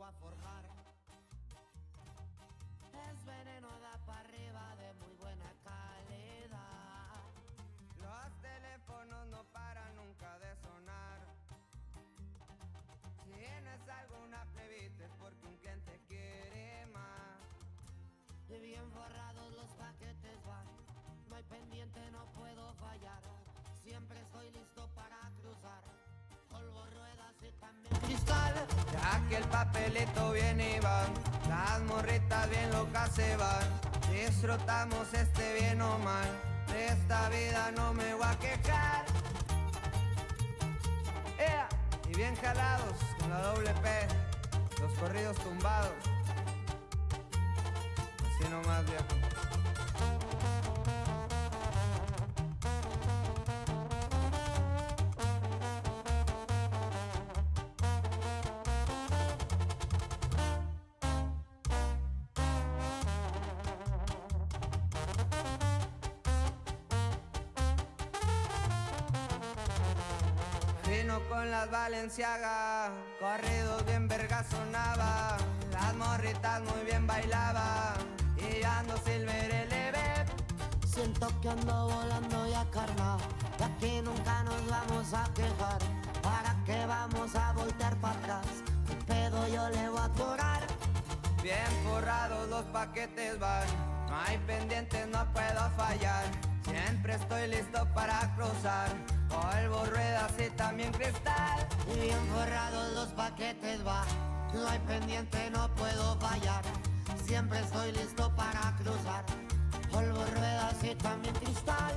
vengo a forjar. Es veneno, da para arriba de muy buena calidad. Los teléfonos no paran nunca de sonar. Si no es alguna plebita es porque un cliente quiere más. Y bien forrados los paquetes van, no hay pendiente, no puedo fallar. Siempre estoy listo para cruzar, polvo, ruedas y también cristal. Ya que el papelito viene y va, las morritas bien locas se van. Disfrutamos este bien o mal, de esta vida no me voy a quejar. ¡Ea! Y bien jalados con la doble P, los corridos tumbados. Así nomás, viejo. Vino con las Balenciaga, corridos bien verga sonaba, las morritas muy bien bailaba, y yo ando Silver LB. Siento que ando volando ya carnal, de aquí nunca nos vamos a quejar. ¿Para qué vamos a voltear para atrás? ¿Qué pedo yo le voy a atorar? Bien forrados los paquetes van, no hay pendientes, no puedo fallar. Siempre estoy listo para cruzar, polvo, ruedas y también cristal. Y bien forrados los paquetes va, no hay pendiente, no puedo fallar. Siempre estoy listo para cruzar, polvo, ruedas y también cristal.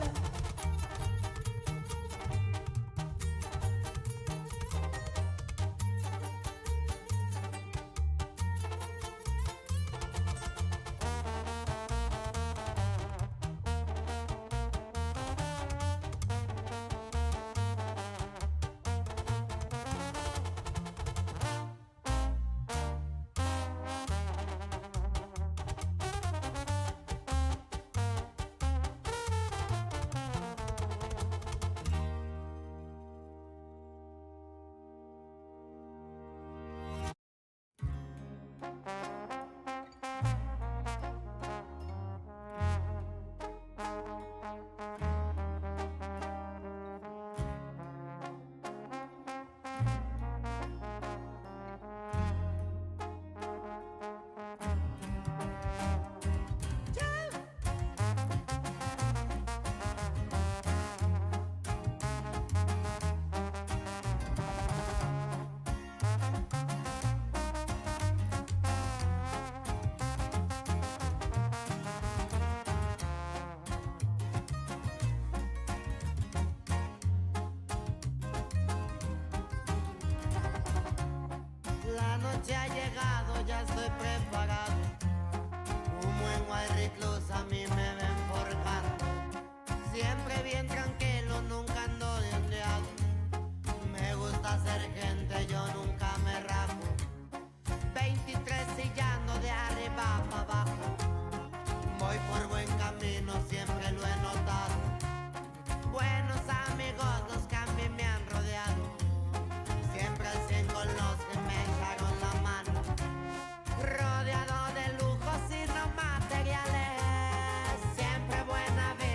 La noche ha llegado, ya estoy preparado. Humo en White Recluse, a mí me ven forjando. Siempre bien tranquilo, nunca ando de ondeado. Me gusta ser gente, yo nunca me rapo. 23 sillando de arriba para abajo. Voy por buen camino, siempre lo he notado. Buenos amigos los que a mí me han rodeado. Siempre al 100 con los que me echaron la mano. Rodeado de lujos y no materiales. Siempre buena vida.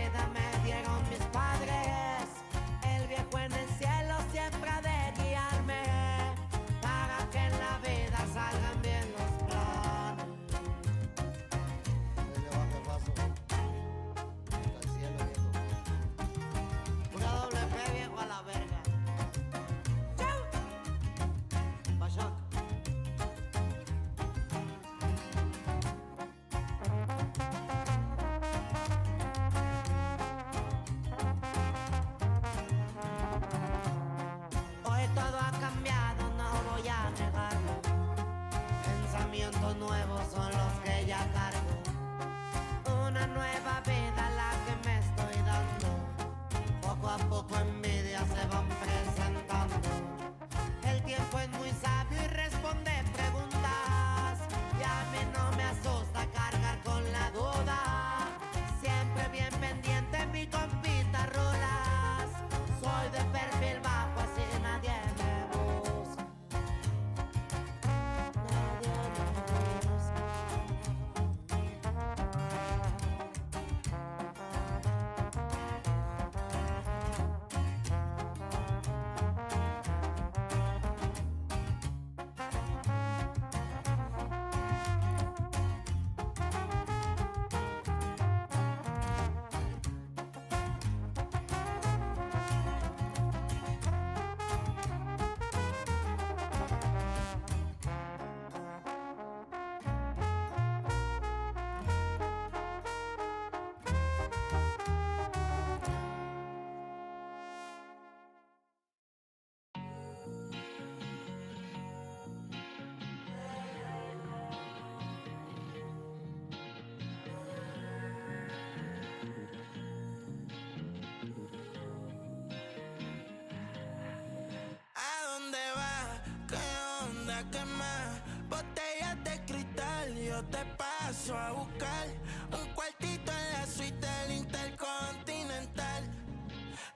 yo te paso a buscar un cuartito en la suite del Intercontinental.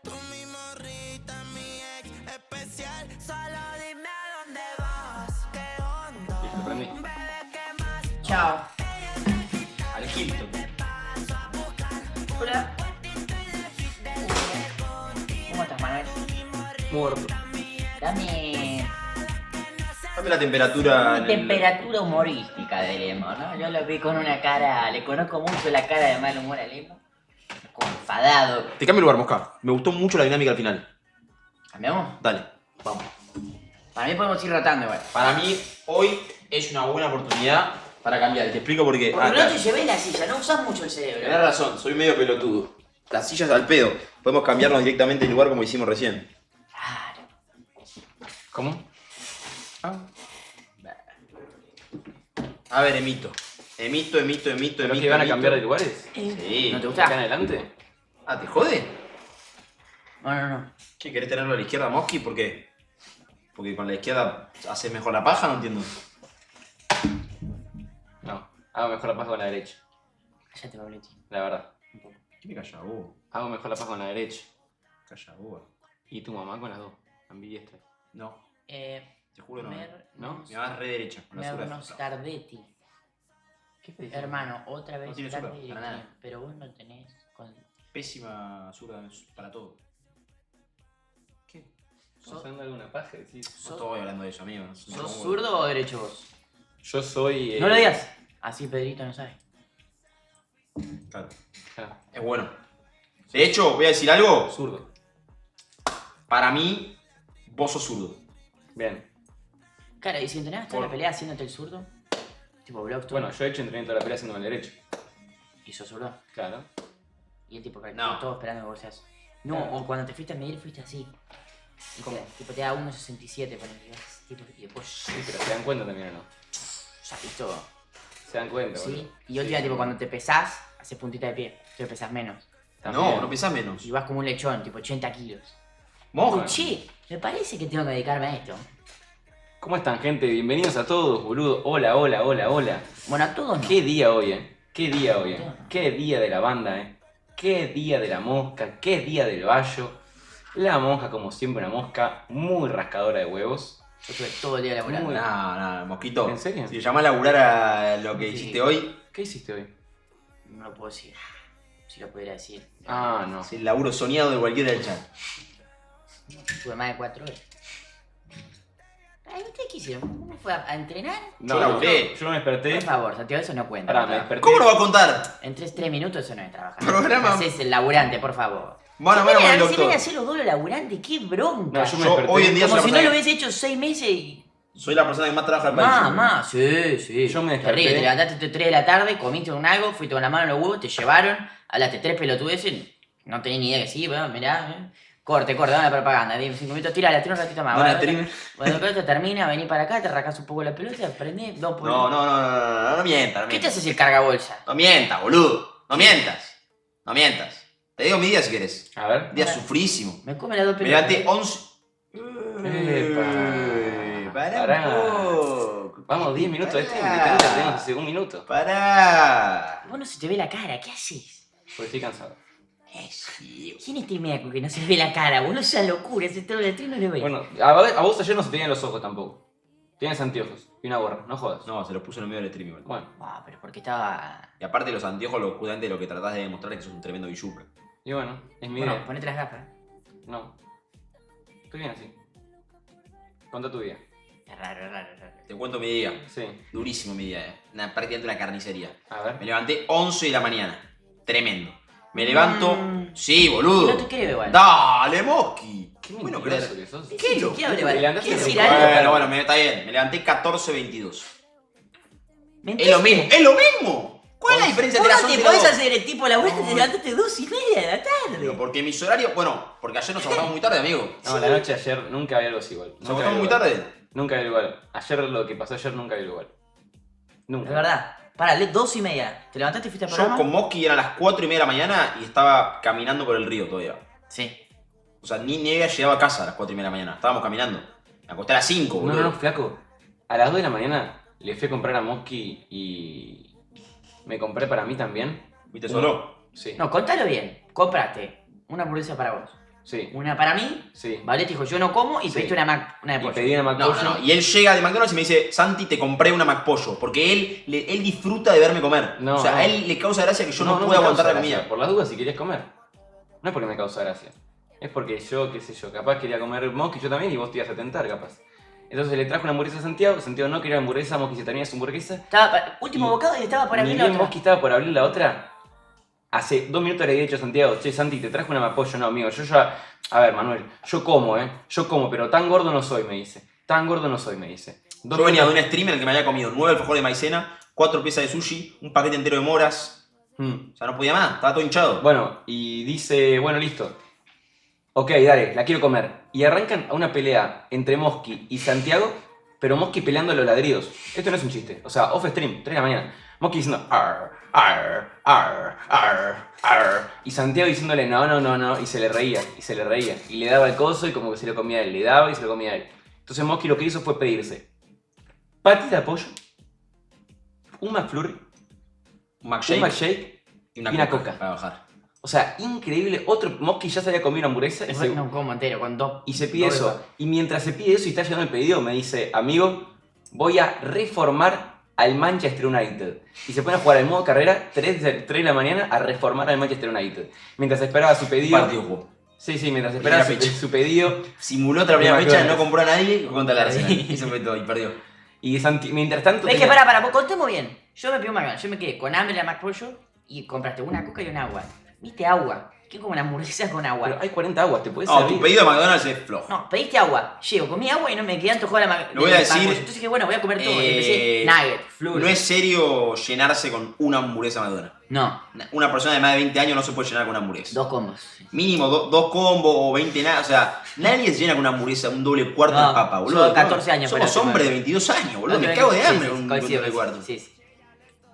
Tú mi morrita, mi ex especial. Solo dime a dónde vas, qué onda. Listo, prendí. Bebé, ¿qué más? Chao. Al Hilton. Hola. ¿Cómo estás, Manuel? Muerto. Dame Dame la temperatura. en el- temperatura humorística de Lemo, ¿no? Yo lo vi con una cara, le conozco mucho la cara de mal humor a Lemo. Como enfadado. Te cambio el lugar, Mosca. Me gustó mucho la dinámica al final. ¿Cambiamos? Dale. Vamos. Para mí podemos ir rotando igual. Para mí, hoy es una buena oportunidad para cambiar. Te explico por qué. Porque no Acá. te llevé la silla, no usas mucho el Tenés cerebro. razón, soy medio pelotudo. Las sillas al pedo. Podemos cambiarnos directamente de lugar como hicimos recién. Claro. ¿Cómo? A ver, emito. Emito. ¿Pero que van a cambiar de lugares? Sí. ¿No te ¿Acá en gusta? adelante? Ah, ¿te jode? No. ¿Qué, querés tenerlo a la izquierda, Mosqui? ¿Por qué? Porque con la izquierda haces mejor la paja, no entiendo. No, hago mejor la paja con la derecha, Cállate, Pablito. la verdad. ¿Qué me calla vos? Hago mejor la paja con la derecha. Calla vos. Y tu mamá con las dos, ambidiestra. No, Eh, te juro no. ¿No? Mi mamá es re derecha, con la zurda. Mernos Tardetti. ¿Qué te diciendo? Hermano, otra vez No tiene tarde zurda, y para dirección, nada. pero vos no tenés con... Pésima zurda para todo. ¿Qué? ¿Estás haciendo alguna paja? Decís? No estoy hablando de eso, amigo. No sé ¿Sos cómo- zurdo o derecho vos? Yo soy... No lo digas. Así Pedrito no sabe. Claro. Ah, Es bueno. De hecho, voy a decir algo. zurdo. Para mí, vos sos zurdo. Bien. Claro, y si entrenabas toda Por- la pelea haciéndote el zurdo, tipo Blockstone, Bueno, yo he hecho entrenamiento de la pelea haciendo el derecho. y sos zurdo, Claro. y el tipo que No. todo esperando que vos seas. No, Claro. o cuando te fuiste a medir fuiste así. Y ¿Cómo? tipo te da 1.67 por el tipo, y después Sí, pero se dan cuenta también o no. ya todo. Se dan cuenta, ¿Sí? boludo. Y última, tipo cuando te pesás, haces puntita de pie, te pesás menos. También. No, no pesás menos. Y vas como un lechón, tipo 80 kilos. Moja. Uy, che, me parece que tengo que dedicarme a esto. ¿Cómo están, gente? Bienvenidos a todos, boludo. Hola. Bueno, a todos no. Qué día hoy, Qué día hoy, Claro. Qué día de la banda, Qué día de la mosca, qué día del bayo. La mosca, como siempre, una mosca muy rascadora de huevos. Yo estuve todo el día laburando. Muy- Nah, mosquito. ¿En serio? Si le llamás a laburar a lo que Sí. hiciste hoy, ¿Qué hiciste hoy? No lo puedo decir. Si lo pudiera decir. Ah, no. es el laburo soñado de cualquiera del chat. Tuve más de 4 horas. Ay, ¿ustedes qué hicieron? ¿Cómo fue a entrenar? No, Yo laburé. yo me desperté. Por favor, Santiago, eso no cuenta. Pará, ¿no? me desperté. ¿Cómo lo va a contar? En 3 minutos eso no es trabajar. Programa- Haces el laburante, por favor. Mano a Si mano con viene el a doctor. hacer los dobles laburantes, qué bronca. No, yo me Yo desperté. hoy en día Como soy si la no lo persona hubiese hecho 6 meses y... que- soy la persona que más trabaja del país. Mamá, sí. Yo me desperté. Terrible, te levantaste 3 de la tarde, comiste un algo, fuiste con la mano en los huevos, te llevaron, hablaste 3 pelotudeces, no tenés ni idea que sí, bueno, mirá, Corte, dame la propaganda, 5 minutos, tira un ratito más. Bueno, Bueno, termina. Cuando el pelota termina, vení para acá, te rascas un poco la pelota, prendés, 2 por No, 1. no mientas. ¿Qué te haces el cargabolsa? No mientas, boludo. No mientas. No mientas. Te digo mi día si querés. A ver. Día sufrísimo. Me come las 2 Me pelotas. levanté 11. Epa. Pará Pará. un poco. Vamos, 10 minutos de este. Pará. Literalmente tenemos hace 1 minuto. Pará. Vos no se te ve la cara, ¿qué haces? Porque estoy cansado. ¿Quién es este meaco que no se ve la cara? Vos no seas locura, ese todo el no lo ves. Bueno, a vos ayer no se te veían los ojos tampoco. Tienes anteojos y una gorra, no jodas. No, se los puso en el medio del stream igual. Bueno, Ah, pero porque estaba... Y aparte los anteojos, justamente lo que tratás de demostrar es que sos un tremendo billuca. y bueno, es mi Bueno, idea. ponete las gafas. No. Estoy bien así. Conta tu día. Es raro. Te cuento mi día. Eh. Sí. Durísimo mi día, prácticamente una carnicería. A ver. Me levanté 11 de la mañana. Tremendo. Me levanto. Sí, Y boludo. no te creo igual. Dale, Mosqui. Qué Bueno, mentiroso creer. que sos. ¿Qué lo- ¿Qué habla, te vale? levantaste ¿Quieres decir rico. algo? Bueno, está bien. Me levanté 14:22. ¿Mentiste? Es lo mismo. ¡Es lo mismo! ¿Cuál es la diferencia Vos entre las no 11 te y las podés 2? hacer el tipo laburante y te levantaste 2:30 de la tarde. Pero porque mis horarios. Bueno, porque ayer nos acostamos muy tarde, amigo. No, la noche de ayer nunca había algo así igual. Nos Nunca acostamos había muy algo igual. tarde. Nunca había algo igual. Ayer lo que pasó ayer nunca había algo igual. Nunca. Es verdad. Parale, 2:30. ¿Te levantaste y fuiste al Yo programa? con Mosqui eran las 4:30 de la mañana y estaba caminando por el río todavía. Sí. O sea, ni había llegado a casa a las 4:30 de la mañana. Estábamos caminando. Me acosté a las 5, boludo. No, flaco. A las 2 de la mañana le fui a comprar a Mosky y me compré para mí también. ¿Viste solo? Sí. No, contalo bien. Compraste una hamburguesa para vos, Sí. una para mí, Sí. Vale dijo yo no como y Sí. pediste una de Y pollo. pedí una No, McPollo. no, no. Y él llega de McDonald's y me dice, Santi, te compré una McPollo. Porque él disfruta de verme comer. No, o sea, no. a él le causa gracia que yo no, me pueda aguantar causa la gracia. comida. Por las dudas si querías comer. No es porque me causa gracia. Es porque yo, qué sé yo, capaz quería comer Mosky yo también y vos te ibas a tentar, capaz. Entonces le trajo una hamburguesa a Santiago. Santiago no quería hamburguesa, Mosky se tenía su hamburguesa. Último Y bocado y estaba por Ni abrir la bien otra. Mosky estaba por abrir la otra. Hace 2 minutos le había dicho a Santiago, che Santi, te trajo una McPollo. No, amigo, yo ya... A ver, Manuel, yo como, pero tan gordo no soy, me dice. Tan gordo no soy, me dice. Yo venía de un stream en el que me había comido 9 alfajores de maicena, 4 piezas de sushi, un paquete entero de moras. O sea, no podía más, estaba todo hinchado. Bueno, y dice, bueno, listo. Ok, dale, la quiero comer. Y arrancan a una pelea entre Mosky y Santiago, pero Mosky peleando a los ladridos. Esto no es un chiste. O sea, off stream, 3 de la mañana. Mosky diciendo, arr, arr, arr, arr, arr. Y Santiago diciéndole, no, y se le reía, y se le reía. Y le daba el coso y como que se lo comía a él. Le daba y se lo comía a él. Entonces Mosky lo que hizo fue pedirse patty de pollo, un McFlurry, Un un McShake McShake y y una coca. para bajar. O sea, increíble. Otro Mosky ya se había comido una hamburguesa y se, No, como entero, con dos. y se pide dos eso. de- Y mientras se pide eso y está llegando el pedido, me dice, amigo, voy a reformar al Manchester United. Y se pone a jugar en modo carrera 3 de la mañana a reformar al Manchester United. Mientras esperaba su Un pedido. partido jugó. Sí, mientras esperaba Primera fecha. su pedido. Simuló otra primera De fecha, McDonald's. no compró a nadie contra el Arsenal. Eso fue todo y perdió. Y mientras tanto. Es que tenía- para, contemos bien. Yo me pido un McDonald's, yo me quedé con hambre de McPollo y compraste una coca y un agua. ¿Viste agua? ¿Qué como una hamburguesa con agua? Pero hay 40 aguas, te puedes No, servir. tu pedido de McDonald's es flojo. No, pediste agua. Llego, comí agua y no me quedé antojado de la Lo voy a decir, Entonces dije, bueno, voy a comer todo. Y empecé nugget, flur. No es serio llenarse con una hamburguesa McDonald's. No, Una persona de más de 20 años no se puede llenar con una hamburguesa. 2 combos. Mínimo 2 combos o 20 nada. O sea, nadie se llena con una hamburguesa, un doble cuarto No, de papa, boludo. yo 14 años Somos fue la hombres de última 22 años, boludo. No, Me cago de sí, hambre sí, con un coincido, doble cuarto. Sí, sí.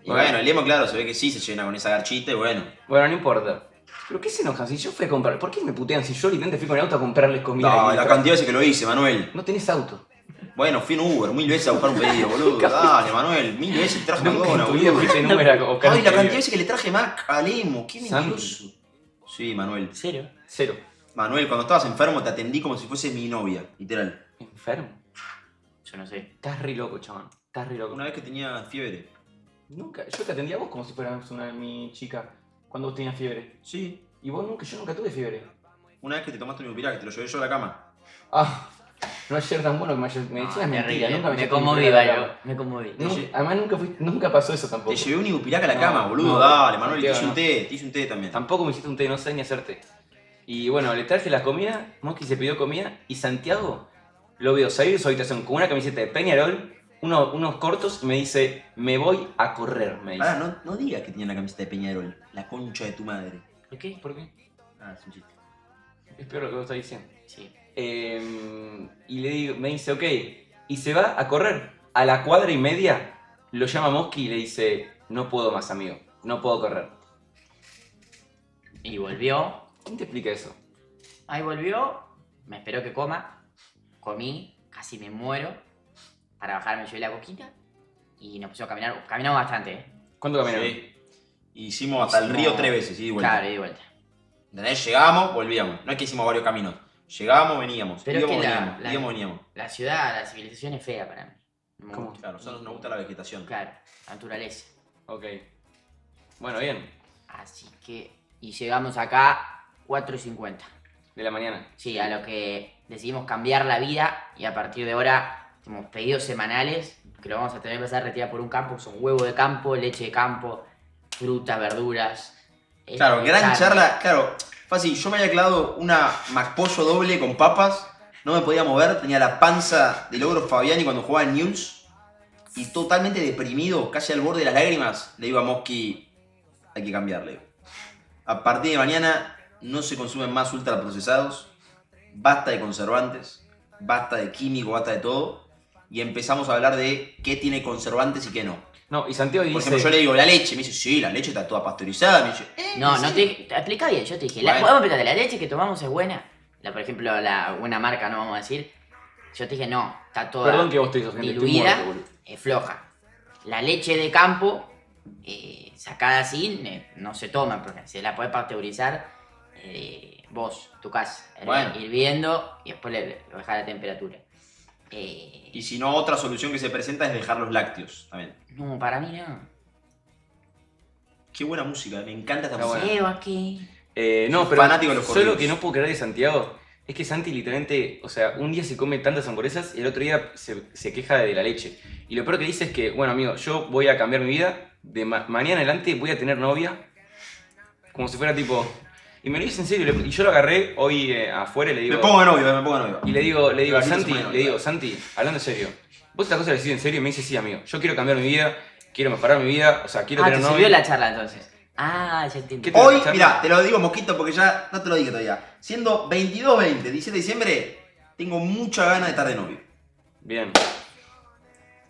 Y bueno, el Lemo, claro, se ve que sí se llena con esa garchita y bueno. Bueno, no importa. ¿Pero qué se enojan? Si yo fui a comprar. ¿Por qué me putean si yo literalmente fui con el auto a comprarles comida? No, y la cantidad de veces que lo hice, Manuel. No tenés auto. Bueno, fui en Uber 1000 veces a buscar un pedido, boludo. Dale, Manuel, 1000 veces traje Nunca en McDonald's, tu vida boludo. fuiste en Uber a buscar Ay, un la cantidad de pedido. veces que le traje Mac a Lemo, qué Santi. mentiroso. Sí, Manuel. ¿En serio? 0. Manuel, cuando estabas enfermo te atendí como si fuese mi novia, literal. ¿Enfermo? Yo no sé. Estás re loco, chaval. Estás re loco. Una vez que tenía fiebre. Nunca. Yo te atendía a vos como si fueras una de mi chica cuando vos tenías fiebre. Sí. Y vos nunca, yo nunca tuve fiebre. Una vez que te tomaste mi que te lo llevé yo a la cama. Ah, no ayer tan bueno que me decías mentira, Terrible. nunca Me echaste conmoví, Nupirac a la Valo. cama. Me conmoví. Además nunca pasó eso tampoco. Te llevé un ibupiraca a la No, cama, boludo. no, Dale, Manuel, te Santiago, hice un no. té, te hice un té también. Tampoco me hiciste un té, no sé ni hacerte. Y bueno, le traje la comida, Mosky se pidió comida y Santiago lo veo salir de su habitación con una camiseta de Peñarol, unos cortos y me dice, me voy a correr, me dice. Pará, no digas que tenía la camiseta de Peñarol. La concha de tu madre. ¿Por qué? ¿Por qué? Ah, es un chiste. Es peor lo que vos estás diciendo. Sí. Y le digo, me dice, ok, y se va a correr. A la cuadra y media lo llama Mosky y le dice, no puedo más, amigo, no puedo correr. Y volvió. ¿Quién te explica eso? Ahí volvió. Me esperó que coma. Comí. Casi me muero. Para bajarme llevé la coquita. Y nos pusimos a caminar. Caminamos bastante, ¿eh? ¿Cuánto caminaron? Sí. Hicimos hasta el río 3 veces, ida y vuelta. Claro, y de vuelta. ¿Entendés? Llegamos, volvíamos. No es que hicimos varios caminos. Llegábamos, veníamos. Pero es íbamos, que veníamos. la- íbamos, veníamos. La ciudad, la civilización es fea para mí. No me ¿Cómo? gusta. Claro, a nosotros nos gusta la vegetación. Claro, naturaleza. Ok. Bueno, bien. Así que. Y llegamos acá 4:50. De la mañana. Sí, a lo que decidimos cambiar la vida y a partir de ahora tenemos pedidos semanales que lo vamos a tener que empezar a retirar por un campo. Son huevo de campo, leche de campo, frutas, verduras. Claro, gran carne. charla. Claro, fácil. Yo me había clavado una McPollo doble con papas. No me podía mover. Tenía la panza del ogro Fabiani cuando jugaba en News. Y totalmente deprimido, casi al borde de las lágrimas, le digo a Mosky, hay que cambiarle. A partir de mañana no se consumen más ultraprocesados. Basta de conservantes. Basta de químico, basta de todo. Y empezamos a hablar de qué tiene conservantes y qué no. No, y Santiago Por dice... ejemplo, yo le digo la leche. Me dice, sí, la leche está toda pasteurizada. Me dice, No, ¿en no serio? te explica bien. Yo te dije, Bueno. vamos a empezar, la leche que tomamos es buena. Por ejemplo, la buena marca, no vamos a decir. Yo te dije, no, está toda Perdón que vos te hizo gente, estoy diluida, muerto, boludo. es floja. la leche de campo, sacada así, no se toma, porque se la puede pasteurizar vos, tu casa, Bueno. hirviendo y después le bajar la temperatura. Y si no, otra solución que se presenta es dejar los lácteos también. No, para mí no. Qué buena música, me encanta esta Está música. bueno. Llevo aquí. No, Soy pero fanático de los solo corridos. que no puedo creer de Santiago es que Santi literalmente, o sea, un día se come tantas hamburguesas y el otro día se queja de la leche. Y lo peor que dice es que, bueno, amigo, yo voy a cambiar mi vida, de mañana en adelante voy a tener novia, como si fuera tipo... Y me lo dice en serio, y yo lo agarré hoy afuera y le digo... Me pongo de novio, me pongo de novio. Y le digo, Igualito Santi, se pone le digo, Santi, hablando en serio, ¿vos esta cosa la decís en serio? Y me dice, sí, amigo, yo quiero cambiar mi vida, quiero mejorar mi vida, o sea, quiero Te tener sirvió novia. la charla entonces. Ah, ya entiendo. ¿Qué te- Hoy, charla? mira, te lo digo Mosquito porque ya no te lo dije todavía. Siendo 22-20, 17 de diciembre, tengo mucha ganas de estar de novio. Bien.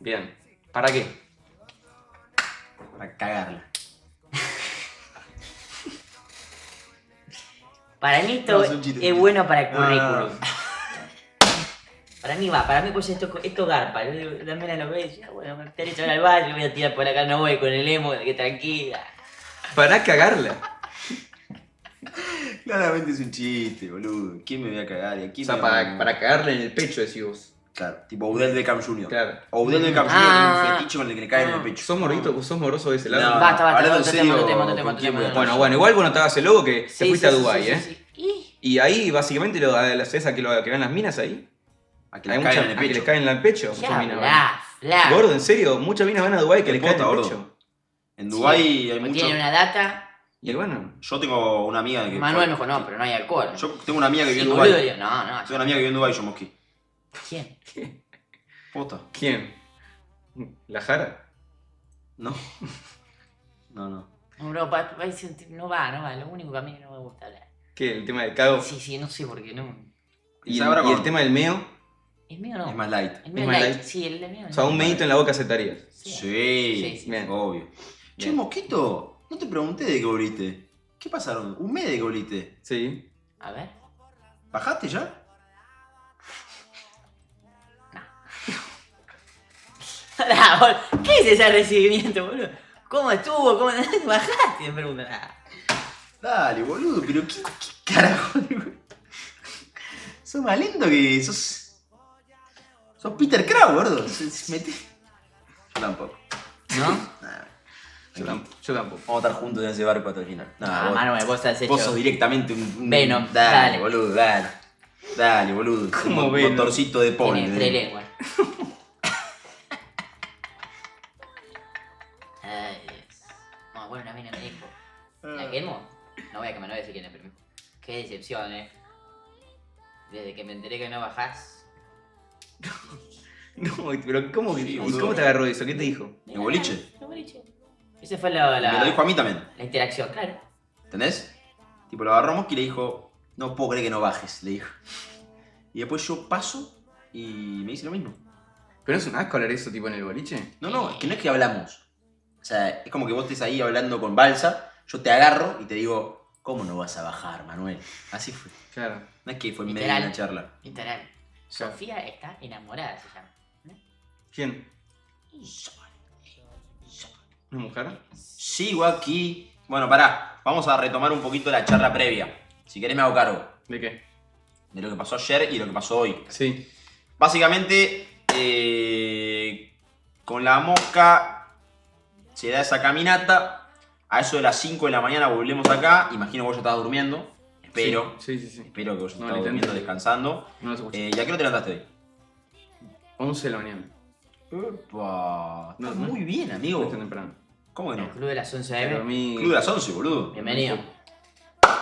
Bien. ¿Para qué? Para cagarla. Para mí esto No, es un chiste, es un bueno para el No, no, currículum. no. Para mí pues esto garpa. También a lo ves, ya bueno, me gustaría echar al valle, voy a tirar por acá, no voy con el emo, que tranquila. Para cagarla. Claramente es un chiste, boludo. ¿Quién me voy a cagar? ¿Y a O quién sea, me va a- para cagarla en el pecho, decís vos. Claro, tipo Odell Beckham Jr. Claro. Odell Beckham Jr. Ah. tiene un fetiche con el que le cae en el pecho. ¿Sos moroso, sos moroso de ese lado? No, Basta, hablando en otro serio, tema, otro tema, ¿con otro quién voy a tema. estar? Bueno, igual vos no te hagas el logo que te Sí, fuiste sí, a sí, Dubái, sí, ¿eh? sí, sí. Y ahí, básicamente, lo haces a que vean las minas ahí. A que Hay le muchas caen en el a que les pecho. caen en el pecho. ¿Qué muchas minas van. hablas, Fla? Gordo, en serio, muchas minas van a Dubái que Qué les caen en posta, el gordo. pecho. En Dubái hay Pues mucho. tiene una data. Y bueno, Yo tengo una amiga que. Manuel me dijo, no, pero no hay alcohol. Yo tengo una amiga que Sí, vive en boludo, Dubái. digo, no, Tengo una amiga que vive en Dubái, yo Mosqui. ¿Quién? Posta. ¿quién? ¿La Jara? No. No. No, bro, no va, lo único que a mí no me gusta hablar. ¿Qué? ¿El tema del cago? Sí, no sé por qué, no. ¿Y, Esa ahora y el con- tema del meo? El mío no. Es más light. El mío es más light. light. Sí, el mío O sea, un meito en la boca aceptarías. Sí, Sí, bien. obvio. Che, Bien. Mosquito, no te pregunté de qué volviste. ¿Qué pasaron? Un mes de que volviste. Sí. A ver. ¿Bajaste ya? ¿Qué es ese recibimiento, boludo? ¿Cómo estuvo? ¿Cómo bajaste? Me preguntan. Dale, boludo, pero qué carajo. Sos más lindo que. Sos Peter Crow, gordo. Se mete. Yo tampoco. ¿No? Nah, Yo tampoco. vamos a estar juntos en ese barco hasta el final. Nah, vos- Manuel, vos has hecho. Vos sos directamente un Venom, Dale, dale. boludo, dale. Dale, boludo. ¿Cómo un Venom? motorcito de pony. Tiene tres lenguas. Ay, Dios. No, bueno, una mina me dijo. ¿La quemo? No voy a quemar, no voy a decir quién es, pero. Qué decepción, Desde que me enteré que no bajás. No, pero ¿cómo, Sí, ¿y boludo. cómo te agarró eso? ¿Qué te dijo? ¿El boliche? El boliche. Esa fue Me lo dijo a mí también. la interacción, claro. ¿Entendés? Tipo, lo agarró Mosqui y le dijo, no puedo creer que no bajes, le dijo. Y después yo paso y me dice lo mismo. ¿Pero no es un asco hablar eso tipo en el boliche? No, es que no es que hablamos. O sea, es como que vos estés ahí hablando con Balsa, yo te agarro y te digo, ¿cómo no vas a bajar, Manuel? Así fue. Claro. No es que fue en medio Literal. de una charla. Literal. Sofía está enamorada, se llama. ¿Quién? ¿Una mujer? Sigo aquí. Bueno, pará. Vamos a retomar un poquito la charla previa. Si querés me hago cargo ¿De qué? de lo que pasó ayer y lo que pasó hoy. Sí. Básicamente, con la mosca se da esa caminata. A eso de las 5 de la mañana volvemos acá. Imagino que vos ya estabas durmiendo. Espero. Sí, sí, sí. Espero que vos ya No, estabas ni durmiendo, tanto. descansando. No los escuché. ¿Y a qué hora te levantaste hoy? 11 de la mañana. Epa, No, estás no. muy bien, amigo. No es tan temprano. ¿Cómo que El no? club de las 11 Me AM. dormí. Club de las 11, boludo. Bienvenido.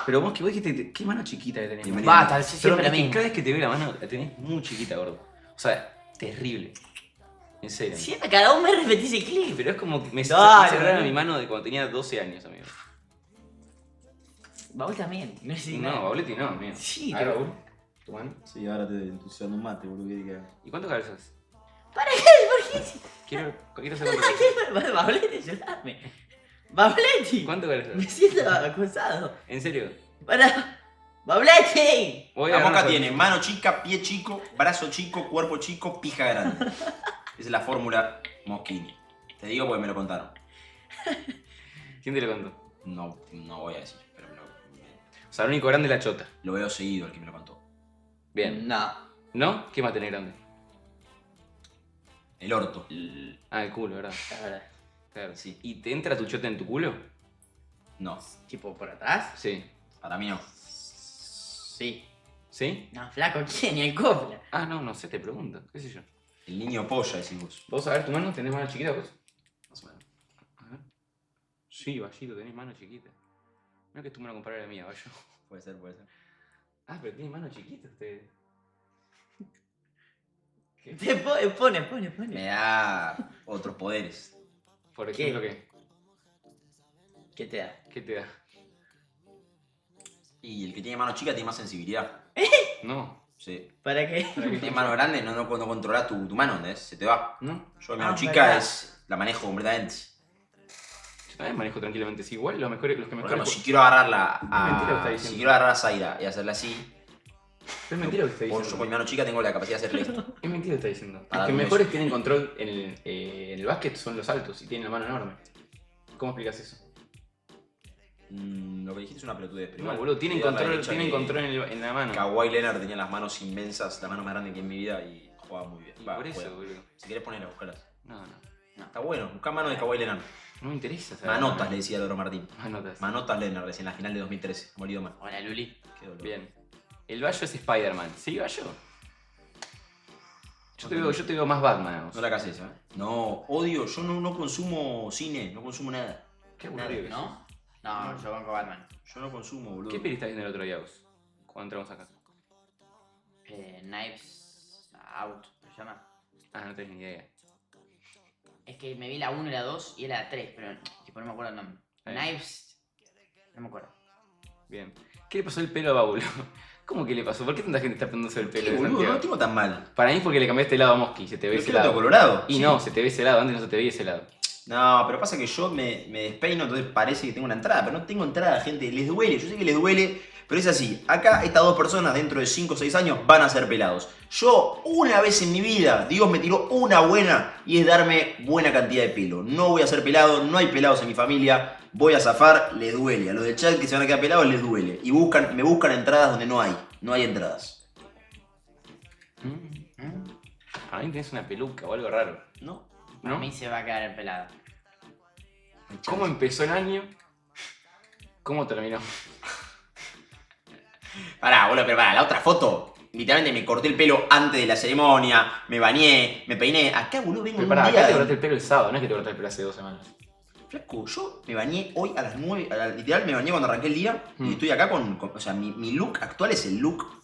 Pero vos dijiste, qué mano chiquita que tenés. Bienvenido. Basta, Pero siempre la es que misma. cada vez que te veo la mano, la tenés muy chiquita, gordo. O sea, terrible. En serio. Siempre cada un mes repetís ese clip. Pero es como que me Dale, cerraron boludo. mi mano de cuando tenía 12 años, amigo. Baúl también. No sé si No, Bauletti no, amigo. Sí, A ver, pero- Baúl. Tu mano. Sí, ahora te entusiasmo un mate, boludo. ¿Y cuánto calzas? ¿Para qué? ¿Por qué? Quiero saber cuánto calzas. Baulete, ayúdame. Bauleti. ¿Cuánto Me calzas? siento acosado. ¿En serio? Para. ¡Bauleti! Voy a La agarrar mosca una tiene mano chica, pie chico, brazo chico, cuerpo chico, pija grande. Esa es la fórmula Mosquini. Te digo porque me lo contaron. ¿Quién te lo contó? No voy a decir, pero O sea, el único grande es la chota. lo veo seguido el que me lo contó. Bien. No. ¿No? ¿Qué más tenés grande? El orto. Ah, el culo, ¿verdad? La verdad. Claro. Sí. ¿Y te entra tu chota en tu culo? No, Tipo por atrás. Sí. para mí no. Sí. ¿Sí? No, flaco, ¿quién? Ni el copla. Ah, no sé, te pregunto. ¿Qué sé yo? El niño polla, decís vos. ¿Vos a ver tu mano? ¿Tenés mano chiquita vos? Más o menos. A ver. Sí, Vallito, tenés mano chiquita. No es que tu mano comparada a la mía, Vallo. Puede ser. Ah, pero tenés mano chiquita usted. ¿Qué? Te pone. Me da otros poderes. Por ejemplo, ¿qué? ¿Qué te da? ¿Qué te da? Y el que tiene mano chica tiene más sensibilidad. No. Sí. ¿Para qué? El que tiene mano grande no controlas tu mano, ¿entendés? Se te va. ¿No? Yo mi mano chica verdad. la manejo completamente. Yo también manejo tranquilamente. Sí, igual los que Por mejor. ejemplo, si quiero agarrarla Es mentira lo que está a. diciendo. Si quiero agarrar a Zaira y hacerla así, Es mentira lo que está yo diciendo. con mi mano chica tengo la capacidad de hacerle esto. Es mentira lo que está diciendo. Para Los que todo mejores eso. tienen control en el básquet son los altos y tienen la mano enorme. ¿Cómo explicas eso? Lo que dijiste es una pelotudez, pero No, igual. boludo, tienen te da la control, derecha tienen que control en la mano. Kawhi Leonard tenía las manos inmensas, la mano más grande que en mi vida y jugaba muy bien. Y Va, por eso, juega. boludo. Si querés ponerla, buscalas. No. Está bueno, buscá manos de Kawhi Leonard. No me interesa saber. Manotas, le decía el Oro Martín. Manotas. Manotas Leonard, decía en la final de 2013. Morido mal. Hola, Luli. Qué dolor. Bien. El Bayo es Spider-Man. ¿Sí, Bayo? Yo te veo más Batman. vos. No la cases, ¿eh? No, odio, yo no consumo cine, no consumo nada. Qué aburrido que sos. ¿No? No, yo banco Batman. Yo no consumo, boludo. ¿Qué peli estás viendo el otro día vos? Cuando entramos acá. Knives Out, ¿se llama? Ah, no tenés ni idea. Es que me vi la 1 y la 2 y era la 3, pero tipo no me acuerdo el nombre. Ahí. Knives. No me acuerdo. Bien. ¿Qué le pasó el pelo a Baulo? ¿Cómo que le pasó? ¿Por qué tanta gente está poniéndose el pelo ¿Qué, de boludo? No Santiago? lo tengo tan mal. Para mí es porque le cambiaste el lado a Mosky, se te ve ¿Pero ese qué lo tengo lado. colorado? Y Sí. no, se te ve ese lado, antes no se te veía ese lado. No, pero pasa que yo me despeino, entonces parece que tengo una entrada, pero no tengo entrada, gente. Les duele, yo sé que les duele, pero es así. Acá estas dos personas dentro de 5 o 6 años van a ser pelados. Yo una vez en mi vida, Dios me tiró una buena y es darme buena cantidad de pelo. No voy a ser pelado, no hay pelados en mi familia, voy a zafar, les duele. A los del chat que se van a quedar pelados les duele. Y me buscan entradas donde no hay entradas. Para mí tenés una peluca o algo raro. ¿No? Para ¿No? mí se va a quedar el pelado. ¿Cómo empezó el año? ¿Cómo terminó? Pará, boludo, pero pará, la otra foto. Literalmente me corté el pelo antes de la ceremonia, me bañé, me peiné. Acá, boludo, vengo Pero un pará, día acá te de- cortaste el pelo el sábado, no es que te cortaste el pelo hace 2 semanas. Flaco, yo me bañé hoy a las 9, literal me bañé cuando arranqué el día y estoy acá o sea, mi look actual es el look,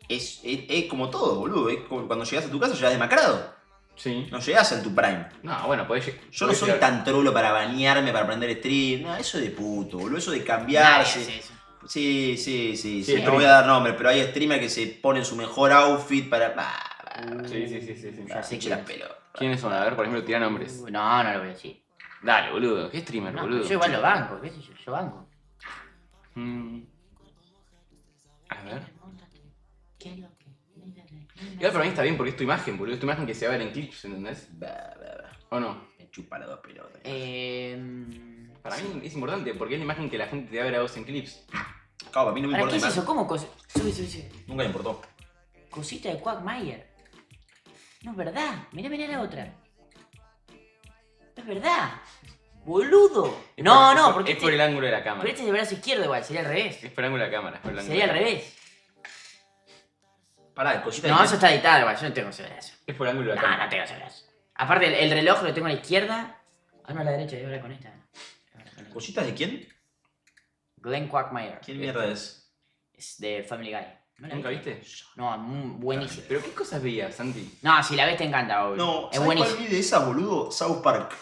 es como todo, boludo, es como cuando llegas a tu casa llegas demacrado, Sí. no llegas en tu prime. No, bueno, podés. Yo no soy tan trolo para bañarme, para aprender stream, no, eso de puto, boludo, eso de Nadie cambiarse. hace eso. Sí, Sí, no voy a dar nombre, pero hay streamers que se ponen su mejor outfit para... Sí. Ya sé Pinche quién las pelotas. ¿Quiénes son? A ver, por ejemplo, tira nombres. No lo voy a decir. Dale, boludo. ¿Qué streamer, No, boludo? yo igual lo banco, qué sé yo banco. A ver. ¿Qué es lo que? Igual para mí está bien porque es tu imagen, boludo. Es tu imagen que se va a ver en clips, ¿entendés? ¿O no? Me chupa las dos pelotas. Para mí es importante porque es la imagen que la gente te va a ver a vos en clips. Claro, a mí no me ¿Para importa qué es nada. eso? ¿Cómo cosa? Sube. Nunca me importó. Cosita de Quagmire. No es verdad. Mirá la otra. No es verdad. Boludo. No, porque Es por el ángulo de la cámara. pero este es de brazo izquierdo igual, sería al revés. Es por el ángulo de la cámara. Es por el ángulo Sería de al la revés. Pará, cosita No, de... eso está editado igual, yo no tengo ese brazo. Es por el ángulo de la No, cámara. no tengo ese brazo. Aparte el reloj lo tengo a la izquierda. Ah, no, a la derecha, y ahora con esta. ¿Cositas de quién? Glenn Quagmire. ¿Quién mierda es? Es de Family Guy. ¿No la ¿Nunca viste? viste? No, buenísimo. ¿Pero qué cosas veías, Santi? No, si la ves te encanta, boludo. No, es ¿sabes buenísimo. cuál vi de esa, boludo? South Park.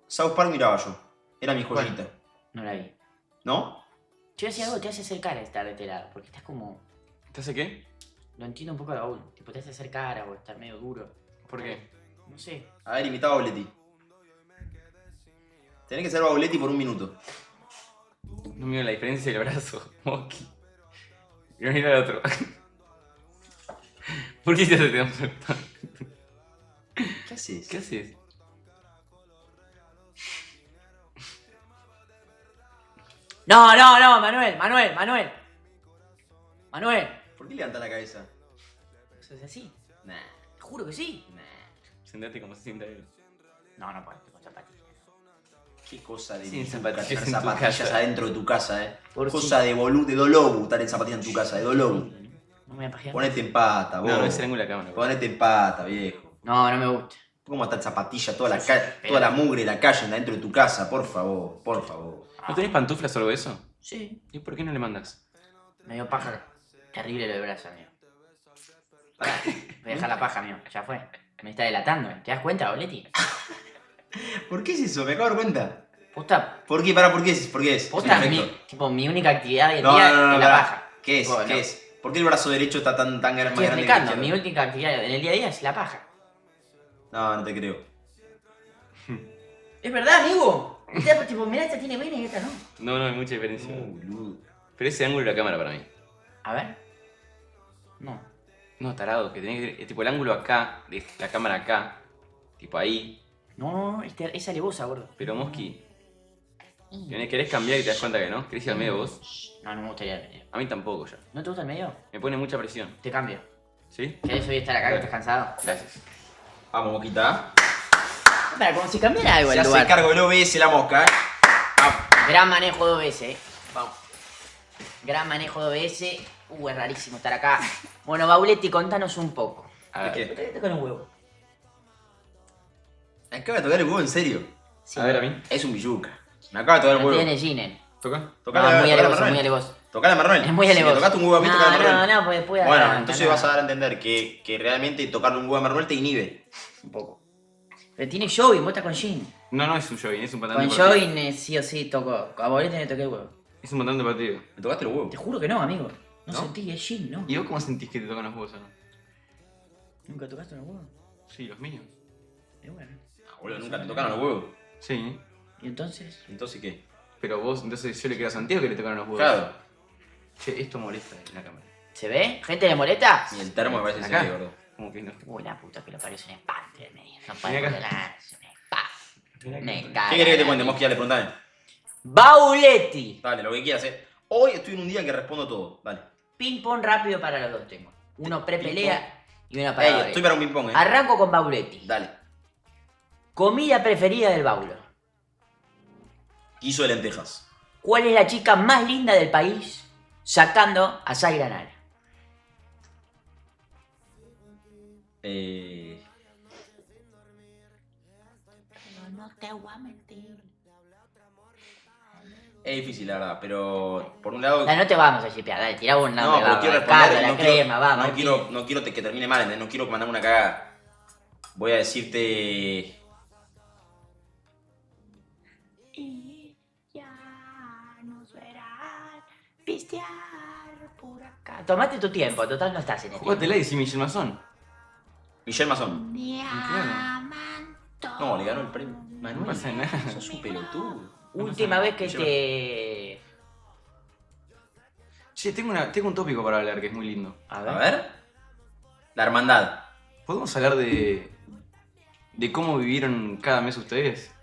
South Park miraba yo. Era mi ¿Cuál? joyita. No la vi. ¿No? Yo decía algo, te hace acercar a estar de este lado, porque estás como. ¿Te hace qué? Lo entiendo un poco de Baúl. Tipo, te hace hacer cara o estar medio duro. ¿Por qué? No sé. A ver, imitaba a Bauletti. Tenés que ser Bauletti por un minuto. No miro la diferencia del brazo, Moki. Yo miro al otro. ¿Por qué te hace tanto? ¿Qué haces? ¿Qué haces? No, Manuel. Manuel. ¿Por qué levanta la cabeza? ¿Eso es así? Nah. Te juro que sí. Sentate como se sienta él. No puedo, con zapatillas. Qué cosa de Sin tener zapatillas en tu zapatillas casa. adentro de tu casa, Por Cosa de de dolobu estar en zapatillas en tu casa, de dolobu. No me voy a pajear. Ponete en pata, vos. No, es el ángulo de la cámara. Ponete en pata, viejo. No me gusta. ¿Cómo está en zapatillas toda la, Sí, toda la mugre de la calle adentro de tu casa? Por favor, por favor. ¿No tenés pantuflas o algo de eso? Sí. ¿Y por qué no le mandas? Me dio paja. Terrible lo de brazo, amigo. Pará, voy a dejar la paja, amigo. Ya fue. Me está delatando. ¿Te das cuenta, Boletti? ¿Por qué es eso? Me acabo de dar cuenta. Posta, ¿Por qué? ¿Por qué es? ¿Por qué es? posta Es mi, perfecto. tipo, mi única actividad del No, día no, no, es la pará. paja. ¿Qué es? Bueno, ¿Qué es? ¿Por qué el brazo derecho está tan grande, más Estoy grande que el explicando, mi izquierdo? única actividad en el día a día es la paja. No, no te creo. Es verdad, amigo. Esta, tipo, mirá, esta tiene vena y esta no. No, hay mucha diferencia. Boludo. Pero ese ángulo de la cámara para mí. A ver. No. No, tarado, que tenés que... Tipo el ángulo acá, de la cámara acá. Tipo ahí. No, es alevosa, gordo. Pero Mosqui, querés cambiar y te das cuenta que no. ¿Querés ir al medio vos? No me gustaría el medio. A mí tampoco ya. ¿No te gusta el medio? Me pone mucha presión. Te cambio. ¿Sí? ¿Querés hoy estar acá que estás cansado? Gracias. Vamos, Moquita. Para, como si cambiara algo Se el hace lugar. cargo del OBS la mosca, Gran manejo de OBS, Vamos. Gran manejo de OBS. Es rarísimo estar acá. Bueno, Bauletti, contanos un poco. A ver, ¿Qué? Te tocan un huevo. Me acaba de tocar el huevo en serio. Sí. a ver a mí. Es un billuca. Me acaba de tocar el No huevo. tiene Ginen. ¿Toca? Tocale, No, muy tocale a alevoso, Manuel. muy alevoso. Tocale a Manuel. Es muy Si alevoso. le tocaste un huevo a mí, tocale a Manuel. No, pues después. Bueno, entonces vas a dar a entender que realmente tocarle un huevo a Manuel te inhibe. Un poco. Pero tiene jogging, vos estás con jean. No es un jogging, es un pantalón Con deportivo. jogging sí o sí tocó. A Bauletti le toqué el huevo. Es un pantalón deportivo. ¿Me tocaste el huevo? Te juro que no, amigo. No, ¿No? sentí, es jean, ¿no? ¿Y vos cómo sentís que te tocan los huevos o no? ¿Nunca tocaste un huevo? Sí, los míos. Y bueno. Ah, boludo, nunca te tocaron los huevos. Sí. ¿Y entonces? Entonces, ¿qué? Pero vos, entonces yo le quiero a Santiago que le tocaron los huevos. Claro. Che, esto molesta en la cámara. ¿Se ve? ¿Gente de moleta? Ni el termo me parece Acá. serio, gordo. Como que no. Uy, la puta que lo parió, es un espante del medio. No Mira puedo acá. modelar, es un espante. Me caga. ¿Qué querés que te la cuente, vida. Mosquita? Le preguntame. Bauletti. Dale, lo que quieras, Hoy estoy en un día que respondo todo. Dale. Ping pong rápido para los dos tengo. Uno pre-pelea y una para Ey, Bauletti. estoy para un ping-pong, Arranco con Bauletti. Dale. Comida preferida del Baulo. Guiso de lentejas. ¿Cuál es la chica más linda del país sacando a Zaira Nara? No te voy a mentir. Es difícil, la verdad, pero por un lado... No, no te vamos a chipear, dale, tirá un No, nombre, pero vamos. quiero el responder caldo, y la no crema, quiero, vamos. no quiero que termine mal, ¿entendés? No quiero mandarme una cagada. Voy a decirte... Y ya nos verán pistear por acá. Tomate tu tiempo, total no estás en el Jugátela y decí Michelle Mazón. Michelle Mazón. Diamanto. No, le ganó el premio. No Manuel, pasa nada. sos un pelotudo. Última vez que Michelle te... Che, tengo un tópico para hablar que es muy lindo. A A ver. La hermandad. ¿Podemos hablar de cómo vivieron cada mes ustedes?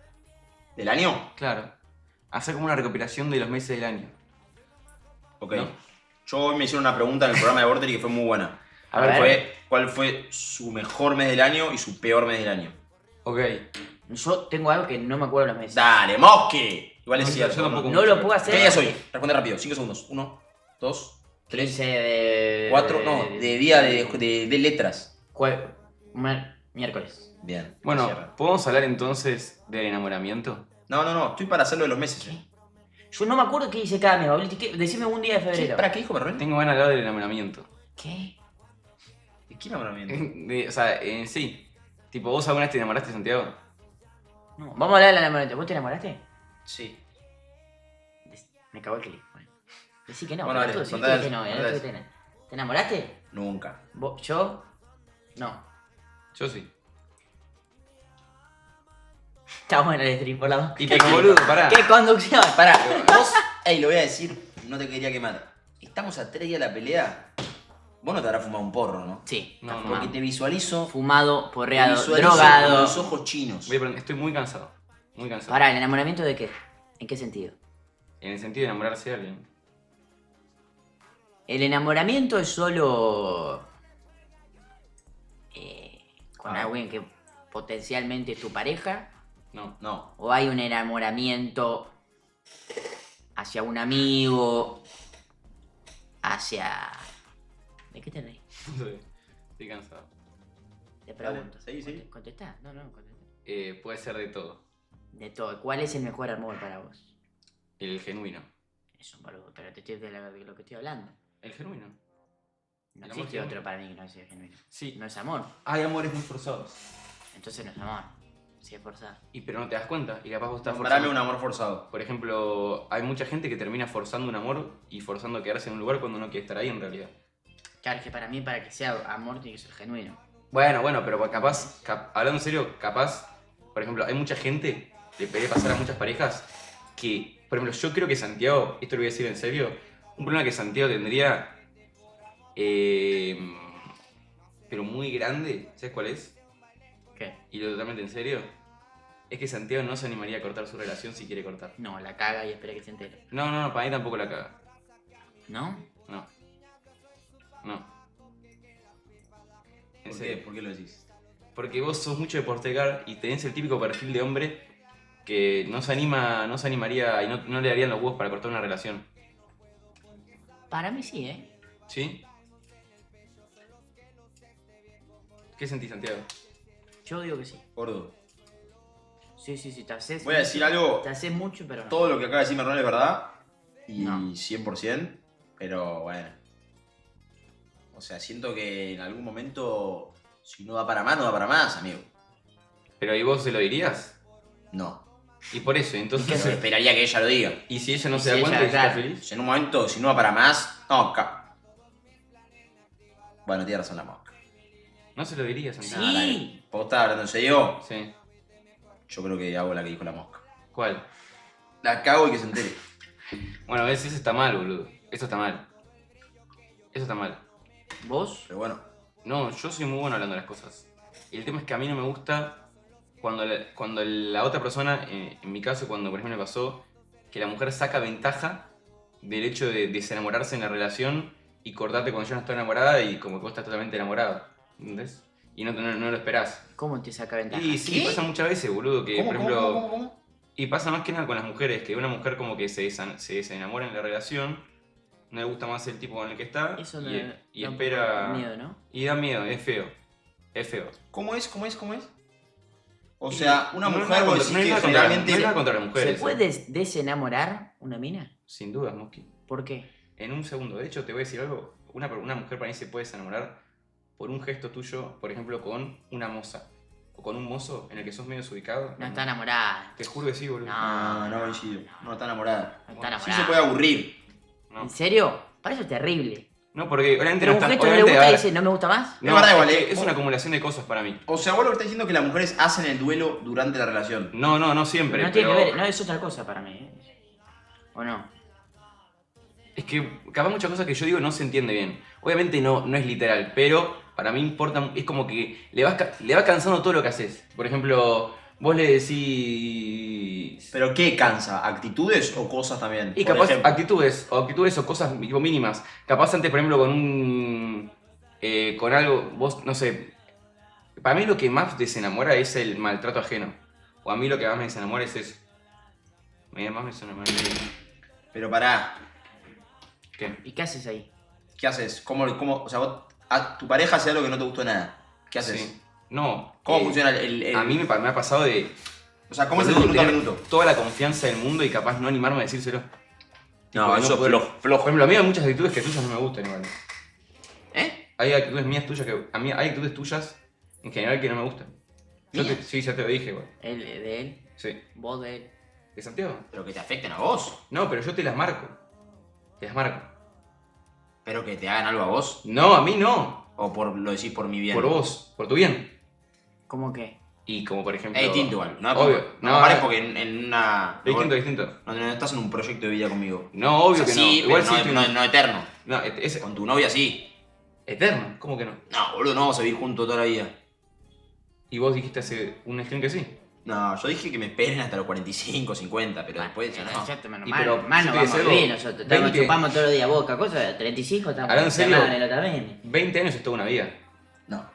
¿Del año? Claro. Hacer como una recopilación de los meses del año. Ok. ¿No? Yo hoy me hicieron una pregunta en el programa de Border que fue muy buena. A ver. ¿Cuál fue su mejor mes del año y su peor mes del año? Ok. Yo tengo algo que no me acuerdo los meses. ¡Dale, Mosque! Igual es No, cierto. yo tampoco. No lo puedo hacer. ¿Qué día soy? Responde rápido. 5 segundos. 1, 2, 3, 15 de... 4. No, de día de letras. Miércoles. Bien. Bueno, cierra. ¿podemos hablar entonces del enamoramiento? No. Estoy para hacerlo de los meses. Yo no me acuerdo qué hice cada mes, Bauletti. Decime un día de febrero. ¿Para qué dijo Manuel? Tengo ganas de hablar del enamoramiento. ¿Qué? ¿De qué enamoramiento? O sea, en sí. Tipo, ¿vos alguna vez te enamoraste, Santiago? No. Vamos a hablar del enamoramiento. ¿Vos te enamoraste? Sí. Me cagó el clip. Bueno. Decí que no. Bueno, dale, pelotudo, si contá dijiste que no, eso, no contá te tenés. ¿Te enamoraste? Nunca. ¿Yo? No. Yo sí. Está bueno el stream por la dos. Y pero boludo, pará. ¡Qué conducción! Pará, vos, lo voy a decir, no te quería quemar. Estamos a 3 días de la pelea. Vos no te habrás fumado un porro, ¿no? Sí. No, no. Porque te visualizo, Fumado, te porreado, visualizo con drogado. los ojos chinos. Voy a estoy muy cansado. Muy cansado. Pará, ¿el enamoramiento de qué? ¿En qué sentido? En el sentido de enamorarse de alguien. El enamoramiento es solo con alguien que potencialmente es tu pareja, No. No. o hay un enamoramiento hacia un amigo, hacia... ¿De qué te reís? Estoy cansado. Te pregunto. Dale, seguí. ¿Contestá? No, contestá. Puede ser de todo. De todo. ¿Cuál es el mejor amor para vos? El genuino. Es un boludo, pero te estoy de lo que estoy hablando. El genuino. No El amor existe genuino. otro para mí que no sea genuino. Sí. No es amor. Hay amores muy forzados. Entonces no es amor. Si es forzado. Pero no te das cuenta. Y capaz vos estás Nombrame forzando. un amor forzado. Por ejemplo, hay mucha gente que termina forzando un amor y forzando quedarse en un lugar cuando no quiere estar ahí en realidad. Claro, es que para mí, para que sea amor, tiene que ser genuino. Bueno, pero capaz, hablando en serio, capaz, por ejemplo, hay mucha gente, le puede pasar a muchas parejas, que, por ejemplo, yo creo que Santiago, esto lo voy a decir en serio, un problema que Santiago tendría, pero muy grande, ¿sabes cuál es? ¿Qué? Y lo totalmente en serio, es que Santiago no se animaría a cortar su relación si quiere cortar. No, la caga y espera que se entere. No, para mí tampoco la caga. ¿No? No. En ¿Por serio. qué? ¿Por qué lo decís? Porque vos sos mucho de postergar y tenés el típico perfil de hombre que no se animaría y no le darían los huevos para cortar una relación. Para mí sí, ¿eh? ¿Sí? ¿Qué sentís, Santiago? Yo digo que sí. Gordo. Sí, te haces. Voy a decir algo. Te haces mucho, pero no. Todo lo que acaba de decir Marlon es verdad. Y No. 100%. Pero bueno. O sea, siento que en algún momento, si no da para más, no da para más, amigo. Pero ¿y vos se lo dirías? No. Y por eso, entonces... Yo esperaría que ella lo diga. ¿Y si ella no Y se si da cuenta ella, y está claro. feliz? Si en un momento, si no da para más, no, bueno, tiene razón la mosca. No se lo dirías, Santiago. Sí. ¿Vos estás hablando en serio? Sí. Yo creo que hago la que dijo la mosca. ¿Cuál? La cago y que se entere. Bueno, ves, eso está mal, boludo. Eso está mal. Eso está mal. ¿Vos? Pero bueno. No, yo soy muy bueno hablando de las cosas. Y el tema es que a mí no me gusta cuando la otra persona, en mi caso, cuando por ejemplo me pasó, que la mujer saca ventaja del hecho de desenamorarse en la relación y cortarte cuando ya no está enamorada y como que vos estás totalmente enamorado. ¿Entendés? Y no lo esperás. ¿Cómo te saca ventaja? Y sí, ¿Qué? pasa muchas veces, boludo, que ¿Cómo, por cómo, ejemplo... cómo, cómo? Y pasa más que nada con las mujeres, que una mujer como que se desenamora en la relación, no le gusta más el tipo con el que está Eso no y da un espera... poco de miedo, ¿no? Y da miedo, es feo. Es feo. ¿Cómo es? O Y sea, una no hay mujer, nada vos contra- decís no hay que nada contra- generalmente... no hay nada contra las ¿Se mujeres. puede desenamorar una mina? Sin duda, Mosqui. ¿Por qué? En un segundo. De hecho, te voy a decir algo. Una mujer para mí se puede desenamorar por un gesto tuyo, por ejemplo, con una moza. O con un mozo en el que sos medio desubicado. No está enamorada. Te juro que sí, boludo. No coincido. No está enamorada. No está Sí enamorada. se puede aburrir. No. ¿En serio? Para eso es terrible. No, porque obviamente Pero no un está... gesto no le obviamente, gusta a y ver, dice, no me gusta más. no, verdad, igual, es una acumulación de cosas para mí. O sea, vos lo que estás diciendo es que las mujeres hacen el duelo durante la relación. No siempre, No tiene pero... que ver, no es otra cosa para mí. ¿O no? Es que capaz muchas cosas que yo digo no se entiende bien. Obviamente no es literal, pero para mí importa, es como que le va cansando todo lo que haces. Por ejemplo, vos le decís... ¿Pero qué cansa? ¿Actitudes o cosas también? Y Por capaz ejemplo. actitudes o cosas tipo, mínimas. Capaz antes, por ejemplo, con algo, vos, no sé... Para mí lo que más desenamora es el maltrato ajeno. O a mí lo que más me desenamora es eso. Más me desenamora. Pero pará, ¿Qué? ¿Y qué haces ahí? ¿qué haces? O sea, tu pareja hace algo que no te gustó nada. ¿Qué haces? Sí. No. ¿Cómo funciona el- A mí me ha pasado de... O sea, ¿cómo es el boludo, minuto a tener minuto? toda la confianza del mundo y capaz no animarme a decírselo. No, Tipo, eso es poder- flojo. Por ejemplo, a mí hay muchas actitudes que tuyas no me gustan igual. ¿Eh? Hay actitudes mías tuyas que... A mí hay actitudes tuyas en general que no me gustan. ¿Mías? Sí, ya te lo dije, igual. Él, de él, Sí. vos de él. ¿De Santiago? Pero que te afecten a vos. No, pero yo te las marco. Te las marco. Pero que te hagan algo a vos. No, a mí no. O lo decís por mi bien. Por vos, por tu bien. ¿Cómo qué? Y como por ejemplo... Es distinto igual. No, Obvio. No, No, compares no. porque en una. Distinto. No estás en un proyecto de vida conmigo. No, obvio O sea, que no. sí, Igual pero sí. no eterno. No, es Con tu novia sí. eterno. ¿Cómo que no? No, boludo, no vamos a vivir juntos toda la vida. Y vos dijiste hace un stream que sí. No, yo dije que me esperen hasta los 45, 50, pero después ya no. Exacto, menos Y mal. pero, Hermano, yo te decía vamos algo, bien nosotros. Estamos 20 chupamos todos los días boca, cosa. 35 estamos Hablando en serio, encerrados en el también. 20 años es toda una vida. No.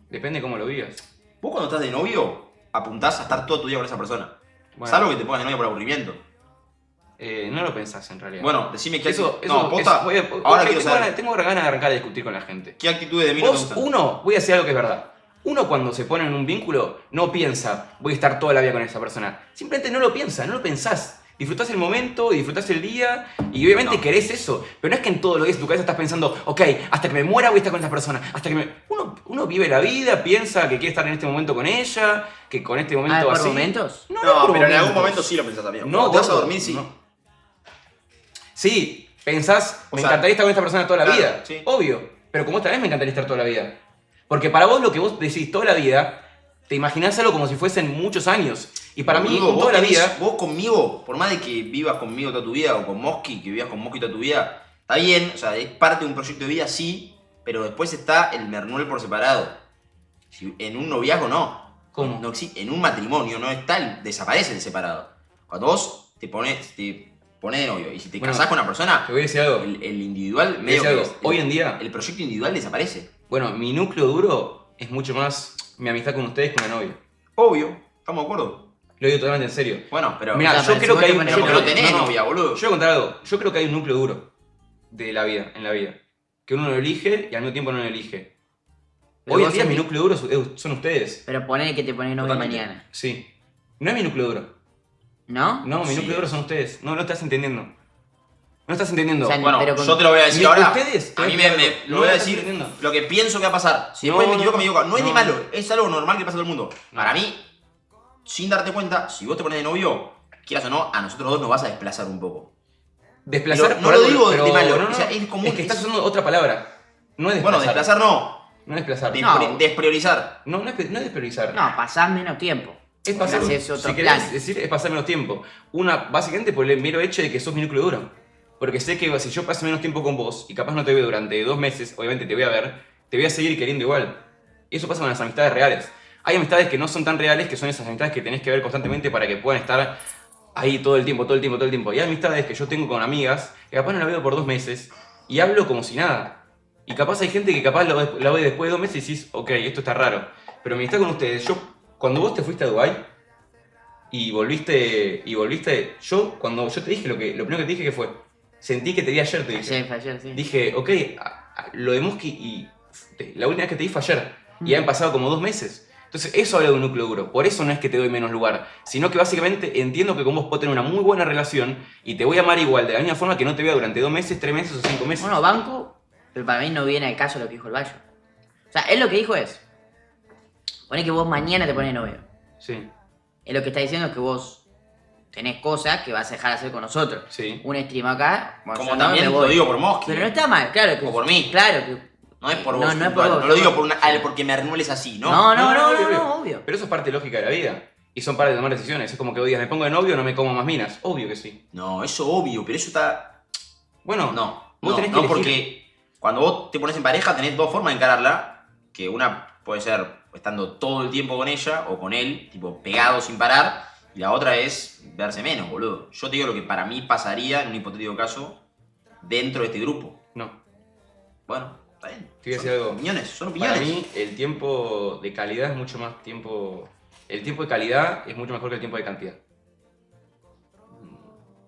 Depende de cómo lo vivas. Vos cuando estás de novio, apuntás a estar todo tu día con esa persona. Bueno. Salvo que te pongas de novio por aburrimiento. No lo pensás en realidad. Bueno, decime qué eso, actitud. No, posta, eso- voy a- ahora ok, quiero saber tengo ganas de arrancar a discutir con la gente. qué actitudes de mí no te Vos, gustan. uno, voy a decir algo que es verdad. Uno cuando se pone en un vínculo no piensa, voy a estar toda la vida con esa persona. Simplemente no lo piensa, no lo pensás. Disfrutás el momento, disfrutás el día y obviamente No. querés eso. Pero no es que en todo lo que es tu cabeza estás pensando, ok, hasta que me muera voy a estar con esa persona. Hasta que me... Uno vive la vida, piensa que quiere estar en este momento con ella, que con este momento ¿por así. momentos? No, No, por pero en algún momentos. momento sí lo pensás también. No, Cuando te vas a gordo, dormir, sí. no. Sí, pensás, O me sea, encantaría estar con esta persona toda la claro, vida. sí. Obvio. Pero como también me encantaría estar toda la vida. Porque para vos lo que vos decís toda la vida, te imaginás algo como si fuesen muchos años. Y para mí, Boludo, con vos toda la tenés- vida. Vos conmigo, por más de que vivas conmigo toda tu vida, o con Mosky, que vivas con Mosky toda tu vida, está bien, o sea, es parte de un proyecto de vida, sí, pero después está el Mernuel por separado. En un noviazgo no. ¿Cómo? No existe, en un matrimonio no está desaparece el separado. Cuando vos te pones de novio y si te Bueno, casás con una persona, Te voy a decir algo. el individual, Te voy a medio decir que algo. es- Hoy en día, el proyecto individual desaparece. bueno, mi núcleo duro es mucho más mi amistad con ustedes que una novia. Obvio, estamos de acuerdo. Lo digo totalmente en serio. Bueno, pero. Mira, Ya, yo pero si creo vos que te hay pones yo pero novio, creo- no tenés no, no. novia, boludo. Yo voy a contar algo. Yo creo que hay un núcleo duro de la vida, en la vida. Que uno lo elige y al mismo tiempo no lo elige. Pero Hoy en vos día mi sentís- núcleo duro son ustedes. Pero ponele que te pones novio Totalmente. mañana. Sí. No es mi núcleo duro. ¿No? No, mi Sí. núcleo duro son ustedes. No lo estás entendiendo. No estás entendiendo. O sea, Bueno, pero con- yo te lo voy a decir Ni ahora. ustedes, A mí claro, lo no voy a lo estás decir entendiendo. lo que pienso que va a pasar. Si No, después me no, equivoco, me equivoco. No es de no. malo, es algo normal que pasa a todo el mundo. No. Para mí, sin darte cuenta, si vos te pones de novio, quieras o no, a nosotros dos nos vas a desplazar un poco. Desplazar Pero no por lo algo, digo de pero malo, no, no. o sea, es como- que estás usando otra palabra. No es Bueno, desplazar. desplazar no. No es desplazar. No. Despriorizar. No es despriorizar. No, pasás menos tiempo. Es pasar, Haces otro si plan. querés decir, es pasar menos tiempo. Básicamente por el mero hecho de que sos mi núcleo duro. Porque sé que si yo paso menos tiempo con vos y capaz no te veo durante 2 meses, obviamente te voy a ver, te voy a seguir queriendo igual. Y eso pasa con las amistades reales. Hay amistades que no son tan reales, que son esas amistades que tenés que ver constantemente para que puedan estar ahí todo el tiempo, todo el tiempo, todo el tiempo. Y hay amistades que yo tengo con amigas que capaz no la veo por 2 meses y hablo como si nada. Y capaz hay gente que capaz la ve después de 2 meses y decís, ok, esto está raro. Pero mi amistad con ustedes, cuando vos te fuiste a Dubái y volviste, cuando yo te dije, lo primero que te dije que fue, sentí que te vi ayer, te dije. Ayer, sí. Dije, ok, lo de Mosky y la última vez que te vi fue ayer. Y han pasado como 2 meses. Entonces, eso habla de un núcleo duro. Por eso no es que te doy menos lugar, sino que básicamente entiendo que con vos puedo tener una muy buena relación y te voy a amar igual, de la misma forma que no te vea durante 2 meses, 3 meses o 5 meses. Bueno, banco, pero para mí no viene al caso lo que dijo el Bayo. O sea, él lo que dijo es, pone que vos mañana te pones novio. Sí, Él lo que está diciendo es que vos tenés cosas que vas a dejar de hacer con nosotros. sí. Un stream acá, bueno, Como yo no, también me lo voy. digo por Mosky. Pero no está mal, claro que... O por mí. Claro que... No es por No, vos. no es por puntual. vos. No lo digo porque Mernuel es así, ¿no? No, obvio. Pero eso es parte lógica de la vida. Y son parte de tomar decisiones. Es como que vos digas, me pongo de novio o no me como más minas. Obvio que sí. No, eso obvio, pero eso está. Bueno, No, vos no, tenés que no, elegir. porque cuando vos te pones en pareja tenés dos formas de encararla, que una puede ser estando todo el tiempo con ella o con él, tipo pegado sin parar, y la otra es verse menos, boludo. Yo te digo lo que para mí pasaría en un hipotético caso dentro de este grupo. no. Bueno, está bien. Te voy a Son decir algo. opiniones, son opiniones. Para mí, el tiempo de calidad es mucho más tiempo. El tiempo de calidad es mucho mejor que el tiempo de cantidad.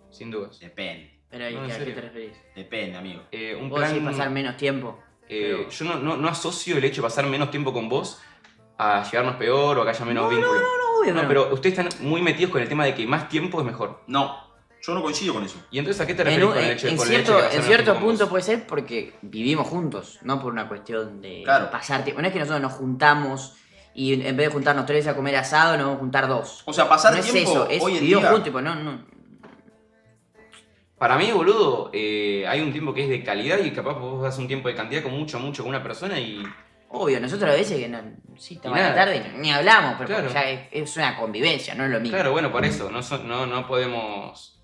Sin dudas. Depende, Pero ¿y No, en a qué serio. te referís? depende, amigo. Un Vos plan. decís pasar menos tiempo. Yo no asocio el hecho de pasar menos tiempo con vos a llevarnos peor o a que haya menos vínculos. No, obvio, No, pero ustedes están muy metidos con el tema de que más tiempo es mejor. No, yo no coincido con eso. ¿Y entonces a qué te En, referís un- con el hecho, en con el hecho cierto, de pasar en menos cierto tiempo con punto vos? puede ser porque vivimos juntos, no por una cuestión de Claro. pasar tiempo. No es que nosotros nos juntamos y en vez de juntarnos 3 veces a comer asado, nos vamos a juntar 2. O sea, pasar No es tiempo eso, es hoy en vivimos día. juntos, tipo, no. Para mí, boludo, hay un tiempo que es de calidad y capaz vos das un tiempo de cantidad con mucho con una persona y... Obvio, nosotros a veces que no, sí, estamos Y a la nada. tarde y ni hablamos, pero Claro. porque ya es una convivencia, no es lo mismo. Claro, bueno, por eso, no podemos...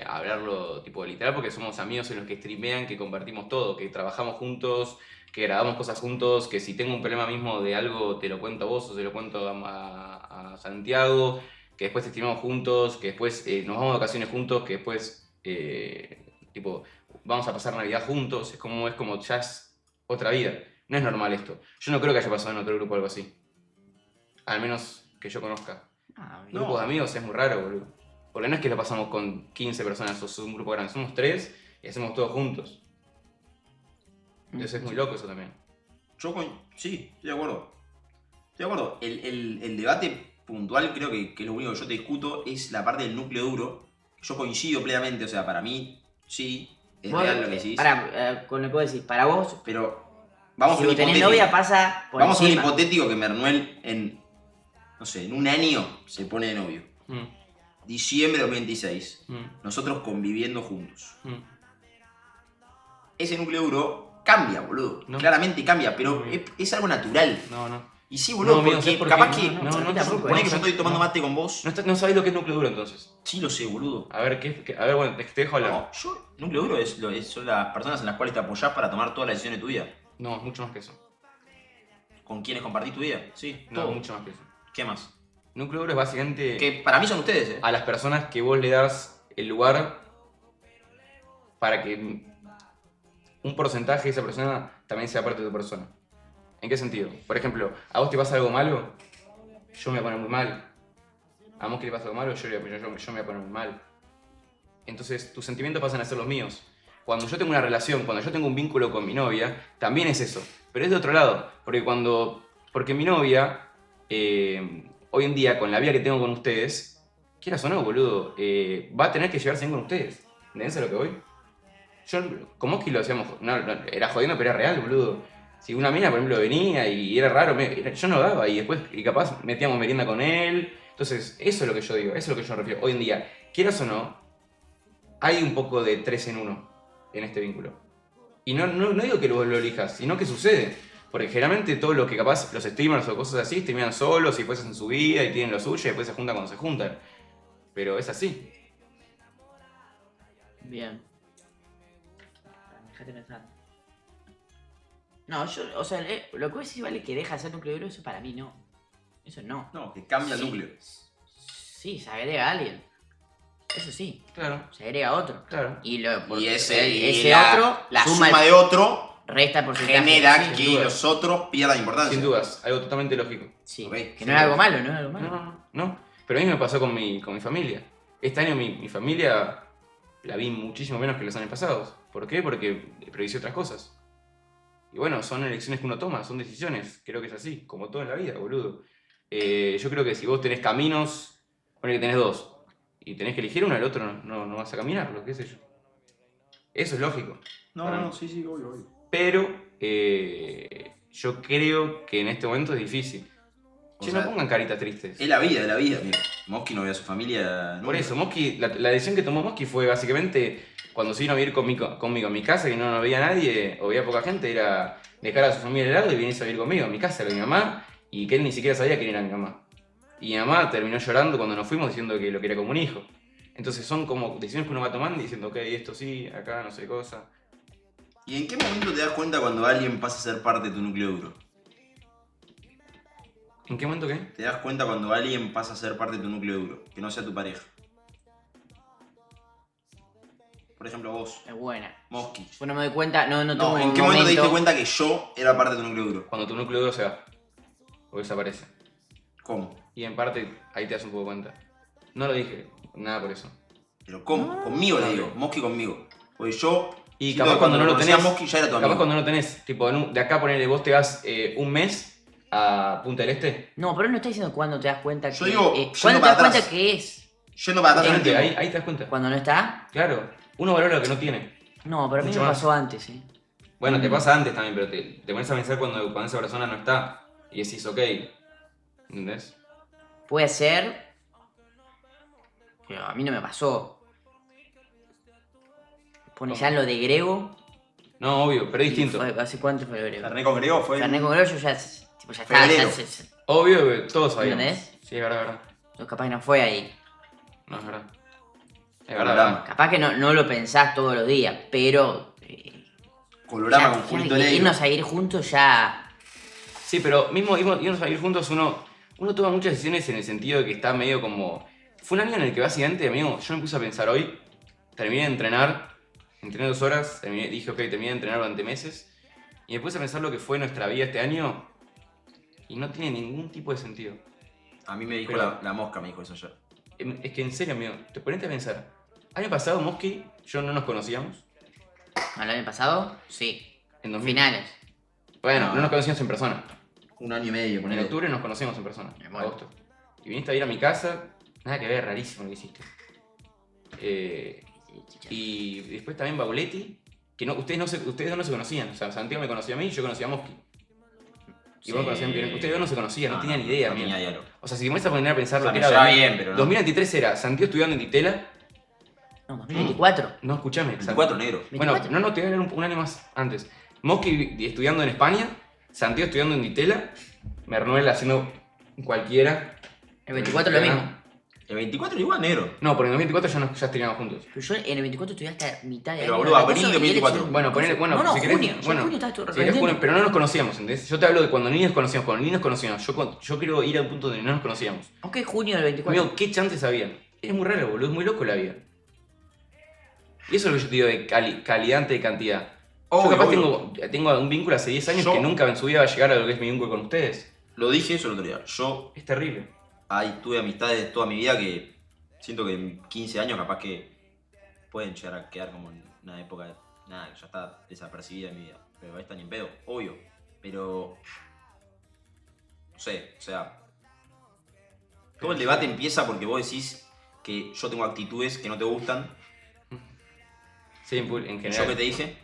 hablarlo tipo literal porque somos amigos en los que streamean, que compartimos todo, que trabajamos juntos, que grabamos cosas juntos, que si tengo un problema mismo de algo te lo cuento a vos o se lo cuento a Santiago, que después streamamos juntos, que después nos vamos de vacaciones juntos, que después tipo vamos a pasar Navidad juntos, es como ya es otra vida. No es normal esto. Yo no creo que haya pasado en otro grupo algo así. Al menos que yo conozca. bien. Grupos de amigos es muy raro, boludo. Porque no es que lo pasamos con 15 personas o es un grupo grande, somos 3 y hacemos todo juntos. Entonces es muy loco eso también. Sí, estoy de acuerdo. Estoy de acuerdo. El debate puntual, creo que es lo único que yo te discuto, es la parte del núcleo duro. Yo coincido plenamente, o sea, para mí, sí, es real lo que decís. Con lo que vos decís, para vos, Pero vamos si a un tenés hipotético. novia pasa por Vamos a un encima. hipotético que Mernuel no sé, en un año se pone de novio. Diciembre de 2026. Nosotros conviviendo juntos. Ese núcleo duro cambia, boludo. No. Claramente cambia, pero es algo natural. No. Y sí, boludo, No, amigo, porque ¿sabes por qué? capaz que. Tampoco, que yo estoy tomando mate con vos. No sabés lo que es núcleo duro entonces. Sí lo sé, boludo. A ver, a ver, bueno, te dejo hablar. No, núcleo duro son las personas en las cuales te apoyás para tomar todas las decisiones de tu vida. No, es mucho más que eso. ¿Con quienes compartís tu vida? Sí, No, todo. mucho más que eso. ¿Qué más? Núcleo duro es básicamente Que para mí son ustedes, a las personas que vos le das el lugar para que un porcentaje de esa persona también sea parte de tu persona. ¿En qué sentido? Por ejemplo, a vos te pasa algo malo, yo me voy a poner muy mal. A vos que le pasa algo malo, yo me voy a poner muy mal. Entonces, tus sentimientos pasan a ser los míos. Cuando yo tengo una relación, cuando yo tengo un vínculo con mi novia, también es eso. Pero es de otro lado. Porque mi novia, hoy en día, con la vida que tengo con ustedes, quieras o no, boludo, va a tener que llevarse bien con ustedes. ¿Entendés a lo que voy? Yo, como es que lo hacíamos, no, era jodiendo, pero era real, boludo. Si una mina, por ejemplo, venía y era raro, yo no daba y después, y capaz, metíamos merienda con él. Entonces, eso es lo que yo digo, eso es lo que yo me refiero. Hoy en día, quieras o no, hay un poco de 3 en 1 en este vínculo. Y no digo que vos lo elijas, sino que sucede. Porque generalmente todo lo que capaz los streamers o cosas así streamean solos y después hacen su vida y tienen lo suyo y después se juntan cuando se juntan. Pero es así. Bien. Déjate pensar. No, lo que vos decís vale que deja de ser núcleo duro, eso para mí no. Eso no. No, que cambia el Sí. núcleo. Sí, se agrega a alguien. Eso sí. Claro, Se agrega a otro. claro. Y Y la suma de otro resta porcentaje. genera Sí, que sin duda. los otros pierdan importancia. Sin dudas, algo totalmente lógico. Sí. Ok, Que sin no es algo duda. malo, no es algo malo. No. Pero a mí me pasó con mi familia. Este año mi familia la vi muchísimo menos que los años pasados. ¿Por qué? Porque priorizé otras cosas. Y bueno, son elecciones que uno toma, son decisiones. Creo que es así, como todo en la vida, boludo. Yo creo que si vos tenés caminos, ponele que tenés 2, y tenés que elegir uno, el otro no vas a caminarlo, qué sé yo. Eso es lógico. para mí. sí, obvio. Pero yo creo que en este momento es difícil. O Che, sea, no pongan caritas tristes. Es la vida, amigo. Mosky no ve a su familia. Por nunca. eso, Mosky, la decisión que tomó Mosky fue básicamente cuando se vino a vivir conmigo a mi casa, que no había nadie o había poca gente, era dejar a su familia al lado y venirse a vivir conmigo a mi casa, era mi mamá, y que él ni siquiera sabía quién era mi mamá. Y mi mamá terminó llorando cuando nos fuimos diciendo que lo quería como un hijo. Entonces son como decisiones que uno va tomando y diciendo, ok, esto sí, acá no sé cosa. ¿Y en qué momento te das cuenta cuando alguien pasa a ser parte de tu núcleo duro? ¿En qué momento qué? Te das cuenta cuando alguien pasa a ser parte de tu núcleo duro, que no sea tu pareja. Por ejemplo, vos, Es buena. Mosky. Yo no me doy cuenta, no tengo No, ¿en un qué momento te diste cuenta que yo era parte de tu núcleo duro? Cuando tu núcleo duro se va o desaparece. ¿Cómo? Y en parte ahí te das un poco cuenta. No lo dije, nada por eso. Pero ¿cómo? Conmigo le digo, Mosky conmigo. Porque yo. Y siento capaz que cuando no lo conocí a tenés, Mosky ya era tu capaz amigo. cuando no lo tenés, tipo, de acá ponele, vos te vas un mes a Punta del Este. No, pero él no está diciendo cuándo te das cuenta que. Yo digo, ¿cuándo yendo te das para cuenta atrás. que es? Yendo para atrás en el Exactamente, tiempo. ahí te das cuenta. ¿Cuando no está? Claro, uno valora lo que no tiene. No, pero a mí Mucho me más. pasó antes, Bueno, te pasa antes también, pero te pones a pensar cuando esa persona no está y decís, ok, ¿entendés? Puede ser. Pero a mí no me pasó. Pone ya lo de Grego. No, obvio, pero es y distinto. ¿Hace cuánto fue Grego? Fernet con griego fue. Fernet con Grego yo ya, tipo, ya está. Febrero. Obvio que todos sabíamos. ¿Entendés? Sí, es verdad, es verdad. Capaz que no fue ahí. No, es verdad. Es verdad. Colorama. Capaz que no lo pensás todos los días, pero... Colorama ya- con ya Julito Negro. irnos a ir juntos ya... Sí, pero mismo irnos a vivir juntos, uno toma muchas decisiones en el sentido de que está medio como... Fue un año en el que básicamente, amigo, yo me puse a pensar hoy, terminé de entrenar, entrené 2 horas, dije, ok, terminé de entrenar durante meses, y me puse a pensar lo que fue nuestra vida este año, y no tiene ningún tipo de sentido. A mí me dijo Pero- la mosca, me dijo eso ayer. Es que en serio, amigo, te ponete a pensar. Año pasado, Mosky, yo no nos conocíamos. ¿El año pasado? Sí. En 2000. Finales. Bueno, No. no nos conocíamos en persona. Un año y medio, En ponele. octubre nos conocimos en persona, en Bueno. agosto. Y viniste a ir a mi casa, nada que ver, rarísimo lo que hiciste. Y después también Bauletti, que no, ustedes dos no se conocían. O sea, Santiago me conocía a mí y yo conocía a Mosky. Y vos Sí. conocían bien. Ustedes dos no se conocían, no tenían ni idea, No amigo. tenía diálogo. O sea, si te pones a poner a pensar O sea, lo que me era llevaba 2000, bien, pero no. 2023 era Santiago estudiando en Ditela. No, 2024. No, escuchame. 24 negro. Bueno, 24. no, te voy a dar un año más antes. Mosky estudiando en España, Santiago estudiando en Ditela, Mernuel haciendo cualquiera. El 24 lo mismo. El 24 igual negro. No, porque en 2024 ya estudiamos juntos. Pero yo en el 24 estudié hasta mitad de Pero, año. boludo, de abril curso, de y él 24. estudió- Bueno, ponele, bueno, no, si querés, junio. Yo en bueno, junio estaba si querés, rendiendo. junio, pero no nos conocíamos, ¿entendés? Yo te hablo de cuando ni nos conocíamos, cuando ni nos conocíamos. Yo quiero ir a un punto donde no nos conocíamos. Aunque es junio del 24. Amigo, ¿qué chances había? Es muy raro, boludo, es muy loco la vida. Y eso es lo que yo te digo de calidad ante cantidad. Obvio, yo capaz obvio. tengo un vínculo hace 10 años Yo- que nunca en su vida va a llegar a lo que es mi vínculo con ustedes. Lo dije eso el otro día. Yo Es terrible. ahí tuve amistades de toda mi vida que siento que en 15 años capaz que pueden llegar a quedar como en una época, nada, que ya está desapercibida en mi vida. Pero esta ni en pedo, obvio. Pero, no sé, o sea, todo el debate empieza porque vos decís que yo tengo actitudes que no te gustan. Sí, en Yo general. que te dije,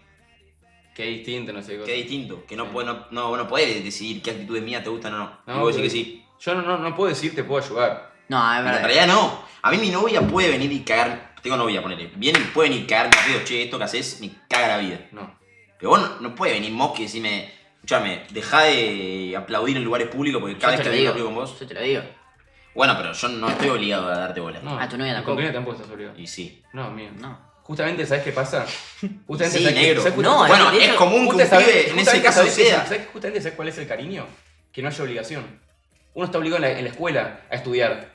Qué distinto, no sé qué cosa. que es distinto. Que no, Sí. no podés decidir qué actitudes mías te gustan o no. No, y vos decís pero- que sí. Yo no puedo decir te puedo ayudar. No, es En verdad. realidad no. A mí mi novia puede venir y cagar. Tengo novia, ponele. Viene y puede venir y cagarme a pedo, che, esto que haces me caga la vida. No. Pero vos no puede venir Mosky y decirme, escúchame, dejá de aplaudir en lugares públicos porque cada Yo vez te que lo vengo digo. con vos. Yo te lo digo. Bueno, pero yo no estoy obligado a darte bola. No. Ah, tu novia Con tampoco. tu novia tampoco estás obligado. Y sí. No, amigo. No. Justamente, ¿sabes qué pasa? Justamente, Sí, ¿sabes qué- negro. ¿sabes No, justa- Bueno, de es hecho, común que un Justa- pibe en ese justamente caso sabés sea. justamente sabes cuál es el cariño? Que no haya obligación. Uno está obligado en la escuela a estudiar.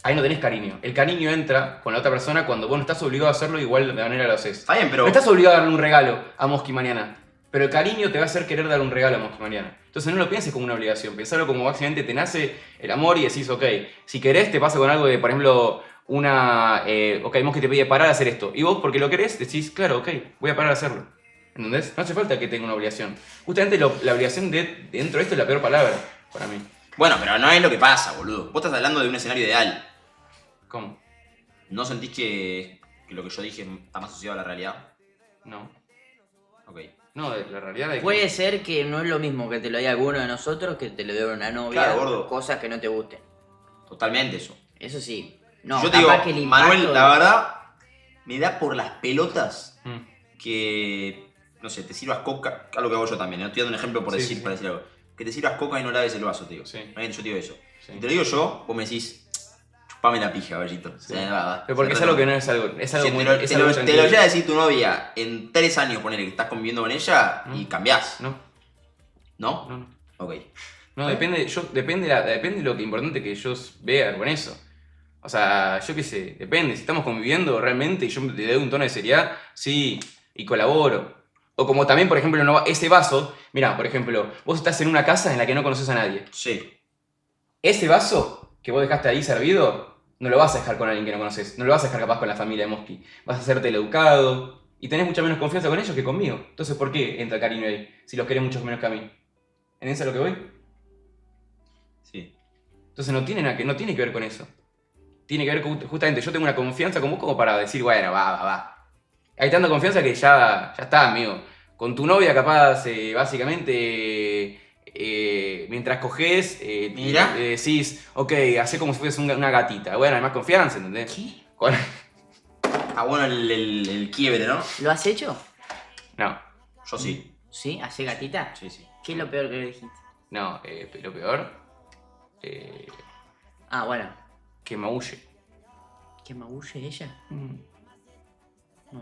Ahí no tenés cariño. El cariño entra con la otra persona cuando vos no estás obligado a hacerlo, igual de manera lo haces. Está bien, pero. No estás obligado a darle un regalo a Mosky mañana. Pero el cariño te va a hacer querer dar un regalo a Mosky mañana. Entonces no lo pienses como una obligación. Pensalo como básicamente te nace el amor y decís, ok, si querés te pasa con algo de, por ejemplo, ok, Mosky te pide parar a hacer esto. Y vos, porque lo querés, decís, claro, ok, voy a parar a hacerlo. ¿Entendés? No hace falta que tenga una obligación. Justamente la obligación dentro de esto es la peor palabra para mí. Bueno, pero no es lo que pasa, boludo. Vos estás hablando de un escenario ideal. ¿Cómo? ¿No sentís que lo que yo dije está más asociado a la realidad? No. Ok. No, la realidad es que... Puede ser que no es lo mismo que te lo diga alguno de nosotros que te lo diga una novia. Claro, gordo. Cosas que no te gusten. Totalmente eso. Eso sí. No, yo te digo, capaz que el impacto Manuel, de- la verdad, me da por las pelotas Mm. que, no sé, te sirvas coca, algo que hago yo también, ¿no? Estoy dando un ejemplo por Sí, decir, sí. para decir algo. Que te sirvas coca y no laves el vaso, te digo. Sí. Yo te digo eso. Sí. Y te lo digo yo, vos me decís, chupame la pija, Bellito. Sí. O sea, va. Pero porque es algo que no es algo... Es algo Si muy... te lo, es te algo lo- tranquilo. te lo llega a decir tu novia en 3 años, ponele que estás conviviendo con ella y ¿No? cambiás. No, ¿No? no, no. Ok. No, depende de lo que importante que yo vea con eso. O sea, yo qué sé, depende. Si estamos conviviendo realmente y yo le doy un tono de seriedad, sí, y colaboro. O como también, por ejemplo, ese vaso, mira, por ejemplo, vos estás en una casa en la que no conoces a nadie. Sí. Ese vaso que vos dejaste ahí servido, no lo vas a dejar con alguien que no conoces. No lo vas a dejar capaz con la familia de Mosky. Vas a hacerte el educado y tenés mucha menos confianza con ellos que conmigo. Entonces, ¿por qué entra el cariño ahí? Si los querés mucho menos que a mí. ¿Entendés a lo que voy? Sí. Entonces no tiene que ver con eso. Tiene que ver con, justamente, yo tengo una confianza con vos como para decir, bueno, va. Hay tanta confianza que ya está, amigo. Con tu novia capaz, básicamente, mientras cogés, Mira. decís, ok, hacé como si fuese una gatita. Bueno, hay más confianza, ¿entendés? ¿Qué? Ah, bueno, el quiebre, ¿no? ¿Lo has hecho? No, Yo sí. ¿Sí? ¿Hace gatita? Sí, sí. ¿Qué es lo peor que le dijiste? no, lo peor, Ah, bueno. que maulle. ¿Que magulle ella? No.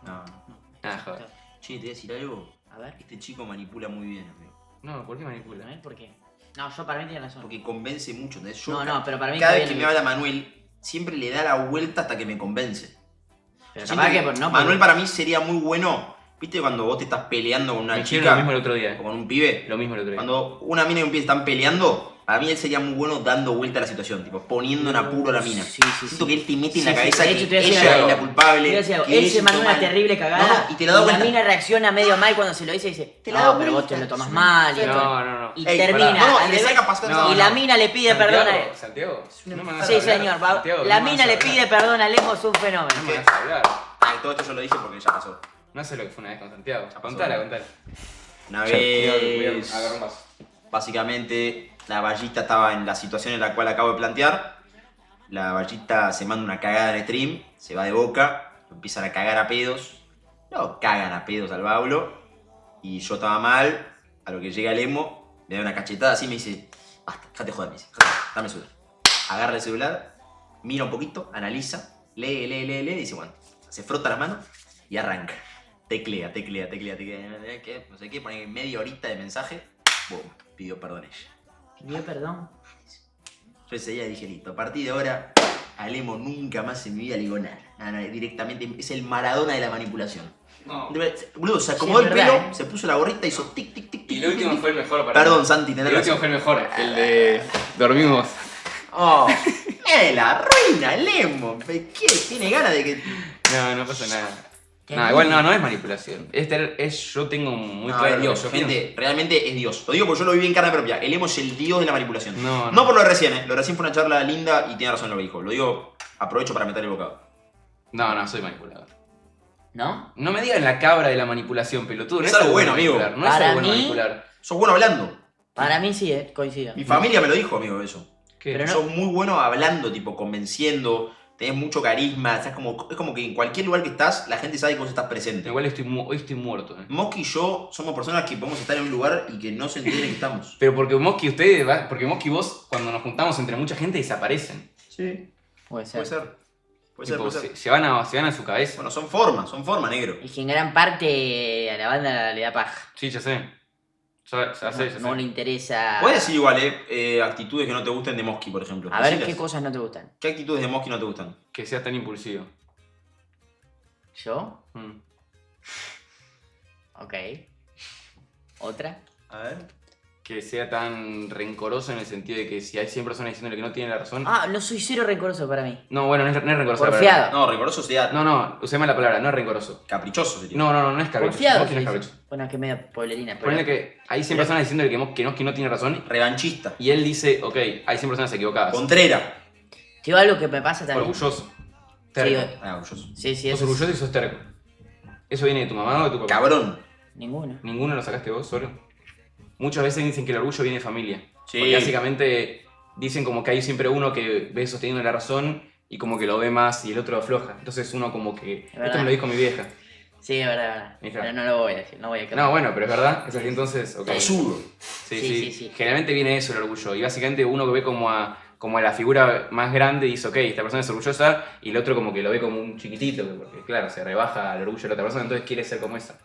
No. Ah, joder. Che, te voy a decir algo. A ver. Este chico manipula muy bien, amigo. No, ¿por qué A manipula? ver, ¿por qué? No, yo para mí tiene razón. Porque convence mucho. ¿Entendés? Yo No, pero para mí cada está vez que bien me el- habla Manuel, siempre le da la vuelta hasta que me convence. Pero Siento capaz que que no. Manuel para mí sería muy bueno. ¿Viste cuando vos te estás peleando con una Me hicieron chica lo mismo el otro día. o con un pibe? Lo mismo el otro día. Cuando una mina y un pibe están peleando, para mí él sería muy bueno dando vuelta a la situación, tipo poniendo en apuro a la mina. Sí, sí, Siento sí. que él te mete en Sí, la sí, cabeza de que hecho, te voy a decir ella algo. es la culpable. Te voy a decir algo, que él ella se manda toma una el- terrible cagada No, y te la da la vuelta. mina reacciona medio mal cuando se lo dice y dice, Te la da pero vos vuelta. te lo tomas mal. Y, No. y Ey, termina. pará. No, y al le revés, saca pasar- y no, la no. mina le pide perdón a él. Santiago. No me vas a Sí, hablar. señor. Santiago, La no me mina vas a le hablar. pide perdón a Lemo, es un fenómeno. No me vas a hablar. Ah, todo esto yo lo dije porque ya pasó. No sé lo que fue una vez con Santiago. pasó. Contala. Una Cuidado, vez, agarra un vaso. básicamente, la ballista estaba en la situación en la cual acabo de plantear. La ballista se manda una cagada en el stream, se va de boca, lo empiezan a cagar a pedos. No, cagan a pedos al Baulo. Y yo estaba mal, a lo que llega el emo, me da una cachetada así y me dice, basta, déjate joder, me dice, dame el celular. Agarra el celular, mira un poquito, analiza, lee, dice, bueno, se frota la mano y arranca. Teclea, no sé qué, pone media horita de mensaje, boom, pidió perdón ella. Pidió perdón. Yo ese día dije, listo, a partir de ahora, al emo nunca más en mi vida le digo nada. Nada, directamente es el Maradona de la manipulación. No. Boludo, se acomodó Sí, el es verdad, pelo, se puso la gorrita, hizo tic, tic, tic, tic. Y el último tic, fue el mejor para Perdón, mí. Santi, tenés El último razón. fue el mejor. El de dormimos. Oh, la ruina, el emo. ¿Qué? Tiene ganas de que... No pasa nada. Terrible. No, igual no es manipulación. Yo tengo muy No, claro lo que Dios, yo gente, pienso. realmente es Dios. Lo digo porque yo lo viví en carne propia. El emo es el dios de la manipulación. No. No por lo de recién, Lo de recién fue una charla linda y tiene razón en lo que dijo. Lo digo, aprovecho para meter el bocado. No, soy manipulador. ¿No? No me digan la cabra de la manipulación, pelotudo. No Es algo bueno, amigo. manipular, No es Para algo bueno mí- manipular. Sos bueno hablando. Para mí sí, coincido. Mi familia me lo dijo, amigo, eso. ¿Qué? Pero no- Sos muy bueno hablando, tipo, convenciendo. Tenés mucho carisma. Es como que en cualquier lugar que estás, la gente sabe que vos estás presente. Igual hoy estoy muerto. Mosky y yo somos personas que podemos estar en un lugar y que no se entienden que estamos. Pero porque Mosky porque Mosky y vos, cuando nos juntamos entre mucha gente, desaparecen. Sí, Puede ser. puede ser. Puede Tipo, ser. se van a su cabeza. Bueno, son formas, negro. Y que en gran parte a la banda le da paja. Sí, ya sé. Ya sé. No le interesa. Puedes decir igual, actitudes que no te gusten de Mosky, por ejemplo. A ver Decilas. qué cosas no te gustan. ¿Qué actitudes de Mosky no te gustan? Que sea tan impulsivo. ¿Yo? Mm. Ok. ¿Otra? A ver. Que sea tan rencoroso en el sentido de que si hay 100 personas diciéndole que no tiene la razón. Ah, no soy cero rencoroso para mí. No, bueno, no es rencoroso. la Porfiado. palabra. No, rencoroso sería No, usé mal la palabra, no es rencoroso. caprichoso sería. No es caprichoso. Porfiado. Mosky no se es dice. caprichoso. Bueno, que medio pueblerina. Pero... Ponele que hay 100 personas diciéndole que Mosky no tiene razón Revanchista. y él dice, ok, hay 100 personas equivocadas. Contrera. Te digo algo que me pasa también. Orgulloso. Sí, Terco. Orgulloso. sí, Sos eso. orgulloso y sos terco. ¿Eso viene de tu mamá o de tu papá? Cabrón. Ninguno. ¿Ninguno lo sacaste vos solo? Muchas veces dicen que el orgullo viene de familia. Sí. Porque básicamente dicen como que hay siempre uno que ve sosteniendo la razón y como que lo ve más y el otro afloja. Entonces uno como que... verdad. Esto me lo dijo mi vieja. Sí, es verdad. Hija. Pero no lo voy a decir. No voy a No, bueno, pero es verdad. Es así entonces... ok. Tosudo. Sí. Generalmente viene eso el orgullo. Y básicamente uno que ve como a la figura más grande y dice, ok, esta persona es orgullosa, y el otro como que lo ve como un chiquitito, porque claro, se rebaja el orgullo de la otra persona, entonces quiere ser como esa.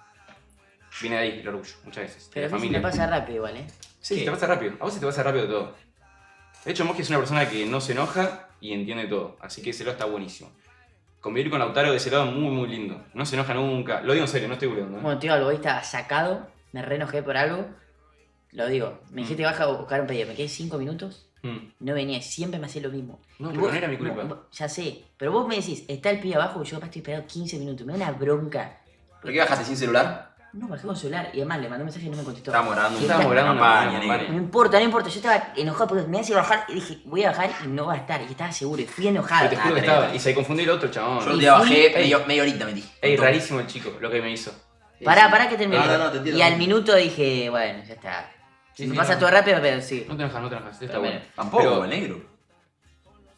Viene de ahí el orgullo, muchas veces. Pero de a mí se me pasa rápido igual, ¿eh? Sí, ¿Qué? te pasa rápido. A vos se te pasa rápido todo. De hecho, Mosky es una persona que no se enoja y entiende todo, así que ese lado está buenísimo. Convivir con Lautaro de ese lado es muy, muy lindo. No se enoja nunca. Lo digo en serio, no estoy burlando. Bueno, tío, algo, hoy estaba sacado, me re enojé por algo. Lo digo, me dijiste que baja a buscar un pedido, me quedé 5 minutos, no venía, siempre me hacía lo mismo. No, Y pero no era mi culpa. Ya sé, pero vos me decís, está el pibe abajo y yo capaz estoy esperando 15 minutos, me da una bronca. ¿Por qué bajaste sin celular? No, bajé con celular y además le mandé un mensaje y no me contestó. Estábamos grabando Sí, Estábamos grabando una campaña, campaña. negro. No importa, yo estaba enojado porque me hace bajar y dije, voy a bajar y no va a estar, y estaba seguro, y fui enojado. Pero te juro que tremendo. estaba. Y se confundió el otro chabón. Yo el Y día fui- bajé, media horita metí. Ey, rarísimo el chico, lo que me hizo. Pará que termine. No, te entiendo. Y al minuto dije, bueno, ya está. Sí, me sí, pasa no. todo rápido, pero sí. No te enojas, está Pero bueno. Tampoco, Pero el negro.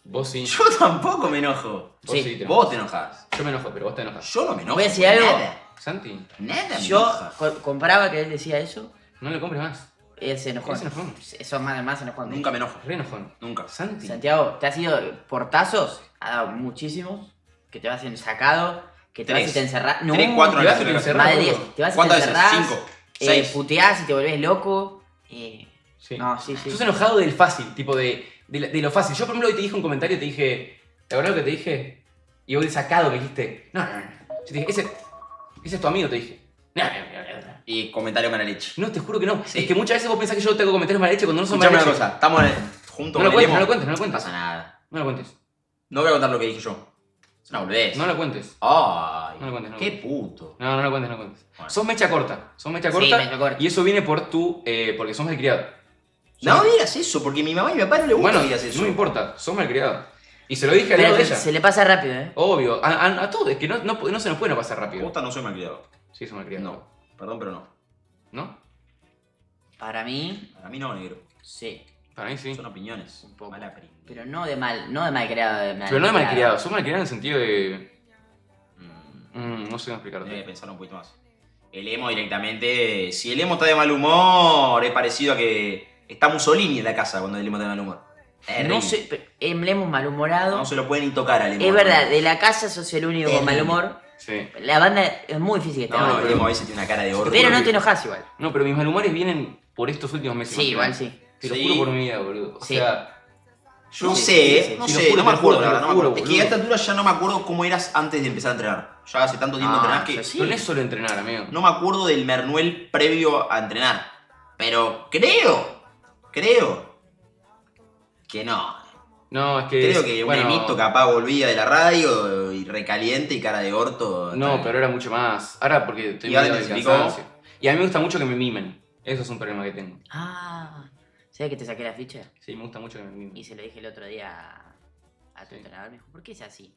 vos sí. Yo tampoco me enojo. Vos Sí. sí te Vos enojas. te enojas. Yo me enojo, pero vos te enojas. Yo no me enojo. Voy a decir algo. Nada. Santi, Nada me Yo enoja. compraba que él decía eso. no le compres más. Es enojón. Es enojón. Eso más enojón. Nunca me enojo. Re enojón. Nunca. Santi. Santiago, te has ido portazos, ha dado muchísimos, que te vas en sacado, que te vas y te encerrás. No, 3, 4 te vas y años. te en la encerrás. más de boludo. 10. Te vas y te ¿Cuántas veces? encerrás, 5, 6. puteás y te volvés loco. Sí. No, sí. Sos enojado del fácil, tipo de lo fácil. Yo, por ejemplo, hoy te dije un comentario, te dije, ¿te acuerdas lo que te dije? Y vos de sacado me dijiste, no. Yo te dije, ese es tu amigo, te dije. No. Y comentario mala leche. No, te juro que no. Sí. Es que muchas veces vos pensás que yo tengo comentarios mala leche cuando no son Escuchame mala una leche. cosa, estamos juntos No lo con el cuentes, emo. no lo cuentes, no lo No cuentes. pasa nada. No lo cuentes. No voy a contar lo que dije yo. Es una boludez. No lo cuentes. Ay, No lo cuentes, no lo qué cuentes. puto. No lo cuentes, no lo cuentes. Bueno. Sos mecha corta. mecha corta. Y eso viene por porque sos malcriado. No digas eso, porque a mi mamá y mi papá no le gusta Bueno, que digas eso. no me importa, sos malcriado. Y se lo dije al lado de Pero ella. se le pasa rápido, ¿eh? Obvio, a todos, es que no se nos puede no pasar rápido. Posta no soy malcriado. Sí, sos malcriado. No, perdón, pero no. ¿No? Para mí, Para mí no, negro. sí. Para mí sí. Son opiniones. Un poco. Mala prima. Pero no de malcriado. Pero no de malcriado, sos malcriado en el sentido de. Mm, No sé cómo Tendría que explicarte. pensar un poquito más. El emo directamente. Si el emo está de mal humor, es parecido a que está Mussolini en la casa cuando el emo está de mal humor. No sé, Emblemos malhumorado. No se lo pueden ni tocar al emo. Es verdad, de la casa sos el único con mal humor. Sí. La banda es muy difícil que esté No, mal. el emo a veces tiene una cara de orto. Pero no te enojas igual. No, pero mis malhumores vienen por estos últimos meses. Sí, más que igual nada. sí. Te lo Sí. juro por mi vida, boludo. O Sí. sea, No Sí, sé, sí, sí. no Sí, sé, lo juro, no me te acuerdo, juro, la verdad, te no me juro, acuerdo. Es que a boludo. esta altura ya no me acuerdo cómo eras antes de empezar a entrenar. Ya hace tanto tiempo Ah, entrenás que yo sí. pero no es solo entrenar, amigo. no me acuerdo del Mernuel previo a entrenar. Pero creo que no. No, es que. Creo que un bueno, emito capaz volvía de la radio y recaliente y cara de orto. No, pero era mucho más. Ahora porque estoy Y ahora medio de intensificó. cansancio. Y a mí me gusta mucho que me mimen. Eso es un problema que tengo. ¿Sabes que te saqué la ficha? Sí, me gusta mucho que me mimen. Y se lo dije el otro día a tu Sí. entrenador. Me dijo, ¿por qué es así?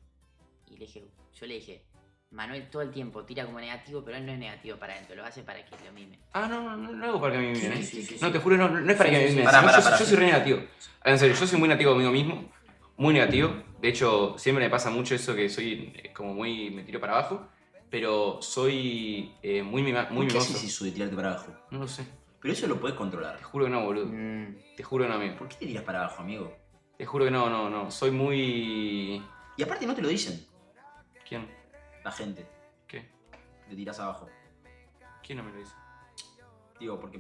Y yo le dije, Manuel todo el tiempo tira como negativo, pero él no es negativo para adentro, lo hace para que lo mime. No hago para que me mimen, ¿eh? Sí. No, te juro, no es para que me mimen. Pará, sino pará, yo, pará. yo soy re negativo. En serio, yo soy muy negativo conmigo mismo. Muy negativo. De hecho, siempre me pasa mucho eso que soy como muy. Me tiro para abajo. Pero soy muy ¿Qué mimoso. haces eso de tirarte para abajo? No lo sé. Pero eso lo puedes controlar. Te juro que no, boludo. Te juro que no, amigo. ¿Por qué te tiras para abajo, amigo? Te juro que no. Soy muy. Y aparte no te lo dicen ¿Quién? la gente. ¿Qué? Te tiras abajo. ¿Quién no me lo dice? Digo, porque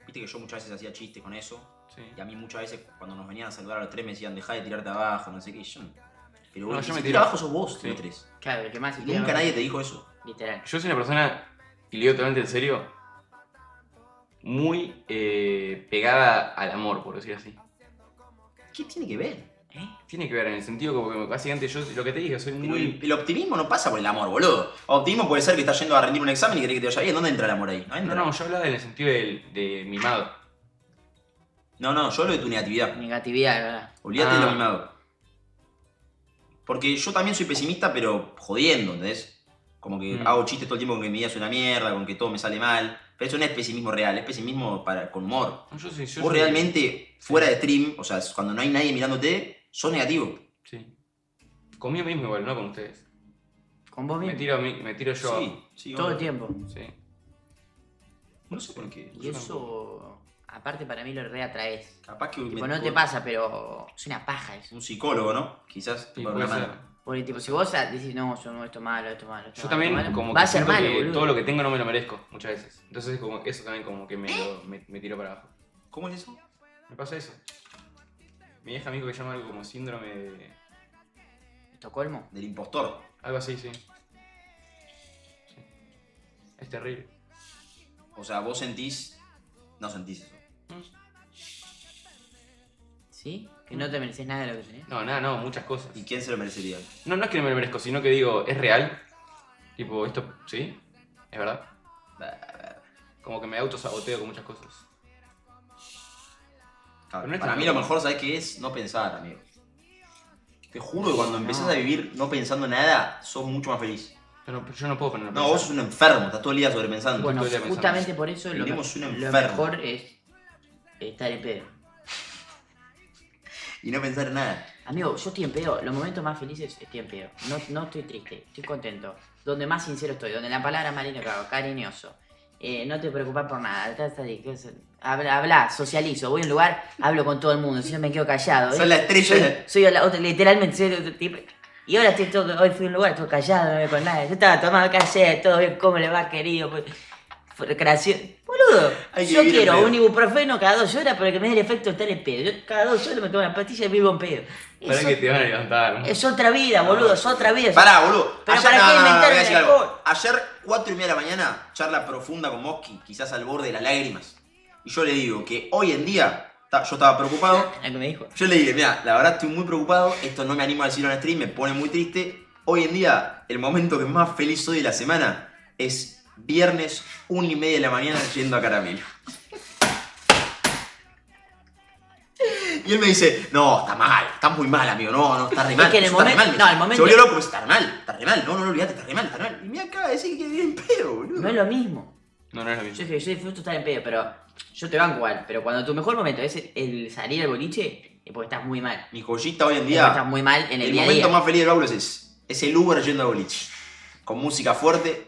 viste que yo muchas veces hacía chistes con eso. Sí. Y a mí muchas veces cuando nos venían a saludar a los tres me decían, dejá de tirarte abajo, no sé qué. Y yo, pero No, bueno, yo me si tiro. tira abajo sos vos, Sí. los tres. Claro, el que más se Y tira nunca abajo. nadie te dijo eso. Literal. Yo soy una persona, y lo digo totalmente en serio, muy pegada al amor, por decir así. ¿Qué tiene que ver? Tiene que ver en el sentido como que básicamente yo lo que te dije, soy Pero muy... el optimismo no pasa por el amor, boludo. Optimismo puede ser que estás yendo a rendir un examen y querés que te vaya bien. ¿Dónde entra el amor ahí? No entra. No, yo hablaba en el sentido de mimado. No, yo hablo de tu negatividad. Negatividad, de verdad. Olvídate de Ah. lo mimado. Porque yo también soy pesimista, pero jodiendo, ¿entendés? Como que hago chistes todo el tiempo con que mi vida es una mierda, con que todo me sale mal. Pero eso no es pesimismo real, es pesimismo con humor. No, yo Vos soy- realmente, fuera de stream, o sea, cuando no hay nadie mirándote, sos negativo. Sí. Conmigo mismo igual, no con ustedes. Con vos mismo. Me tiro yo. Sí, Todo el obvio. tiempo. Sí. No sé por qué. Y eso, aparte para mí lo reatraes. Capaz que Tipo, no te pasa, pero es una paja eso. un psicólogo, ¿no? Quizás te Sí, pone puede una ser. mano. Porque tipo, si vos decís, no, yo no, esto malo, esto malo, esto Yo malo, también esto malo, como va que a ser siento malo, que boludo. todo lo que tengo no me lo merezco muchas veces. Entonces es como eso también como que me tiro para abajo. ¿Cómo es eso? Me pasa eso. Mi vieja me dijo que llama algo como síndrome de... ¿Estocolmo? Del impostor. Algo así, sí. Sí. Es terrible. O sea, vos sentís. No sentís eso. ¿Sí? Que no te mereces nada de lo que tenés. No, muchas cosas. ¿Y quién se lo merecería? No es que no me lo merezco, sino que digo, ¿es real? Tipo, esto, ¿sí? ¿Es verdad? Como que me autosaboteo con muchas cosas. Claro, Pero no es para tan mí lo loco. mejor, ¿sabes qué es? No pensar, amigo. Te juro que cuando empezás a vivir no pensando en nada, sos mucho más feliz. Pero yo no puedo ponerlo a No, pensar. vos sos un enfermo, estás todo el día sobrepensando. Bueno, todo el día pensando. justamente por eso lo Tenemos un lo enfermo. mejor es estar en pedo. Y no pensar en nada. Amigo, yo estoy en pedo. Los momentos más felices estoy en pedo. No estoy triste, estoy contento. Donde más sincero estoy, donde la palabra más linda que hago, cariñoso. no te preocupes por nada. Habla, socializo, voy a un lugar, hablo con todo el mundo, si no me quedo callado. Son la estrella. Literalmente, soy otro tipo. Y ahora hoy fui a un lugar, todo callado, no me con nada. Yo estaba tomando café, todo bien, ¿cómo le va, querido? Recreación. Boludo, Hay que yo vivir en quiero pedo. un ibuprofeno cada 2 horas para que me dé el efecto de estar en pedo. Yo cada 2 horas me tomo una pastilla y vivo en pedo. Para que te van a levantar. Es otra vida, boludo, es otra vida. Pará, boludo. Pero Ayer, ¿para qué inventar voy a el decir algo. alcohol? Ayer, 4:30 de la mañana, charla profunda con Mosky, quizás al borde de las lágrimas. Y yo le digo que hoy en día, yo estaba preocupado. Lo que me dijo. Yo le dije, mira, la verdad estoy muy preocupado, esto no me animo a decirlo en stream, me pone muy triste. Hoy en día, el momento que más feliz soy de la semana es viernes 1:30 de la mañana yendo a Caramelo. Y él me dice, no, está mal, está muy mal, amigo, no, está re mal. Es que en el eso está re momento- mal, me no, dice. el momento- Se volvió loco, me dice, está re mal, no, olvídate, está re mal. Y me acaba de decir que vive en pedo, boludo. No es lo mismo. No, no es lo mismo. Yo disfruto estar en pedo, pero yo te banco igual. Pero cuando tu mejor momento es el salir al boliche, es porque estás muy mal. Mi joyita hoy en Es porque estás día, muy mal en el el día a momento día. más feliz del Baulo es ese. Es el Uber yendo al boliche. Con música fuerte,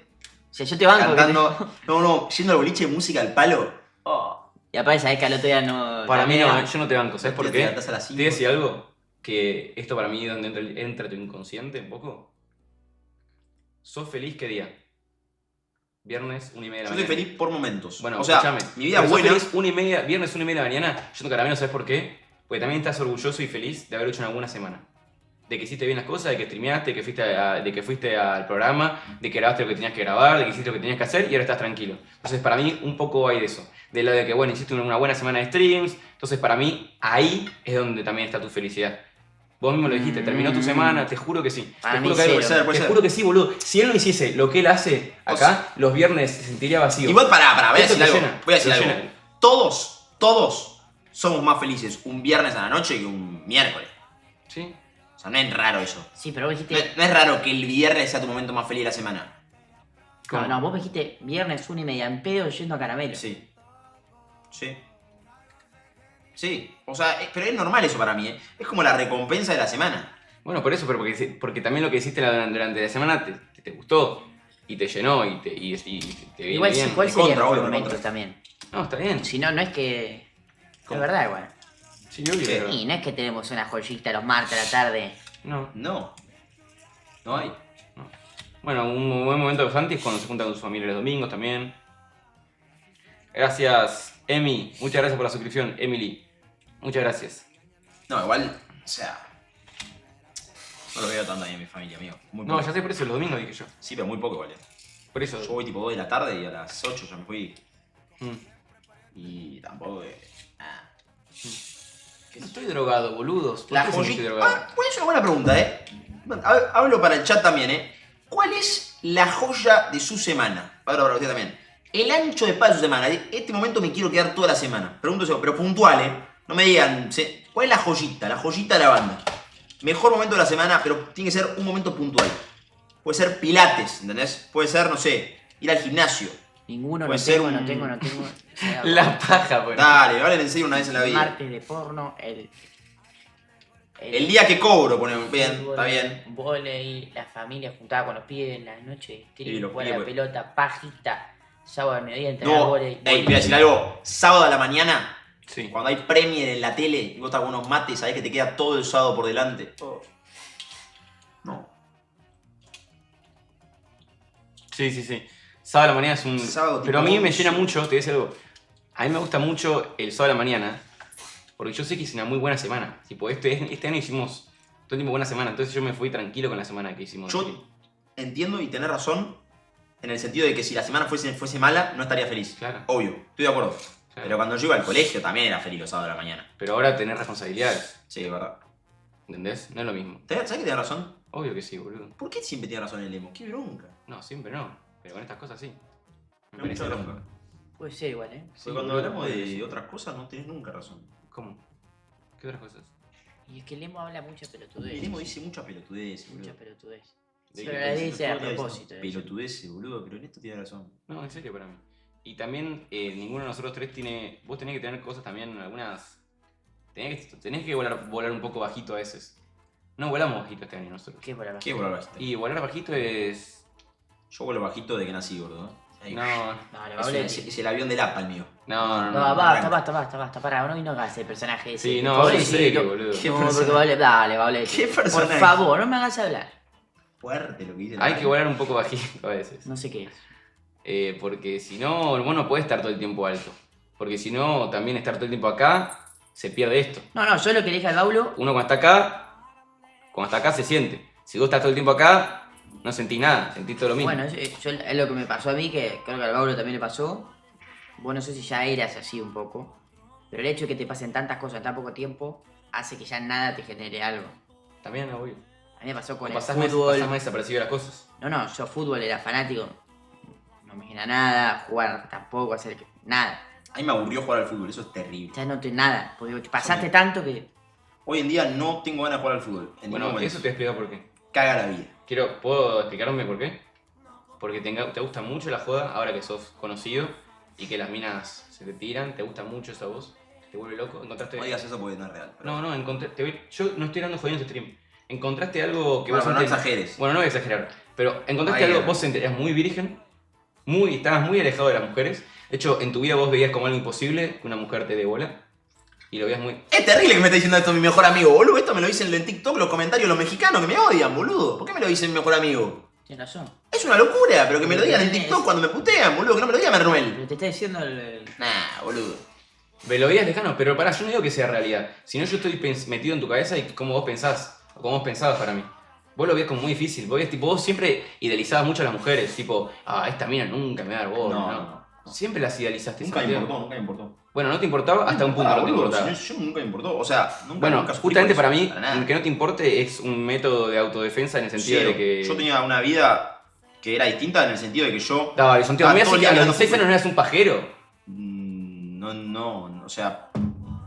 O sea, yo te banco. cantando. No, yendo al boliche, música al palo. Oh. Y aparte sabés que al otro día no... Para mí no, también- yo no te banco, ¿sabes por Te qué? levantás a las Te 5. voy a decir algo, que esto para mí donde entra tu inconsciente un poco. ¿Sos feliz qué día? Viernes, 1:30 de la Yo mañana. estoy feliz por momentos. Bueno, o sea, escúchame. mi vida es Pero sos buena. feliz 1:30, viernes 1:30 de la mañana, yendo a Caramelo, ¿sabes por qué? Porque también estás orgulloso y feliz de haber hecho una buena semana. De que hiciste bien las cosas, de que streameaste, de que fuiste al programa, de que grabaste lo que tenías que grabar, de que hiciste lo que tenías que hacer y ahora estás tranquilo. Entonces para mí un poco hay de eso. De lo de que, bueno, hiciste una buena semana de streams. Entonces para mí ahí es donde también está tu felicidad. Vos mismo lo dijiste, terminó tu semana, te juro que sí. Para Te mí juro que hay- cero. Puede te ser. juro que sí, boludo. Si él no hiciese lo que él hace acá, los viernes se sentiría vacío. Igual pará, voy a Esto decir te algo. llena, Voy a decir te algo. llena. Todos somos más felices un viernes a la noche que un miércoles. Sí. O sea, no es raro eso. Sí, pero vos No, dijiste... no es raro que el viernes sea tu momento más feliz de la semana. No, vos me dijiste viernes 1:30 en pedo yendo a Caramelo. Sí. O sea, pero es normal eso para mí, ¿eh? Es como la recompensa de la semana. Bueno, por eso, pero porque también lo que hiciste durante la semana te gustó y te llenó y te viene Igual bien. sí, ¿cuál de sería el contra, mejor obvio, de momento contra. también? No, está bien. Si no, no es que... Es verdad igual. Sí, obvio. Sí. pero- Y no es que tenemos una joyita los martes a la tarde. No. No hay. Bueno, un buen momento de Santi es cuando se junta con su familia los domingos también. Gracias, Emi. Muchas gracias por la suscripción, Emily. Muchas gracias. No, igual, o sea. No lo veo tanto ahí en mi familia, amigo. Muy No, poco. ya sé por eso, los domingos dije yo. Sí, pero muy poco, igual. Por eso. Yo voy tipo 2 de la tarde y a las 8 ya me fui. Mm. Y tampoco. No estoy drogado, boludos. ¿Por La qué si no estoy joyita. drogado? Ah, es una buena pregunta, ¿eh? Hablo para el chat también, ¿eh? ¿Cuál es la joya de su semana? Hablo para usted también. El ancho de paz de su semana. Este momento me quiero quedar toda la semana. Pregunto eso, pero puntual, ¿eh? No me digan, ¿cuál es la joyita de la banda? Mejor momento de la semana, pero tiene que ser un momento puntual. Puede ser pilates, ¿entendés? Puede ser, no sé, ir al gimnasio. Ninguno, Puede no ser tengo, un- no tengo. La paja, pues. Dale, hablen en serio una vez en la vida. Martes de porno, El día que cobro, ponemos. Bien, está bien. Volei, la familia juntada con los pibes en la noche de Sí, stream, los jugar a la pibes. pelota, pajita, sábado al mediodía, entrenar No, volei. ey, te voy a decir algo. Sábado a la mañana, Sí. cuando hay Premier en la tele y vos estás con unos mates, sabés que te queda todo el sábado por delante. No. Sí. Sábado a la mañana es un... Sábado, Pero a tipo mí me 11. llena mucho, te voy a decir algo. A mí me gusta mucho el sábado a la mañana, porque yo sé que es una muy buena semana. Tipo, este año hicimos todo el tiempo buena semana, entonces yo me fui tranquilo con la semana que hicimos. Yo entiendo y tenés razón en el sentido de que si la semana fuese mala, no estaría feliz. Claro. Obvio, estoy de acuerdo. Claro. Pero cuando yo iba al colegio también era feliz los sábados de la mañana. Pero ahora tenés responsabilidades, Sí, es verdad. ¿entendés? No es lo mismo. ¿Sabés que tenés razón? Obvio que sí, boludo. ¿Por qué siempre tiene razón el emo? Qué bronca. No, siempre no. Pero con estas cosas sí. Me Me parece mucha lógico. bronca. Puede ser igual, ¿eh? Porque cuando boludo, hablamos obvio que de sí. otras cosas no tenés nunca razón. ¿Cómo? ¿Qué otras cosas? Y es que el emo habla mucha pelotudez. El emo dice mucha pelotudez, Mucha boludo. pelotudez. ¿De Pero qué la cosas? dice a Todo el día propósito. diciendo Pelotudeces, boludo, pero en esto tiene razón. No, en serio para mí. Y también ninguno de nosotros tres tiene... Vos tenés que tener cosas también, algunas... Tenés que volar un poco bajito a veces. No volamos bajito este año nosotros. ¿Qué por abajo? ¿Qué volar bajito? Y volar bajito es... Yo vuelo bajito de que nací, gordo. Ahí. No, Dale, Es, Baulete. es el avión del APA el mío. no. No, basta, pará, no hagas ese personaje ese. Sí, no, ahora en Pobrecito. serio, boludo. ¿Qué No, personaje? porque Dale, Baulete. ¿Qué Por personaje? favor, no me hagas hablar. Fuerte lo que dice. Hay que volar un poco bajito a veces. No sé qué es. Porque si no, vos no podés estar todo el tiempo alto. Porque si no, también estar todo el tiempo acá, se pierde esto. No, yo lo que le dije al Baulo, Uno cuando está acá se siente. Si vos estás todo el tiempo acá, no sentís nada, sentís todo lo mismo. bueno, es lo que me pasó a mí, que creo que al Baulo también le pasó. Vos no sé si ya eras así un poco, pero el hecho de que te pasen tantas cosas en tan poco tiempo hace que ya nada te genere algo. También, obvio. A mí me pasó con el Pasás más fútbol. desapercibido las cosas. No, yo fútbol era fanático. No me genera nada, jugar tampoco, hacer nada. A mí me aburrió jugar al fútbol, eso es terrible. Ya no te nada, porque pasaste tanto que. Hoy en día no tengo ganas de jugar al fútbol. En Bueno, ningún momento. eso te voy a explicar por qué. Caga la vida. ¿Puedo explicarme por qué? Porque te gusta mucho la joda, ahora que sos conocido, y que las minas se te tiran, te gusta mucho esa voz, te vuelve loco, encontraste... No digas eso porque no es real. pero- No, yo no estoy dando jodiendo este stream. Encontraste algo que Bueno, vos pero no antes- exageres. Bueno, no voy a exagerar, pero encontraste Ahí algo, era. vos eras muy virgen, estabas muy alejado de las mujeres. De hecho, en tu vida vos veías como algo imposible que una mujer te dé bola. Y lo veías muy... Es terrible que me esté diciendo esto mi mejor amigo, boludo. Esto me lo dicen en TikTok los comentarios los mexicanos que me odian, boludo. ¿Por qué me lo dicen mi mejor amigo? Tienes razón. Es una locura, pero que me lo digan en TikTok cuando me putean, boludo. Que no me lo diga Manuel. Pero te está diciendo el. Nah, boludo. Me lo veías lejano, pero pará, yo no digo que sea realidad. Sino yo estoy metido en tu cabeza y cómo vos pensás, o cómo vos pensabas para mí. Vos lo veías como muy difícil. Vos siempre idealizabas mucho a las mujeres, tipo, esta mina nunca me va a dar bola, No, ¿no? no. Siempre las idealizaste. Nunca me Santiago. importó, nunca me importó. Bueno, no te importaba hasta un punto, no te boludo, importaba. si yo nunca me importó. O sea, nunca. Bueno, nunca sufrí justamente por para eso, mí, nada. que no te importe es un método de autodefensa en el sentido Cero. de que... Yo tenía una vida que era distinta en el sentido de que yo. Dale, Santiago, me todo el hace que día a los mirando 16 fútbol. años no eras un pajero. No, o sea,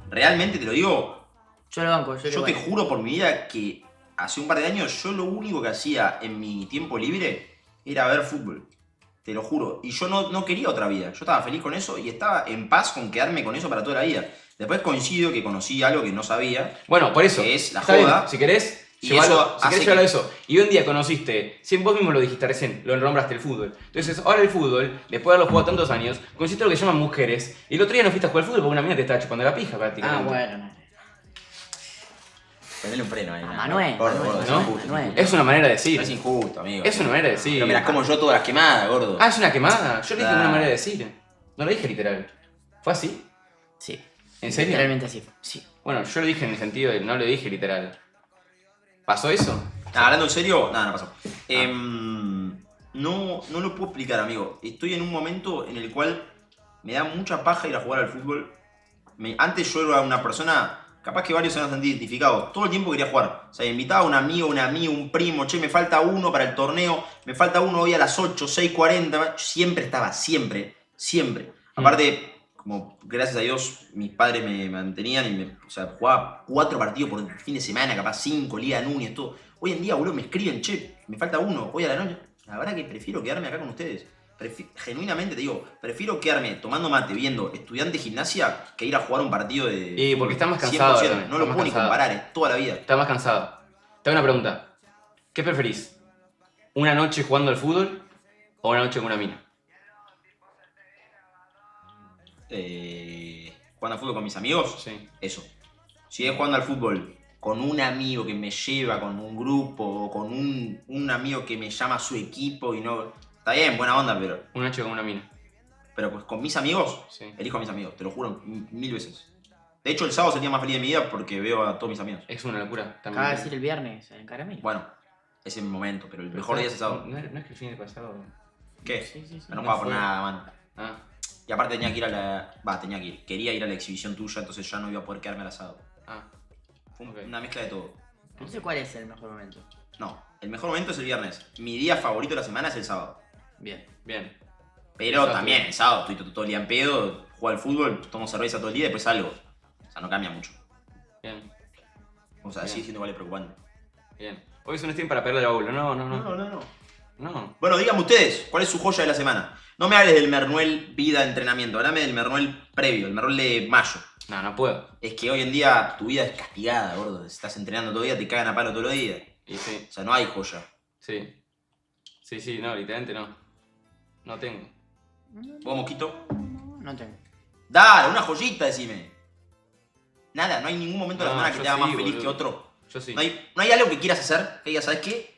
realmente te lo digo, Yo lo banco, yo yo lo te banco. juro por mi vida que hace un par de años yo lo único que hacía en mi tiempo libre era ver fútbol. Te lo juro. Y yo no quería otra vida. Yo estaba feliz con eso y estaba en paz con quedarme con eso para toda la vida. Después coincido que conocí algo que no sabía. Bueno, por eso. Que es la Está bien, joda. si querés, Y llevarlo, eso si hace querés llevarlo a que- eso. Y un día conociste, vos mismo lo dijiste recién, lo nombraste el fútbol. Entonces, ahora el fútbol, después de haberlo jugado tantos años, conociste lo que llaman mujeres. Y el otro día no fuiste a jugar al fútbol porque una mina te estaba chupando la pija prácticamente. Bueno. Ponele un freno ahí. A nada. Manuel, Gordo, Manuel, gordo, es ¿no? injusto, Manuel. Es una manera de Es decir. injusto, amigo. Es una manera de decir. Pero me las como yo todas las quemadas, gordo. Ah, es una quemada. Yo le dije Ah. una manera de decir. No lo dije literal. ¿Fue así? Sí. ¿En serio? Literalmente así. Sí. Bueno, yo lo dije en el sentido de no lo dije literal. ¿Pasó eso? Nah, hablando en serio, nada, no pasó. No lo puedo explicar, amigo. Estoy en un momento en el cual me da mucha paja ir a jugar al fútbol. Antes yo era una persona, capaz que varios se van a sentir identificados. Todo el tiempo quería jugar. O sea, invitaba a un amigo, un primo. Che, me falta uno para el torneo. Me falta uno hoy a las 8, 6:40. Siempre estaba, siempre. Aparte, como gracias a Dios, mis padres me mantenían y o sea, jugaba 4 partidos por fin de semana, capaz 5, Liga Núñez, todo. Hoy en día, boludo, me escriben, che, me falta uno, hoy a la noche. La verdad que prefiero quedarme acá con ustedes. Genuinamente te digo, prefiero quedarme tomando mate, viendo Estudiante Gimnasia, que ir a jugar un partido de... Y porque está más cansado, 100%, también, no lo está puedo más ni cansado. comparar, es toda la vida. Estás más cansado. Te hago una pregunta. ¿Qué preferís? ¿Una noche jugando al fútbol o una noche con una mina? Jugando al fútbol con mis amigos, Sí. eso. Si es jugando al fútbol con un amigo que me lleva, con un grupo, o con un amigo que me llama a su equipo y no... Está bien, buena onda, Una noche con una mina. pero pues con mis amigos, Sí. elijo a mis amigos, te lo juro 1000 veces. De hecho, el sábado sería más feliz de mi vida porque veo a todos mis amigos. Es una locura. También. Acaba de decir el viernes en Caramelo. Bueno, ese es mi momento, pero el mejor día es el sábado. No es que el fin de pasado. ¿Qué? Sí, sí, sí. No No jugaba por fue. nada, mano. Ah, Y aparte tenía que ir a la... tenía que ir. Quería ir a la exhibición tuya, entonces ya no iba a poder quedarme al asado. ah. Fue Ok. una mezcla de todo. No sé cuál es el mejor momento. No, el mejor momento es el viernes. Mi día favorito de la semana es el sábado. Bien. Bien. Pero Exacto. también el sábado estoy todo el día en pedo, juego al fútbol, tomo cerveza todo el día y después salgo. O sea, no cambia mucho. Bien. O sea, Bien. sigue siendo igual de preocupante. Bien. Hoy es un stream para perder la bola. No. no. No. Bueno, díganme ustedes, ¿cuál es su joya de la semana? No me hables del Mernuel vida entrenamiento, hablame del Mernuel previo, el Mernuel de mayo. No puedo. Es que hoy en día tu vida es castigada, gordo. Estás entrenando todo el día, te cagan a palo todos los días. Y sí. O sea, no hay joya. Sí. Sí, no, literalmente no. No tengo. ¿Vos, Mosquito? No tengo. Dale, una joyita, decime. Nada, no hay ningún momento de la No, semana que yo te haga más sí, feliz boludo. que otro. Yo sí. No hay algo que quieras hacer que digas, ¿sabes qué?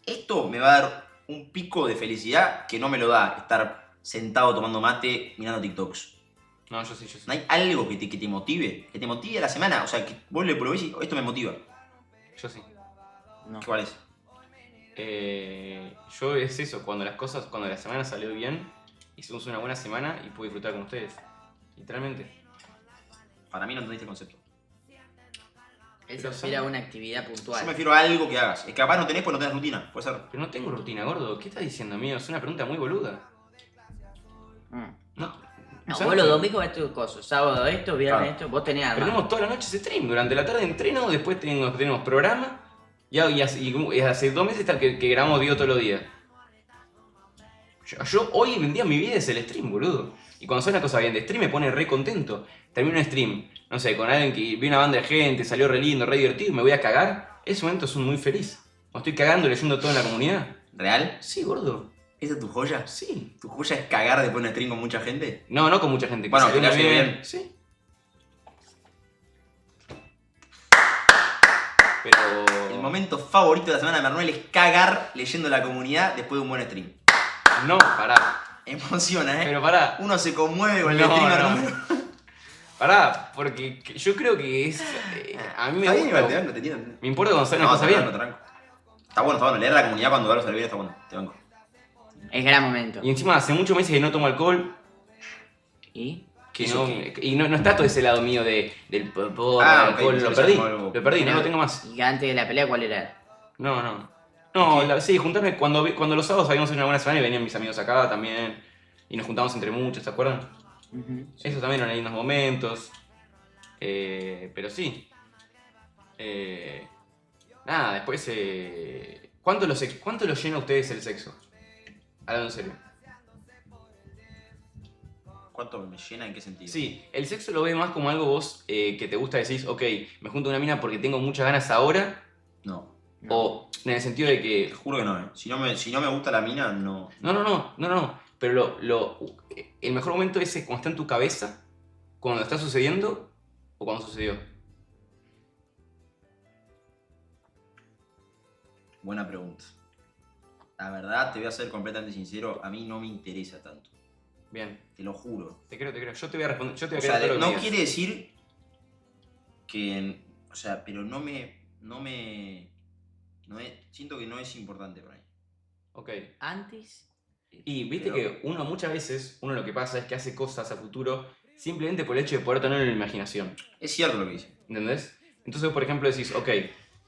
Esto me va a dar un pico de felicidad que no me lo da estar sentado tomando mate mirando TikToks. No, yo sí, yo sí. ¿No hay algo que te motive? Que te motive a la semana. O sea, que vos le probés y esto me motiva. Yo sí. No. ¿Cuál es? Yo es eso, cuando la semana salió bien, hicimos una buena semana y pude disfrutar con ustedes. Literalmente. Para mí no entendiste el concepto. Él se Pero refiere a son- una actividad puntual. Yo me refiero a algo que hagas. Es que capaz no tenés pues no tenés rutina. Puede ser. Pero no tengo rutina, gordo. ¿Qué estás diciendo, amigo? Es una pregunta muy boluda. Mm. No. No, ¿sabes vos los qué? domingos ves tus cosas, sábado esto, viernes Claro. esto, vos tenés armado. Perdemos toda la noche ese stream. Durante la tarde entreno, después tenemos programa. Y hace 2 meses está que grabamos video todos los días. Yo hoy en día mi vida es el stream, boludo. Y cuando sale una cosa bien de stream me pone re contento. Termino un stream, no sé, con alguien que vi una banda de gente, salió re lindo, re divertido, y me voy a cagar. Ese momento soy muy feliz. Me estoy cagando leyendo todo en la comunidad. ¿Real? Sí, gordo. ¿Esa es tu joya? Sí. ¿Tu joya es cagar después de un stream con mucha gente? No con mucha gente. Bueno, salió que te muy haya ido bien. Sí. Pero... El momento favorito de la semana de Manuel es cagar leyendo la comunidad después de un buen stream. No, pará. Emociona, ¿eh? Pero pará. Uno se conmueve con el No, streamer no. número. Pará, porque yo creo que es... a mí me Está bien, gusta... igual, te banco, te entiendo. Me importa cuando sale una cosa te bien. banco, te banco. Está bueno. Leer la comunidad cuando algo sale bien está bueno. Te banco. Es gran momento. Y encima hace muchos meses que no tomo alcohol. ¿Y? Que ¿Eso no, qué? y no está todo ese lado mío del porro, Ah, del ok, alcohol, pensé lo que perdí. era como algo- Lo perdí, no lo tengo más. ¿Y antes de la pelea cuál era? No. No, sí, juntarme cuando los sábados habíamos hecho una buena semana y venían mis amigos acá también. Y nos juntamos entre muchos, ¿se acuerdan? Ujú. Eso también eran lindos momentos. Pero sí. Nada, después... ¿Cuánto los llena a ustedes el sexo? Hablando en serio. ¿Cuánto me llena? ¿En qué sentido? Sí, el sexo lo ves más como algo vos que te gusta, decís, ok, me junto con una mina porque tengo muchas ganas ahora, No. o en el sentido de Te que... juro que no, ¿eh? Si no me gusta la mina, no. No, pero el mejor momento es cuando está en tu cabeza, cuando está sucediendo o cuando sucedió. Buena pregunta. La verdad, te voy a ser completamente sincero, a mí no me interesa tanto. Bien, Te lo juro. te creo. Yo te voy a responder, yo te O voy a sea, creer todo lo que no digas. quiere decir que... O sea, pero no me... siento que no es importante para mí. Ok. Antes. Y viste Pero- que muchas veces, uno lo que pasa es que hace cosas a futuro simplemente por el hecho de poder tenerlo en la imaginación. Es cierto lo que dice. ¿Entendés? Entonces, por ejemplo, decís, ok,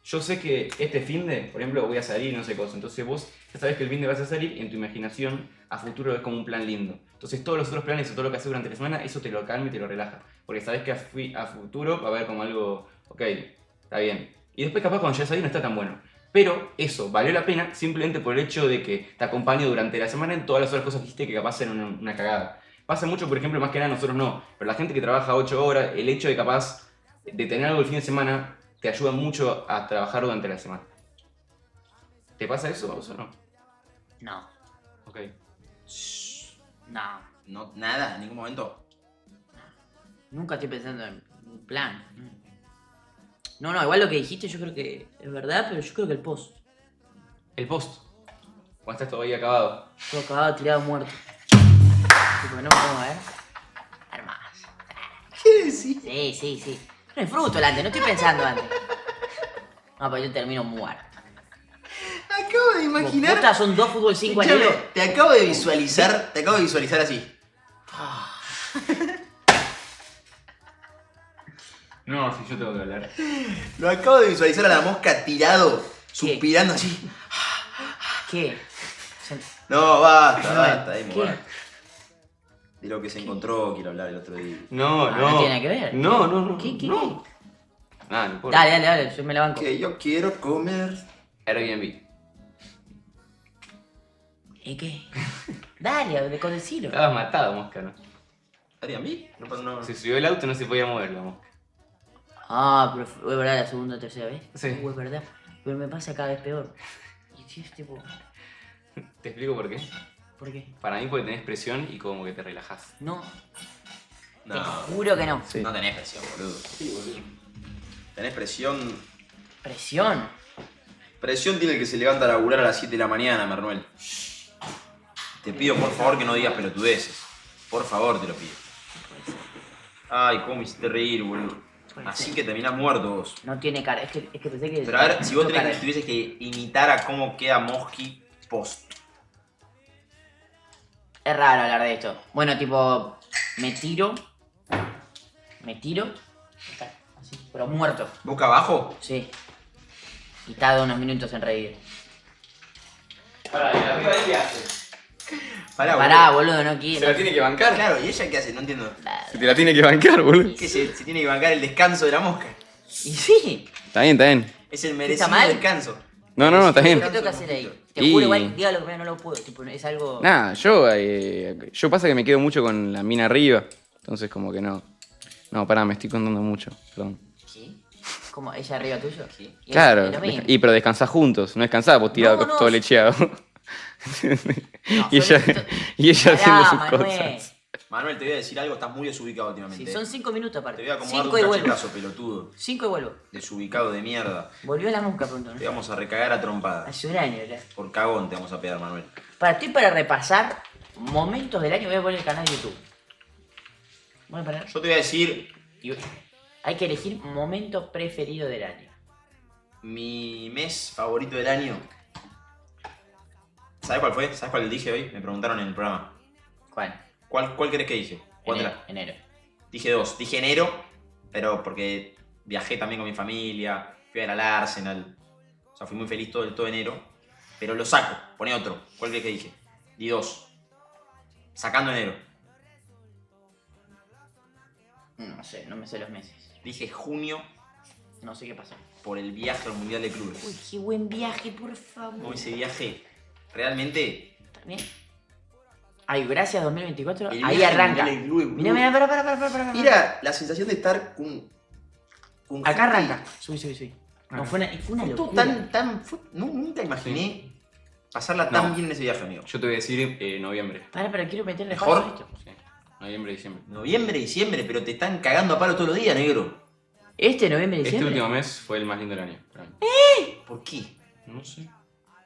yo sé que este finde, por ejemplo, voy a salir y no sé cosa. Entonces vos ya sabés que el finde vas a salir y en tu imaginación a futuro es como un plan lindo. Entonces todos los otros planes o todo lo que haces durante la semana, eso te lo calma y te lo relaja. Porque sabés que a futuro va a haber como algo, ok, está bien. Y después capaz cuando llegas ahí no está tan bueno. Pero eso valió la pena simplemente por el hecho de que te acompaño durante la semana en todas las otras cosas que hiciste que capaz eran una cagada. Pasa mucho, por ejemplo, más que nada nosotros no. Pero la gente que trabaja 8 horas, el hecho de capaz de tener algo el fin de semana te ayuda mucho a trabajar durante la semana. ¿Te pasa eso o no? No. Ok. No. No, nada, en ningún momento. Nunca estoy pensando en un plan. No, igual lo que dijiste yo creo que es verdad, pero yo creo que el post. El post. Cuando estás todavía acabado. Todo acabado, tirado, muerto. Tipo, no me puedo ver. Hermoso. ¿Qué decís? Sí. No disfruto el antes, no estoy pensando antes. No, pero yo termino muerto. Acabo de imaginar... Puta, son 2 fútbol 5 Escuchame, anillos. te acabo de visualizar así. No, si yo tengo que hablar. Lo acabo de visualizar a la mosca tirado, suspirando así. ¿Qué? No, basta, ahí ¿Qué? muerto. De lo que se encontró quiero hablar el otro día. No. No tiene nada que ver. No. ¿Qué? No. Nada, no importa. Dale, yo me la banco. Que yo quiero comer. Airbnb. ¿Y qué? Dale, decilo. Estabas matado, mosca, ¿no? ¿Airbnb? No. Se subió el auto y no se podía mover la mosca. Ah, pero fue verdad la segunda o tercera vez. Sí. Es verdad. Pero me pasa cada vez peor. Y sí, es tipo. ¿Te explico por qué? ¿Por qué? Para mí porque tenés presión y como que te relajás. No, No, te juro que no. Sí. no tenés presión, boludo. Tenés presión. Presión. Presión tiene el que se levanta a laburar a las 7 de la mañana, Manuel. Te pido por favor que no digas pelotudeces. Por favor, te lo pido. Ay, cómo me hiciste reír, boludo. Así que terminás muerto vos. No tiene cara. Es que pensé que. Pero a ver, si vos no cara. tuvieses que imitar a cómo queda Mosky post. Es raro hablar de esto. Bueno, tipo, me tiro, así, pero muerto, ¿Boca abajo? sí. Y tardo unos minutos en reír. Pará, ¿y arriba de qué hace? Pará, boludo, no ¿Se quiero. la tiene que bancar? Claro, ¿y ella qué hace? No entiendo. Se te la tiene que bancar, boludo. ¿Qué se tiene que bancar el descanso de la mosca? Y sí, Está bien, está bien. Es el ¿Está merecido mal? descanso. No, está bien. ¿qué tengo que hacer ahí? Te Y- juro, igual, dígalo que no lo puedo, tipo, es algo... Nada, yo pasa que me quedo mucho con la mina arriba. Entonces como que no. No, pará, me estoy contando mucho. Perdón. ¿Sí? ¿Cómo? ¿Ella arriba tuyo? Sí. Y Claro, es lo mismo. pero descansás juntos, no descansás vos tirado No, no, todo lecheado. No, y ella, solo- y ella Pará, haciendo sus Manuel. cosas. Manuel, te voy a decir algo, estás muy desubicado últimamente. Sí, son 5 minutos Te aparte. voy a acomodar 5 y un vuelvo. cachetazo, pelotudo. 5 y vuelvo. Desubicado de mierda. Volvió la mosca pronto, Te ¿no? vamos a recagar a trompadas. Hace un año ya. Por cagón te vamos a pegar, Manuel. Estoy para repasar momentos del año. Voy a poner el canal de YouTube. Voy a poner. Yo te voy a decir y hay que elegir momento preferido del año. mi mes favorito del año. ¿Sabes cuál fue? ¿Sabes cuál dije hoy? Me preguntaron en el programa. ¿Cuál? ¿Cuál crees que dije? Jugátela. Enero. Dije dos. Dije enero, pero porque viajé también con mi familia, fui a ver al Arsenal. O sea, fui muy feliz todo enero. Pero lo saco, pone otro. ¿Cuál crees que dije? Di dos. Sacando enero. No sé, no me sé los meses. Dije junio No sé qué pasó. por el viaje al Mundial de Clubes. Uy, qué buen viaje, por favor. Como ese viaje realmente... ¿También? Ay, gracias 2024. el Ahí viaje al arranca. Mundial de Clubes, Mira, boludo. mira, para. Era la sensación de estar con Acá gente- arranca. Subí. No, fue una Fue todo locura. nunca imaginé pasarla tan No. bien en ese viaje, amigo. Yo te voy a decir noviembre. Pero quiero meterle ¿Mejor? paso a esto. Sí. Noviembre, diciembre. Noviembre, diciembre, pero te están cagando a palo todos los días, negro. Noviembre, Este diciembre. último mes fue el más lindo del año. para mí. ¿Por qué? No sé.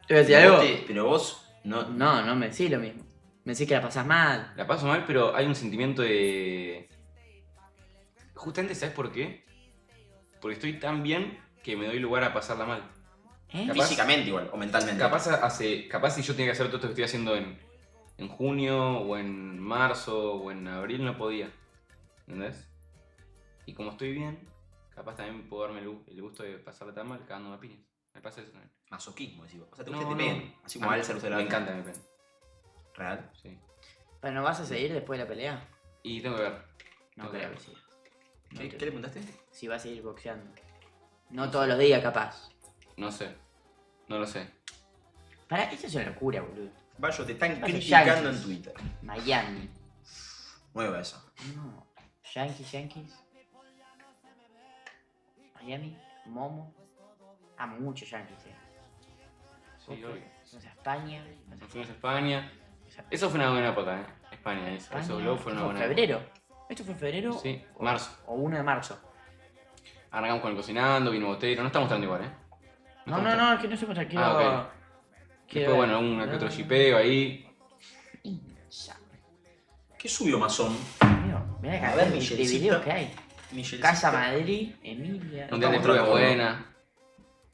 ¿Te voy a decir Pero algo? vos pero vos no... No me decís lo mismo. Me decís que la pasás mal. La paso mal, pero hay un sentimiento de... Justamente, ¿sabes por qué? Porque estoy tan bien que me doy lugar a pasarla mal. ¿Eh? Capaz- Físicamente igual, o mentalmente. Capaz si yo tenía que hacer todo esto que estoy haciendo en junio, o en marzo, o en abril, no podía. ¿Entendés? Y como estoy bien, capaz también puedo darme el gusto de pasarla tan mal cagándome a piñas. Me pasa eso también. Masoquismo, decís vos. O sea, te No, gusta que te no. peguen. Así como a él se lo Me encanta que me peguen. Real. Sí. ¿Pero no vas a seguir después de la pelea? Y tengo que ver. No Ok. creo que sí. No ¿Qué creo. le preguntaste? Si vas a seguir boxeando. No todos los días, capaz. No sé. No lo sé. Esto es una locura, boludo. Vayo, te están Pasa criticando Yankees. en Twitter. Miami. Nueva esa. No. Yankees. Miami. Momo. Muchos Yankees, Sí, obvio. O sea, España. Nos fuimos a España. Eso fue una buena época, ¿eh? España, eso. Esos globos fueron una buena febrero. ¿Esto fue en febrero? Sí, o- marzo. O 1 de marzo. Arrancamos con el cocinando, vino botero. No estamos tan igual, ¿eh? No, es que no estoy tranquilo. Ah, Después, bueno, un que otro shipeo ahí. ¿Qué subió Masón? Mirá la A cantidad ver, de Michelcita. videos que hay. Michelcita. Casa Madrid, Emilia. Un día de estamos prueba tratando, buena.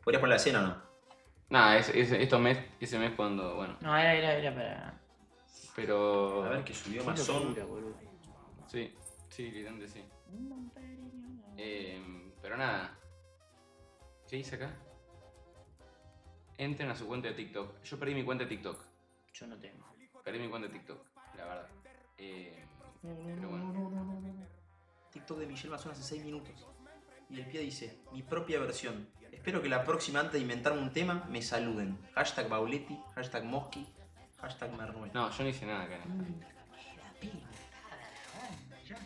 ¿Podrías poner la escena o no? Nada, ese mes cuando, bueno. No, era para. Pero. A ver qué subió Qué Masón. locura, boludo. Sí, literalmente sí. Pero nada. ¿Qué hice acá? Entren a su cuenta de TikTok. Yo perdí mi cuenta de TikTok. Yo no tengo. Perdí mi cuenta de TikTok, la verdad. Pero bueno. TikTok de Michelle Masón hace 6 minutos. Y el pie dice, mi propia versión. Espero que la próxima, antes de inventarme un tema, me saluden. Hashtag Bauletti, hashtag Mosky, hashtag Manuel. No, yo no hice nada acá.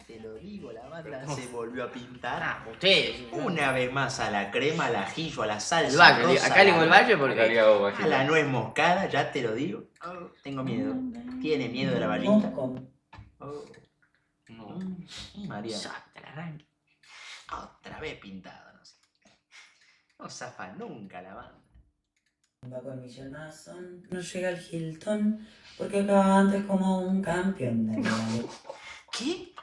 Te te lo digo, la banda se volvió a pintar. Ah, ustedes. Una vez más a la crema, al ajillo, a la El salsa. Valle, rosa, acá le digo el Valle Acá porque. le hago bajito. a la nuez moscada, ya te lo digo. Oh, tengo miedo. ¿Tiene miedo de la vallita? Oh, No. María. Hasta el arranque. Otra vez pintada, no sé. No zafa nunca la banda. Va con Michelle Mason, no llega al Hilton, porque acaba antes como un campeón. Dale, dale. ¿Qué?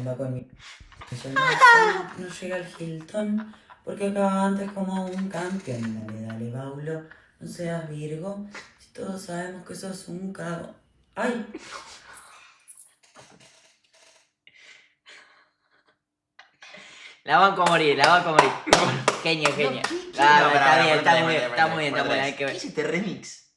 Va con Michelle Mason, no llega al Hilton, porque acaba antes como un campeón. Dale, dale, Paulo, no seas Virgo, si todos sabemos que sos un cago. ¡Ay! La banco a morir, la banco a morir. Genio, genio. Está muy bien, hay que ¿Qué ver. es este remix?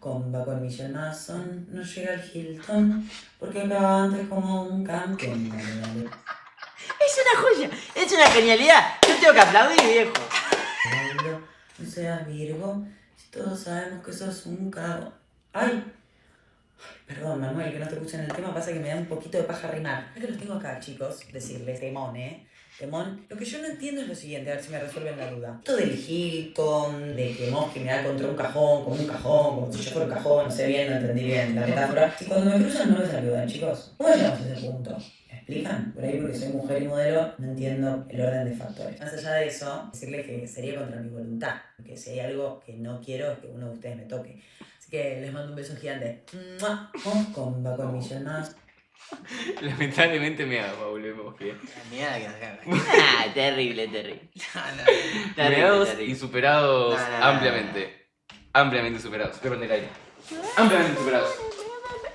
Va con Michelle Mason, no llega al Hilton, porque acaba antes como un campeón. Dale, dale. Es una joya, es una genialidad. Yo tengo que aplaudir, viejo. Pablo, no seas Virgo, si todos sabemos que sos un cago. ¡Ay! Perdón, Manuel, que no te puse en el tema, pasa que me da un poquito de paja rimar. Es que los tengo acá, chicos, decirles temón, Temón. Lo que yo no entiendo es lo siguiente, a ver si me resuelven la duda. Esto del Hilton, de que Mosque me da contra un cajón, como si yo fuera un cajón, no sé bien, no entendí bien la metáfora. Y cuando me cruzan no me saludan, chicos. ¿Cómo llegamos a ese punto? ¿Me explican? Por ahí porque soy mujer y modelo, no entiendo el orden de factores. Más allá de eso, decirles que sería contra mi voluntad. Porque si hay algo que no quiero es que uno de ustedes me toque. Así que les mando un beso gigante. ¡Mua! Va con Michelle más. Lamentablemente me hago, Pablo. Mierda que nos caga. Ah, terrible, terrible. Meados terrible. y superados No. ampliamente. Ampliamente superados. Voy a prender el aire. Ampliamente superados.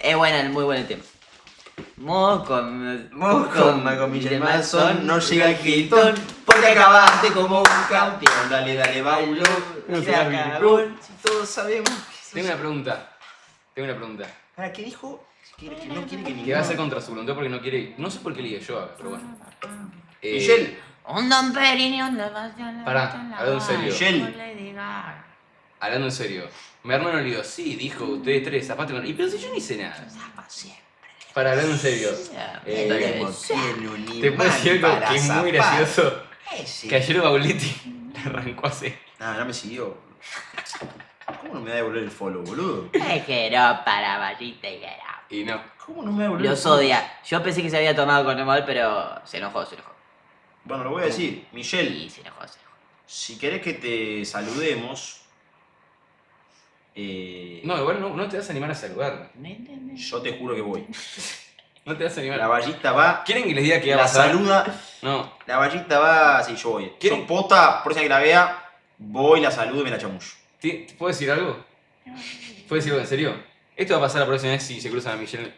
Es buena, muy buen el tema. Con Michelle Mason no llega al Hilton porque acabaste como un campeón. Dale, dale, Paulo. No Se seas acabó. Si todos sabemos. Tengo una pregunta. ¿Para qué dijo? Que no quiere que Que va a ser contra su voluntad porque no quiere. No sé por qué ligue yo, pero bueno. Michelle. Un Don Perignon de Pará, hablando en serio. Michelle. Hablando en serio. Mi hermano le digo, sí, dijo ustedes tres, zapatos con. Y pero si yo no hice nada. Para hablar en serio. Te puedo decir algo que es muy gracioso. Que ayer Bauletti le arrancó así. No me siguió. ¿Cómo no me da a devolver el follow, boludo? Es que no, para vallita y que no. Y no. ¿Cómo no me da a devolver el Los follow? odia. Yo pensé que se había tomado con Emol, pero se enojó. Bueno, lo voy a decir. Michelle, Sí, se enojó. si querés que te saludemos, No, igual no te vas a animar a saludar. yo te juro que voy. No te vas a animar. La vallita va, ¿Quieren que les diga qué va a la pasar? saluda. No. La vallita va, sí, yo voy. ¿Quieren? Yo posta, por si que la vea, voy, la saludo y me la chamullo. ¿Puedo decir algo? ¿Puedo decir algo en serio? Esto va a pasar la próxima vez si se cruzan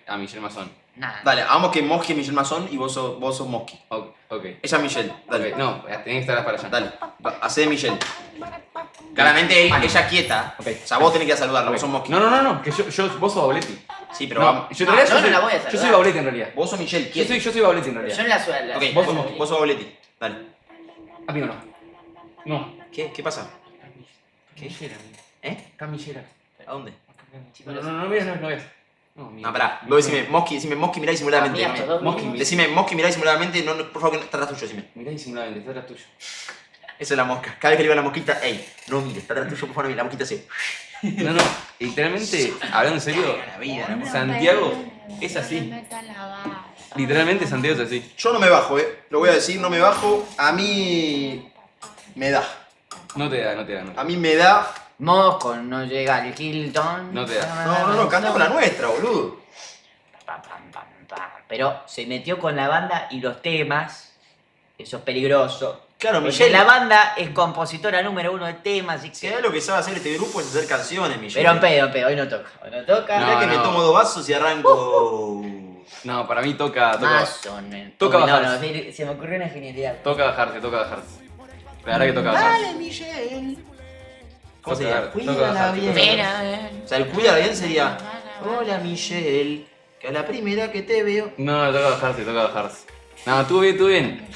a Michelle Mason. Nada. Dale, vamos que Mosky es Michelle Mason y vos sos Mosky. Ok. Ella es Michelle, dale. Ok, no, tenés que estar para allá. Dale, hacé de Michelle. Claramente ella quieta. Ok. O sea, vos tenés que ir a saludarla, Ok. vos sos Mosky. No, que vos sos Bauletti. Sí, pero No, vamos. yo en realidad yo no la voy a yo saludar. soy Bauletti en realidad. Vos sos Michelle, quieta. Yo soy Bauletti en Yo realidad. en la suela. Ok, vos sos Bauletti. Dale. Amigo, no. No. ¿Qué pasa? Camillera, amigo. ¿Eh? Camillera. ¿A dónde? No veas. No, amigo. No, pará. Vos decime Mosky, mirá disimuladamente. Amiga, estos dos Mosky, minutos. Decime Mosky, mirá disimuladamente. No, por favor, que está atrás tuyo, decime. Mirá disimuladamente, está atrás tuyo. Esa es la mosca. Cada vez que le digo a la mosquita, ey, no mires, está atrás tuyo, por favor, la mosquita se. No, literalmente, hablando en serio, La vida, la mosca. Santiago es así. Literalmente Santiago es así. Yo no me bajo, lo voy a decir, no me bajo. A mí me da. No te da. A mí me da. Mosco no llega al Hilton. No te da. No, cantamos la nuestra, boludo. Pero se metió con la banda y los temas. Eso es peligroso. Claro, Porque Michelle. la banda es compositora número 1 de temas. Así Si que... hay lo que sabe hacer este grupo es hacer canciones, Michelle. Pero en pedo, hoy no toca. Mirá No, que me no. tomo 2 vasos y arranco. No, para mí toca Mason. Toca Uy, bajarse. se me ocurrió una genialidad. Toca bajarse. La verdad que toca bajarse. Dale, Michelle. ¿Cómo Toca sería? bajar, toca Cuídala bajarse, bien. toca Espera, O sea, el cuídala bien sería. Hola, Michelle. Que a la primera que te veo. No, toca bajarse. No, tú bien.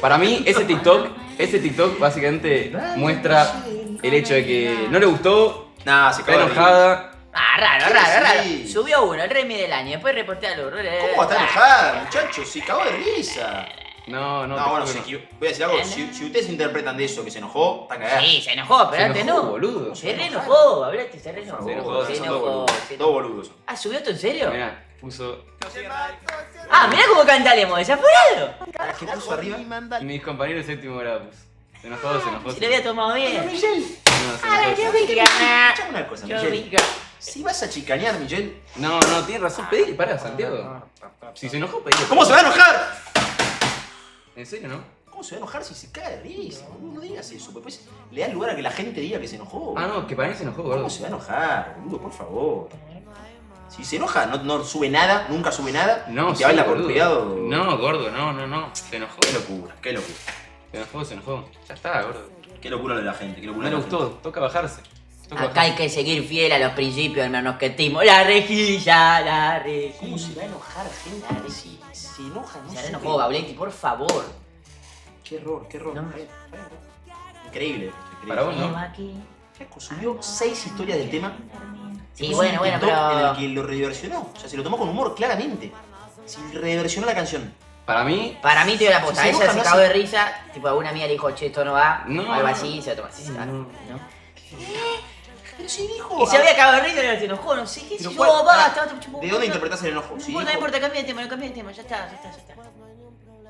Para mí, ese TikTok básicamente muestra el hecho de que no le gustó, Nah, se está caga de enojada, Ah, raro, ¿Qué raro. decís? Subió uno, el Remy del año, después reporté al otro. ¿Cómo va a estar enojada, muchachos? Se cagó de risa. No, No, bueno, te voy juro a decir algo. Si ustedes interpretan de eso que se enojó, está cagada. Sí, se enojó, pero Se antes enojó, no. boludo. Se re enojó, hablate, se re enojó. Se enojó, se son Dos enojó. boludos. se Dos enojó. boludos. Ah, ¿subió esto en serio? Mirá, puso. Ah, mirá cómo cantaremos, desaforado. ¿Qué puso arriba? Y mis compañeros de séptimo grado puso. Se enojó, se enojó. Si lo había tomado bien. Michelle, No, se enojó. escuchame una cosa, Yo Michelle. vi. Si vas a chicanear, Michelle, No, tienes razón. Pedile, para, Santiago. Si se enojó, pedile. ¿cómo se va a enojar? ¿En serio, no? ¿Cómo se va a enojar si se cae de risa? Boludo, no digas eso. Después le das lugar a que la gente diga que se enojó. Ah, no, que para mí se enojó, gordo. ¿Cómo se va a enojar, boludo? Por favor. Si se enoja, no sube nada, nunca sube nada. No, y te sí, baila por boludo. privado. No, gordo, no. Se enojó. Qué locura, qué locura. Se enojó. Ya está, gordo. Qué locura lo de la gente, qué locura No le lo de la gustó, toca bajarse. Toca Acá hay bajarse. que seguir fiel a los principios, hermanos, que timo. La rejilla, la gente. ¿Cómo rejilla. se va a enojar gente si se enoja? No Se sé. re enojó, Gauletti, por favor. Qué error, qué error. No. Increíble. Para vos, ¿no? Flaco, subió 6 historias del tema. Sí, Puso bueno, un bueno, TikTok en el pero... que lo reversionó. O sea, se lo tomó con humor, claramente. Si reversionó la canción. Para mí, Para mí te dio la posta, Si se ella enoja, se no cagó hace- de risa, tipo alguna mía le dijo, che, esto no va, No, o algo no. así, y se lo toma así, No. ¿no? Pero si dijo. Y se había cagado de risa y se enojó, no sé qué, Pero si cuál- yo, basta, ¿De dónde interpretás el enojo? No Si importa, no dijo- importa, cambia de tema, no cambia de tema, ya está.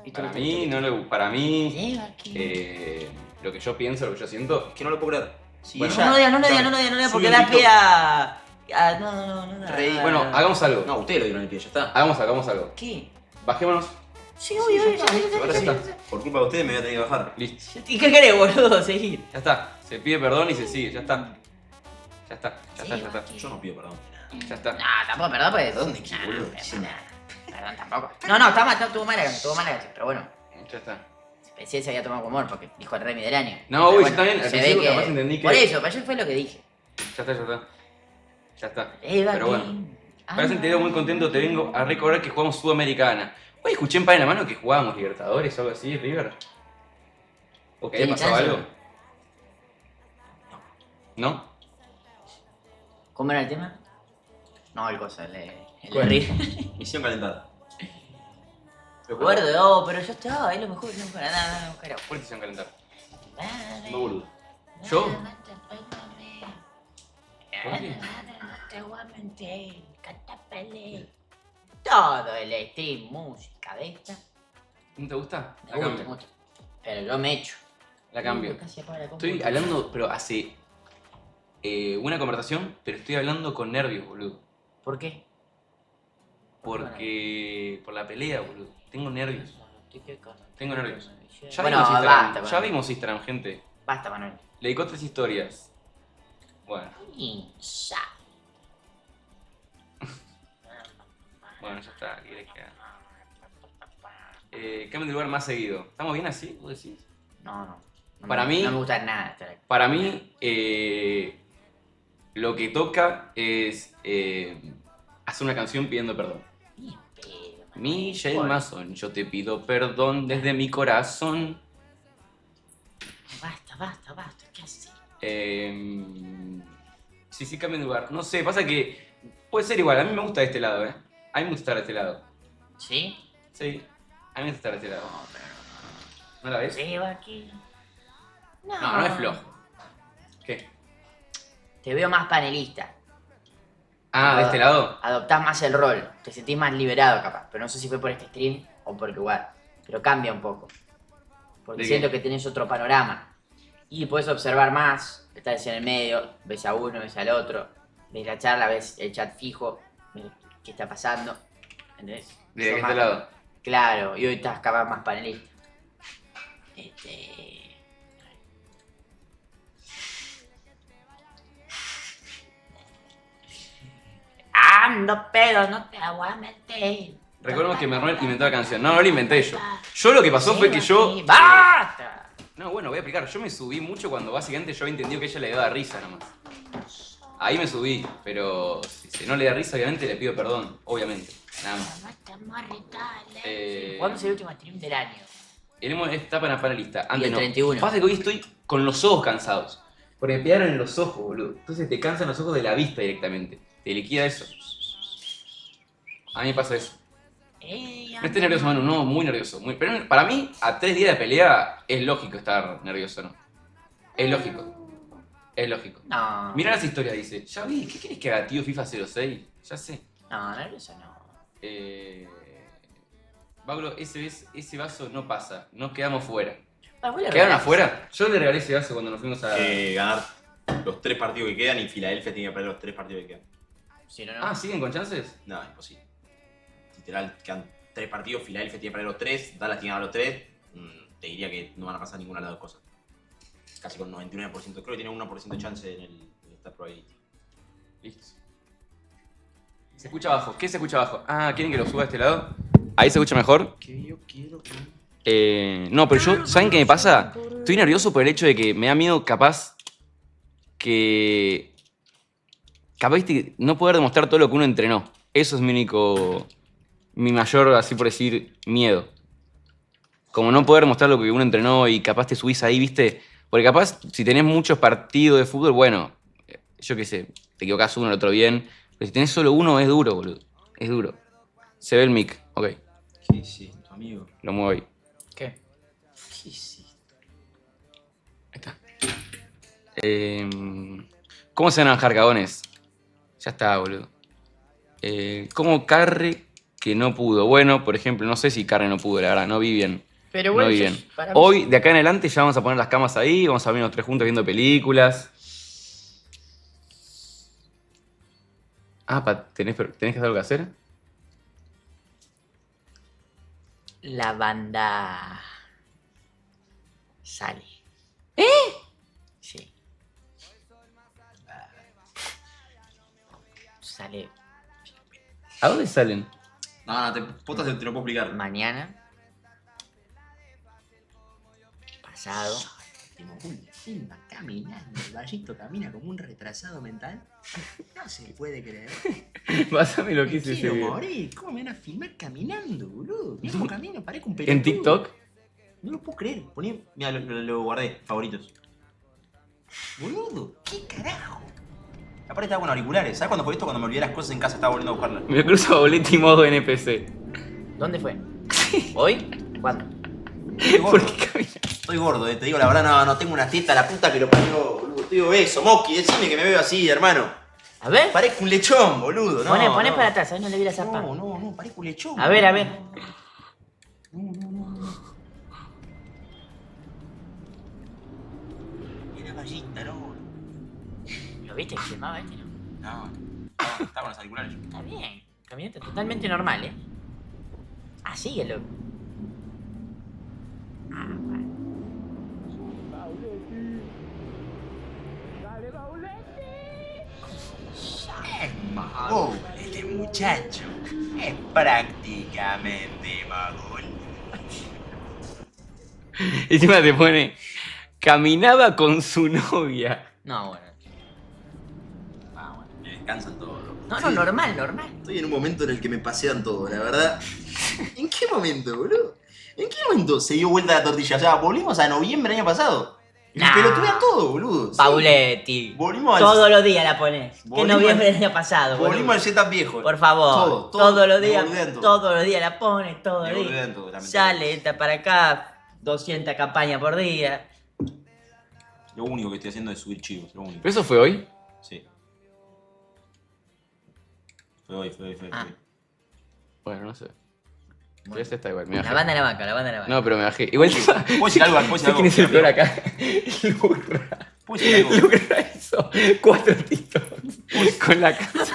Listo, para listo, mí, listo, no le. Para mí, listo. aquí. lo que yo pienso, lo que yo siento. Que no lo puedo creer. Si Bueno, ella- No digas, escuchame, porque sube da un pie TikTok. a... No. Reí. Bueno, hagamos algo. No, ustedes lo dieron el pie, ya está. Hagamos algo. ¿Qué? Bajémonos. Sí, obvio, Ahora sí. Por culpa de ustedes me voy a tener que bajar. Listo. ¿Y qué querés, boludo? Seguir. Ya está. Se pide perdón y se sigue. Ya está. Ya está. Yo no pido perdón. Ya está. No, tampoco, perdón, pues. ¿Perdón de qué, boludo? Perdón, tampoco. No, está mal, tuvo mala canción, pero bueno. Ya está. Sí, se había tomado con humor porque dijo el Remy del año. No, Pero uy, está bien, al se ve principio que... capaz entendí que- Por eso, ayer fue lo que dije. Ya está. Ya está. Eva Pero bueno. King. Para ese sentido muy contento te vengo a recordar que jugamos Sudamericana. Hoy escuché en Pan en la Mano que jugábamos Libertadores o algo así, River. ¿O que había ¿Tiene pasado chance? algo? ¿No? ¿Cómo era el tema? No, el cosa, el ¿Cuál? River. Misión calentada. Recuerdo, pero ya está, es lo mejor, no para nada, no, carajo. ¿Cuál te hicieron calentar? Vale. No, boludo. ¿Yo? ¿Por qué? No te voy a mentir, canta pele. Todo el stream, música de esta. ¿No te gusta? Me La gusta cambio. mucho. Pero yo me echo. La cambio. Casi apaga la compu. Estoy hablando, pero hace una conversación, pero estoy hablando con nervios, boludo. ¿Por qué? Porque... por la pelea, boludo. Tengo nervios. Tengo nervios. Ya Bueno, vimos Instagram, basta, ya Manuel. vimos Instagram, gente. Basta, Manuel. Le dedicó 3 historias. Bueno, Insa. bueno, ya está. ¿Qué querés que haga? Cambio de lugar más seguido. ¿Estamos bien así? ¿Vos decís? No. Para mí- No me gusta nada estar aquí. Para mí, lo que toca es hacer una canción pidiendo perdón. Bien pedo, Manuel. Michelle Bueno, Mason, yo te pido perdón desde mi corazón. Basta. ¿Qué haces? Sí, cambio de lugar. No sé, pasa que puede ser igual. A mí me gusta de este lado, ¿eh? A mí me gusta estar de este lado. ¿Sí? Sí, a mí me gusta estar de este lado. ¿No la ves? Veo aquí. No es flojo. ¿Qué? Te veo más panelista. Ah, ¿de este lado? Adoptás más el rol. Te sentís más liberado, capaz. Pero no sé si fue por este stream o por el lugar. Pero cambia un poco. Porque ¿De siento qué? que tenés otro panorama. Y puedes observar más. Estás en el medio, ves a uno, ves al otro. Ves la charla, ves el chat fijo. Ves qué está pasando. ¿Entendés? ¿De Sos este más- lado? Claro, y hoy estás capaz más panelista. Ando pedo, no te la voy a meter. Recordemos que Manuel inventó la canción. No la inventé yo. Yo lo que pasó fue que yo... ¡Basta! No, bueno, voy a explicar. Yo me subí mucho cuando básicamente yo había entendido que ella le daba risa nomás. Ahí me subí, pero si no le da risa, obviamente le pido perdón. Obviamente. Nada más. ¿Cuándo es el último stream del año? Tenemos esta para panelista. Y Antes el no. 31. Pasa que hoy estoy con los ojos cansados. Porque me pegaron en los ojos, boludo. Entonces te cansan los ojos de la vista directamente. Te liquida eso. A mí me pasa eso. No estés nervioso, Manu, no, muy nervioso. Pero para mí, a 3 días de pelea, es lógico estar nervioso, ¿no? Es lógico. Es lógico. No. Mirá las historias, dice. Ya vi, ¿qué querés que haga, tío FIFA 06? Ya sé. No, nervioso no. Pablo, ese vaso no pasa. Nos quedamos fuera. Ah, vos le ¿Quedaron regalás. afuera? Yo le regalé ese vaso cuando nos fuimos a... Ganar los 3 partidos que quedan y Filadelfia tiene que perder los 3 partidos que quedan. Si no, no. Ah, ¿siguen con chances? No, imposible. Literal, quedan 3 partidos, Filadelfia tiene que perder los 3, Dallas tiene que ganar los 3. Te diría que no van a pasar ninguna de las dos cosas. Casi con 99%. Creo que tiene un 1% de chance en el Star Probability. Listo. Se escucha abajo. ¿Qué se escucha abajo? Ah, ¿quieren que lo suba a este lado? ¿Ahí se escucha mejor? Que yo quiero que... No, pero yo, ¿saben qué me pasa? Estoy nervioso por el hecho de que me da miedo capaz que... Capaz de no poder demostrar todo lo que uno entrenó. Eso es mi único... Mi mayor, así por decir, miedo. Como no poder mostrar lo que uno entrenó y capaz te subís ahí, ¿viste? Porque capaz, si tenés muchos partidos de fútbol, bueno, yo qué sé, te equivocás uno, el otro bien. Pero si tenés solo uno, es duro, boludo. Es duro. Se ve el mic, ok. ¿Qué hiciste, amigo? Lo muevo ahí. ¿Qué? ¿Qué hiciste? Ahí está. ¿Cómo se van a bajar, cagones? Ya está, boludo. ¿Cómo Carre que no pudo? Bueno, por ejemplo, no sé si Carre no pudo, la verdad, no vi bien. Pero No bueno, vi yo- bien. para mí- Hoy, de acá en adelante, ya vamos a poner las camas ahí, vamos a vernos 3 juntos viendo películas. Ah, ¿tenés que hacer algo que hacer? La banda sale. Sí. Sale ¿A dónde salen? No, potas te lo puedo explicar. mañana. Pasado. Silva caminando, el vallito camina como un retrasado mental. No se puede creer. Pásame lo que Me hice ese quiero video. morir. ¿Cómo me van a filmar caminando, boludo? Mira cómo camino, parezco un pelotudo. ¿En TikTok? No lo puedo creer. Poní, mira, lo guardé, favoritos. Boludo, ¿qué carajo? Aparte estaba con auriculares. ¿Sabes cuándo fue esto? Cuando me olvidé las cosas en casa, estaba volviendo a buscarlas. Me cruzo a Boletti modo NPC. ¿Dónde fue? ¿Hoy? ¿Cuándo? Estoy ¿Por gordo. qué camina? Estoy gordo, te digo la verdad, no tengo una teta, la puta que lo parió, boludo. Te digo eso, Moski, decime que me veo así, hermano. A ver. Parezco un lechón, boludo. No, Poné no. para atrás, a ver, no le vi la zapa. No, parezco un lechón. A ver, a ver. Era vallita, no. ¿Lo viste que se llamaba este, no? No, estaba con los auriculares yo. Está bien. Caminata totalmente normal, ¿eh? Ah, síguelo. Ah, bueno. Oh, este muchacho es prácticamente magol. Encima te pone. Caminaba con su novia. No, bueno. Me descansan todos. No, normal, normal. Estoy en un momento en el que me pasean todo, la verdad. ¿En qué momento, boludo? ¿En qué momento se dio vuelta la tortilla? O sea, volvimos a noviembre del año pasado. Nah. Pero tuve todo, boludo. Sí. Pauletti. Volvimos al, Todos los días la pones. Que Volvimos noviembre al- del año pasado, boludo. volvimos al setup viejo. Por favor. Todos los me días. boludean todo. Todos los días la pones, todos Me los días. boludean todo, lamentablemente. Sale, entra para acá. 200 campañas por día. Lo único que estoy haciendo es subir chivos, lo único. ¿Pero eso fue hoy? Sí. Fue hoy. Ah. Bueno, no sé. Bueno. Esta está igual, me La bajé. banda de la banca. No, pero me bajé. Igual ¿Puedo decir algo? ¿Puedo decir ¿Sabes algo? quién es el peor acá? Lucra. ¿Puedo decir algo? Lucra hizo 4 TikToks con la casa.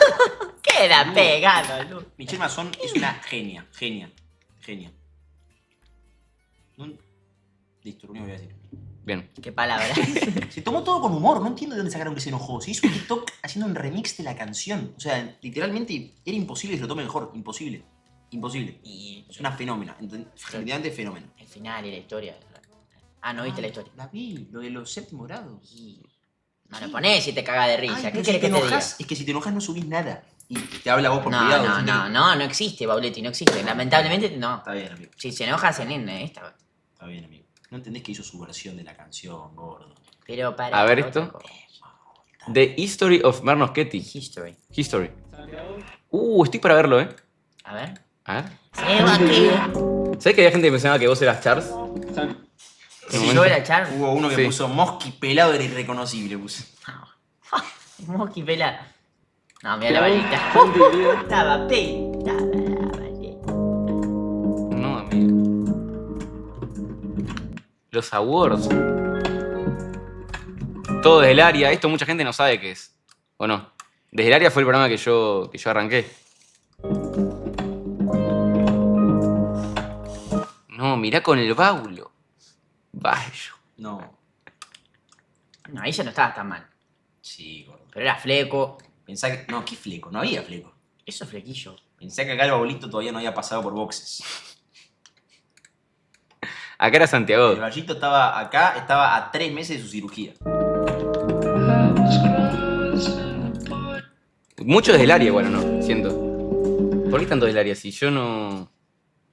Queda pegado, Lu. Michelle Masson es una genia. Listo, lo único que voy a decir. Bien. Qué palabra. Se tomó todo con humor, no entiendo de dónde sacaron que se enojó. Se hizo un TikTok haciendo un remix de la canción. O sea, literalmente era imposible que se lo tome mejor. Imposible. Y Es una fenómena. Definitivamente fenómeno. el final y la historia. Ah, ¿no viste la historia? La vi, lo de los séptimo grados. No lo ponés y te cagas de risa. Ay, ¿Qué pero querés si te que te diga? enojas, es que si te enojas no subís nada. Y te habla vos por privado. No existe, Bauletti, no existe. Lamentablemente, no. Está bien, amigo. Si se enoja, se entiende esta. Está bien, amigo. No entendés que hizo su versión de la canción, gordo. Pero para. A ver otra esto. cosa. The History of Marnoschetti. History. History. Estoy para verlo, A ver. A ver. Seba aquí. ¿Sabes que había gente que pensaba que vos eras Charles? Si yo era Char. Hubo uno que Sí. puso Mosqui pelado era irreconocible, puse. Mosqui pela. No, mira la vallita. Estaba pintada la vallita. No, amigo. Los awards. Todo desde el área. Esto mucha gente no sabe qué es. ¿O no? Desde el área fue el programa que yo arranqué. No, mirá con el baulo. Vaya. No. No, ahí ya no estaba tan mal. Sí, gordo. Pero era fleco. Pensá que. No, ¿qué fleco? No había fleco. Eso es flequillo. Pensé que acá el babolito todavía no había pasado por boxes. Acá era Santiago. El ballito estaba acá, estaba a 3 meses de su cirugía. Mucho desde el área igual, ¿o no? Siento. ¿Por qué tanto desde el área? Si yo no...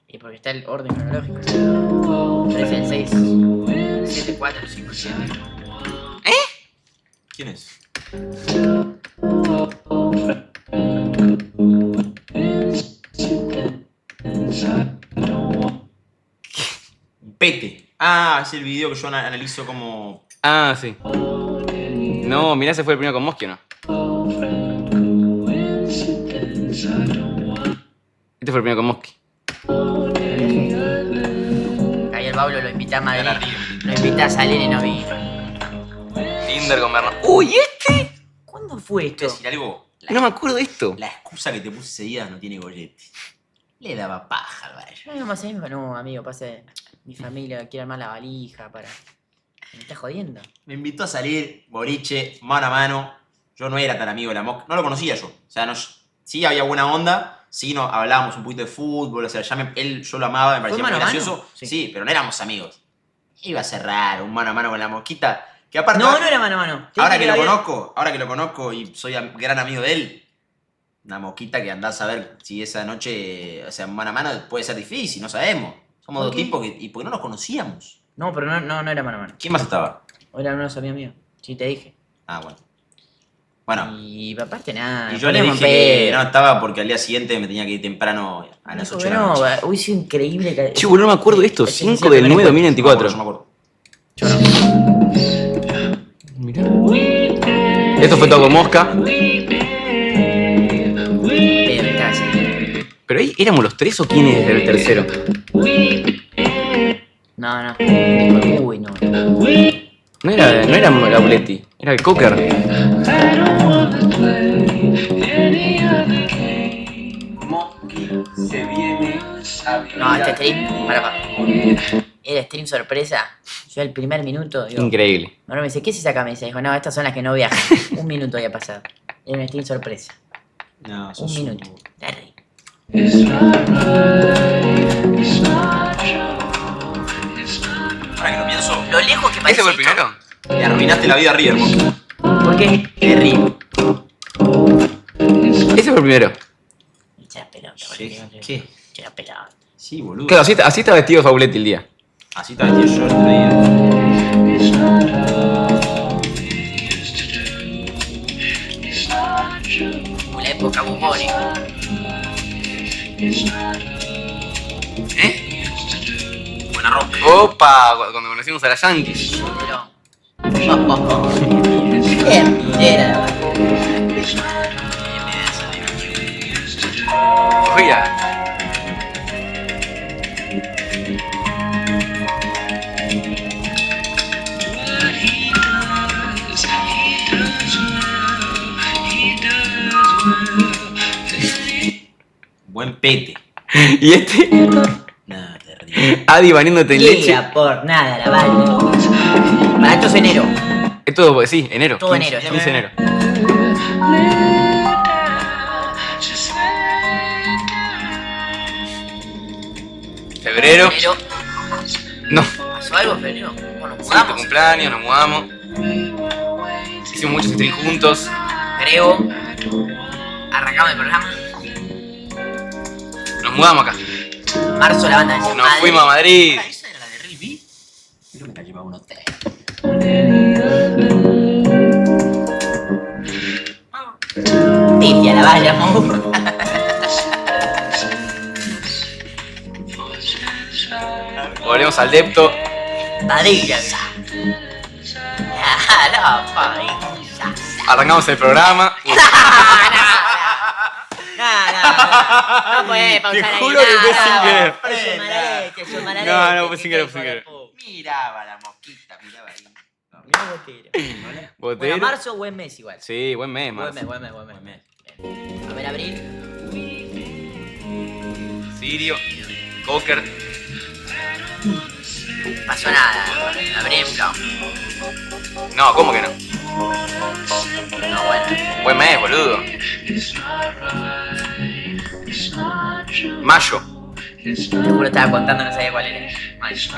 Y porque está el orden cronológico. 3, el 6, 7, 4, 5, 7. ¿Quién es? Pete. Ah, es el video que yo analizo como. Ah, sí. No, mirá, ese fue el primero con Mosqui, ¿o no? Este fue el primero con Mosqui. Ahí el Pablo lo invita a Madrid. Era arriba. Lo invita a salir y no vino. Tinder con Berno. ¡Uy, este! ¿Cuándo fue Te esto? voy a decir algo. No me acuerdo de esto. La excusa que te puse ese día no tiene gollete. Le daba paja al baile. No, íbamos a ir, no, amigo, pase. Mi familia quiere armar la valija para. Me está jodiendo. Me invitó a salir, boliche, mano a mano. Yo no era tan amigo de la Mosca. No lo conocía yo. O sea, no, sí había buena onda. Sí, no, hablábamos un poquito de fútbol. O sea, yo lo amaba, me parecía muy mano a mano? gracioso. Sí. Sí, pero no éramos amigos. Iba a ser raro, un mano a mano con la Mosquita. Que aparte. No, no era mano a mano. Te Ahora dije que lo había- conozco y soy gran amigo de él. Una Mosquita que andás a ver si esa noche, o sea, mano a mano puede ser difícil, no sabemos. Somos ¿Por dos qué? tipos que. ¿Y por qué no nos conocíamos? No, pero no era mano a mano. ¿Quién más estaba? Era unos amigos míos. Sí, te dije. Ah, bueno. Bueno. Y aparte nada. Y yo le poníamos dije que pedo. no estaba porque al día siguiente me tenía que ir temprano a las Dijo 8 que de la no, noche. hubiese sido increíble que. Che, boludo, no me acuerdo de esto. Es 5 del 9 de 2024. Yo me acuerdo. Mirá. Esto fue todo con Mosca. Pedo, estaba así. Pero ahí éramos los tres o quién es el tercero. No. Dijo, uy, no. No era Gauletti, era el Cocker. Se viene a No, este stream. Para. Era stream sorpresa. Yo el primer minuto, digo. Increíble. Ahora me dice, ¿qué es esa camisa? Dijo, no, estas son las que no viajan. Un minuto había pasado. Era un stream sorpresa. No, Un sos minuto. Terrible. Ahora que lo pienso, Lo lejos que parece. ¿Ese fue el primero? le arruinaste la vida a River, Mosca. ¿Por qué? Terrible. Ese fue el primero. Echa la pelota, Sí, boludo. ¿qué? Echa la pelota. Sí, boludo. Claro, así está vestido Fauletti el día. Así está vestido yo el otro día. Como la época Bubone. Buena ropa. Opa, cuando conocimos a la Yankees. Qué minera. Oiga. Buen pete. Y este, Nada, terrible. Adi bañándote en leche. Llega por nada la bala. Para esto es enero. Esto, sí, enero. Todo 15, enero, 15 de enero. Febrero. Enero. No. ¿Pasó algo en febrero? Bueno, Sí, tu jugamos. cumpleaños, nos mudamos. Hicimos muchos streams juntos. Creo. Arrancamos el programa. Nos mudamos acá. Marzo la banda de Nos fuimos a Madrid. ¿Esa era la de Real B? Creo que la llevaba un hotel. vaya, Mou. Volvemos al depto. Padilla. No, padilla. Arrancamos el programa. No puede pausar Te ahí. juro que fue sin querer. Que su malarete. No, fue sin querer, fue sin querer. Miraba la mosquita, miraba ahí. Mirá Botero. Botero. Bueno, marzo, buen mes igual. Sí, buen mes, Buen marzo. mes. Bien. A ver, abril. Sirio. Cocker. Pasó nada. Abril, no. No, ¿cómo que no? No, bueno. Buen mes, boludo. Mayo. Seguro estaba contando, no sabía cuál era. Mayo.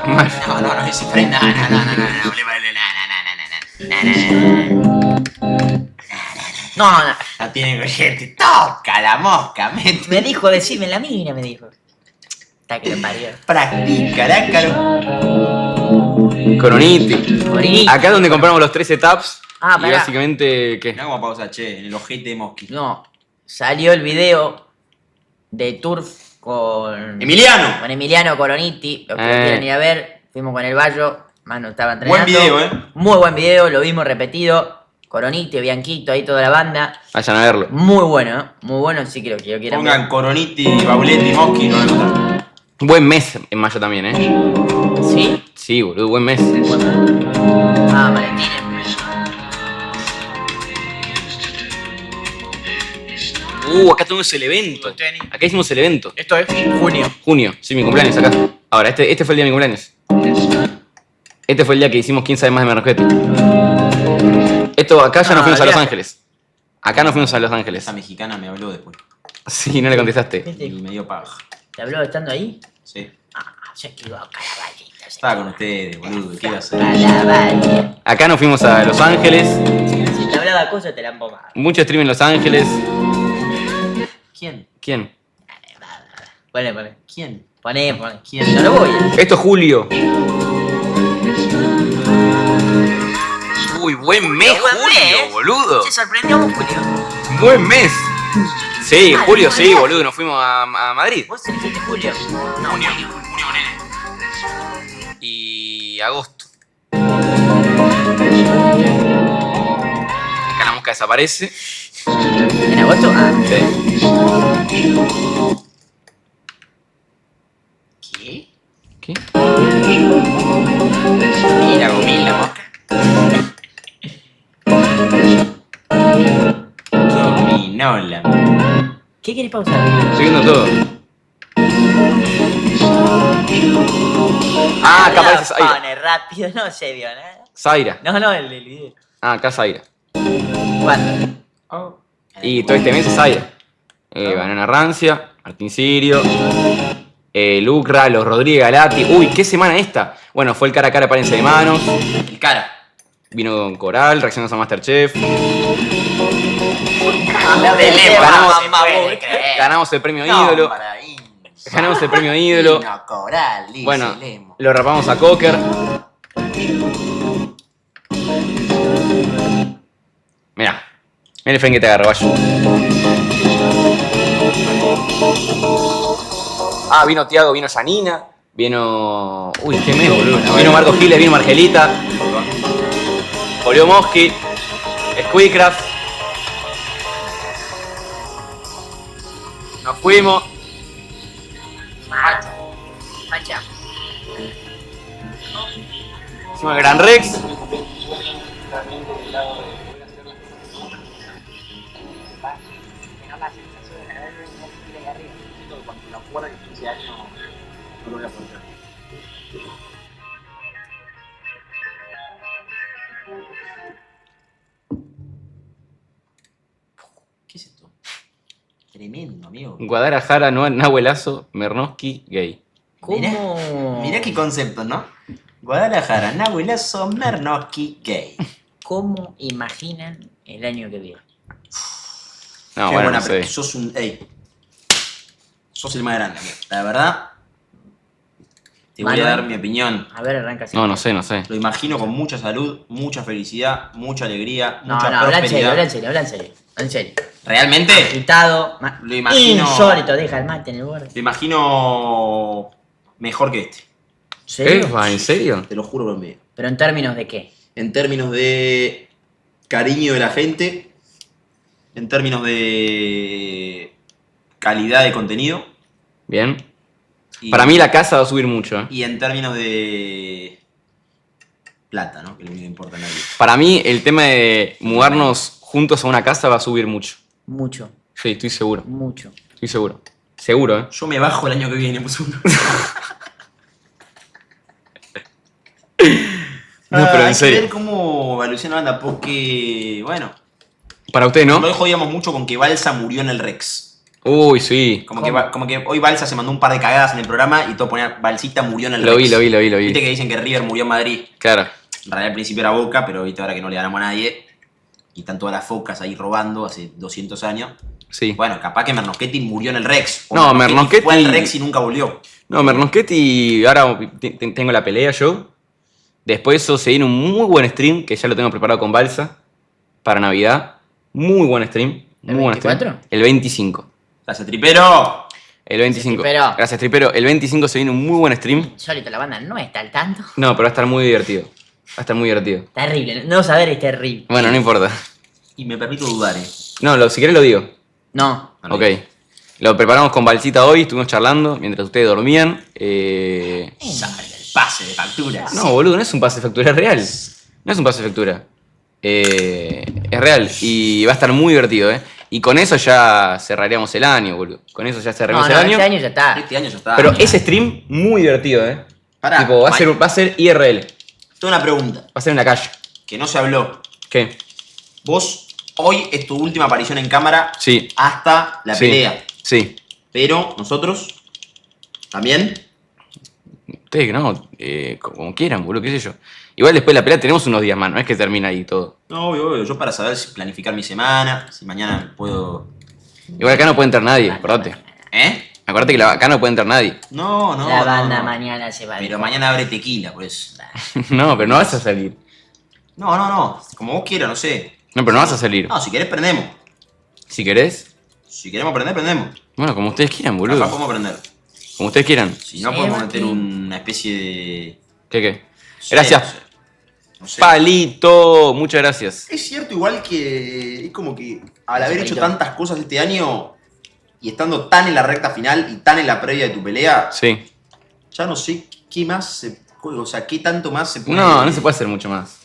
No, ese tren, no. No, La tiene corriente. Toca la mosca, mete. me dijo decirme la mina, me dijo. Está que lo parió. Practica, lácaro. Coroniti. Morí. Acá es donde compramos los 13 taps. Ah, y pará. básicamente, ¿qué? Mirá cómo pausa, che, en el ojete de Mosqui. No, salió el video de Turf con Emiliano. Emiliano Coroniti. Los que lo quieran ir a ver, fuimos con el Bayo. Manu estaba entrenando. Buen video, Muy buen video, lo vimos repetido. Coroniti, Bianquito, ahí toda la banda. Vayan a verlo. Muy bueno, ¿eh? Muy bueno, sí creo que lo quieran Pongan Coroniti, Bauletti, Mosqui, no lo encuentran. Buen mes en mayo también, ¿eh? ver. ¿Sí? Sí, boludo, buen mes. Ah, Valentina. Acá tenemos el evento. Acá hicimos el evento. Esto es junio. Junio, sí, mi cumpleaños acá. Ahora, este fue el día de mi cumpleaños. Este fue el día que hicimos 15 además de Mernosquete. Esto, acá ya nos fuimos a Los viaje. Ángeles. Acá nos fuimos a Los Ángeles. Esa mexicana me habló después. Sí, no le contestaste. Y me dio paja. ¿Te habló estando ahí? Sí. Ah, se equivoca la vallita. Estaba con ustedes, boludo. ¿Qué iba a hacer? La valla. Acá nos fuimos a Los Ángeles. Si te hablaba cosas, te la embobaba. Mucho stream en Los Ángeles. ¿Quién? ¿Quién? Poné. ¿Quién? Poné. ¿Quién? No lo voy. Esto es julio. Uy, buen mes, Buen julio, mes. boludo. Se sorprendió Julio. Buen mes. Sí, Ah, julio, no sí, sabía. boludo. Nos fuimos a Madrid. Vos elegiste Julio. No, Junio, Julio. nene. Y agosto. Acá la mosca desaparece. ¿En agosto? Ah, Sí. ¿Qué? ¿Qué? Mira, Gomil, la mosca. Gominola. ¿qué querés pausar? Estoy viendo todo. Ah, acá aparece Zaira. Pone rápido, no se vio nada. Zaira. No, el video. Ah, acá Zaira. ¿Cuándo? Y todo este mes es Zaira. Banana Rancia, Martín Sirio, Lucra, Los Rodríguez Galati. Uy, ¿qué semana esta? Bueno, fue el cara a cara Párense de Manos. El cara. Vino con Coral, reaccionamos a Masterchef. Ganamos el premio Ídolo. Ganamos el premio Ídolo. Vino Coral, Liz, Bueno, Lemo. lo rapamos a Cocker. Mirá. Mira el frame que te agarra, Bayo. Ah, vino Tiago, vino Janina. Vino... Uy, qué mes, boludo. Vino Marco Giles, vino Margelita. Volvió Mosqui. Squeecraft. Nos fuimos. Mancha. Hicimos el Gran Rex. ¿Qué es esto? Tremendo, amigo. Guadalajara, Nahuelazo, Mernosqui, gay. ¿Cómo? Mirá qué concepto, ¿no? Guadalajara, Nahuelazo, Mernosqui, gay. ¿Cómo imaginan el año que viene? No, Qué bueno, buena no sé. pre- Sos un. Ey. Sos el más grande, amigo. La verdad. Te voy a Manuel. dar mi opinión. A ver, arranca así. No sé, no sé. Lo imagino con mucha salud, mucha felicidad, mucha alegría, No, mucha habla en serio, prosperidad. habla en serio. En serio. ¿Realmente? agitado, Lo imagino- insólito, deja el mate en el borde. Te imagino mejor que este. ¿Serio? Eva, ¿en serio? Te lo juro por mí. ¿Pero en términos de qué? En términos de cariño de la gente, en términos de calidad de contenido. Bien. Y, Para mí la casa va a subir mucho. Y en términos de plata, ¿no? Que es lo único que importa a nadie. Para mí el tema de mudarnos juntos a una casa va a subir mucho. Mucho, Sí, estoy seguro. mucho. Estoy seguro. Seguro, ¿eh? Yo me bajo el año que viene, pues uno. No, pero en hay serio. que ver cómo evoluciona la banda, porque, bueno, Para usted, ¿no? hoy jodíamos mucho con que Balsa murió en el Rex. Uy, sí. Como que hoy Balsa se mandó un par de cagadas en el programa y todo ponía Balsita murió en el Lo Rex. vi. Viste que dicen que River murió en Madrid. Claro. En realidad al principio era Boca, pero viste ahora que no le ganamos a nadie. Y están todas las focas ahí robando hace 200 años. Sí. Bueno, capaz que Mernoschetti murió en el Rex. O No, Mernoschetti- fue al Rex y nunca volvió. No, Mernoschetti, ahora tengo la pelea yo. Después de eso se viene un muy buen stream, que ya lo tengo preparado con Balsa, para Navidad. Muy buen stream. ¿El Muy buen stream. 24? El 25. Gracias, Tripero. El 25. Tripero. Gracias, Tripero. El 25 se viene un muy buen stream. Insólito, la banda no está al tanto. No, pero va a estar muy divertido. Va a estar muy divertido. Terrible, no saber es terrible. Bueno, no importa. Y me permito dudar, No, si querés lo digo. No, No, Ok. Lo preparamos con Balsita hoy, estuvimos charlando mientras ustedes dormían. Sale el pase de facturas. No, boludo, no es un pase de factura, es real. No es un pase de factura. Es real y va a estar muy divertido, ¿eh? Y con eso ya cerraríamos el año, boludo. Con eso ya no, cerraríamos no, el año. este año ya está. Este año ya está. Pero ese stream, muy divertido, ¿eh? Pará, Tipo, va a ser IRL. Tengo una pregunta Va a ser en la calle. que no se habló. ¿Qué? Vos, hoy es tu última aparición en cámara Sí. hasta la Sí. pelea. Sí. Pero nosotros, también. Ustedes que no, como quieran, boludo, qué sé yo. Igual después de la pelea tenemos unos días más, no es que termina ahí todo. No, obvio. Yo para saber si planificar mi semana, si mañana puedo. Igual acá no puede entrar nadie, acordate. ¿Eh? Acuérdate que acá no puede entrar nadie. No. La banda no. mañana se va. Pero mañana abre tequila, por eso. No, pero no vas a salir. No. Como vos quieras, no sé. No, pero no vas a salir. No, si querés, prendemos. Si querés, Si queremos prender, prendemos. bueno, como ustedes quieran, Acá boludo. podemos prender. Como ustedes quieran. Si no, Sí, podemos Martín. meter una especie de. ¿Qué? no sé, Gracias. No sé. Palito, muchas gracias. Es cierto, igual que. Es como que al haber hecho Palito. tantas cosas este año y estando tan en la recta final y tan en la previa de tu pelea, Sí. ya no sé qué más se puede. O sea, qué tanto más se puede. No se puede hacer mucho más.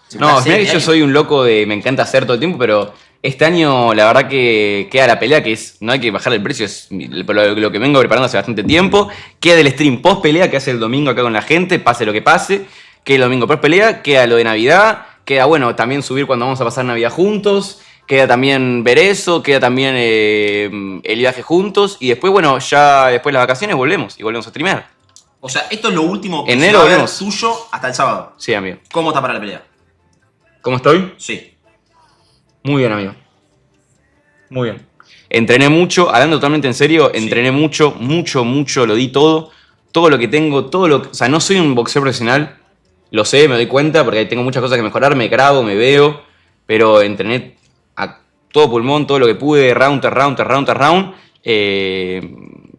se puede No, hacer mira que este yo año. soy un loco de. Me encanta hacer todo el tiempo, pero este año la verdad que queda la pelea, que es. No hay que bajar el precio, es lo que vengo preparando hace bastante tiempo. Queda el stream post pelea que hace el domingo acá con la gente, pase lo que pase. Queda el domingo post pelea, queda lo de Navidad. Queda, bueno, también subir cuando vamos a pasar Navidad juntos. Queda también ver eso, queda también el viaje juntos. Y después, bueno, ya después de las vacaciones volvemos y volvemos a streamear. O sea, esto es lo último que Enero se va a ver volvemos. tuyo hasta el sábado. Sí, amigo. ¿Cómo está para la pelea? ¿Cómo estoy? Sí. Muy bien, amigo. Muy bien. Entrené mucho, hablando totalmente en serio, Sí. entrené mucho, lo di todo. Todo lo que tengo, o sea, no soy un boxeador profesional, lo sé, me doy cuenta, porque tengo muchas cosas que mejorar, me grabo, me veo, pero entrené a todo pulmón, todo lo que pude, round tras round.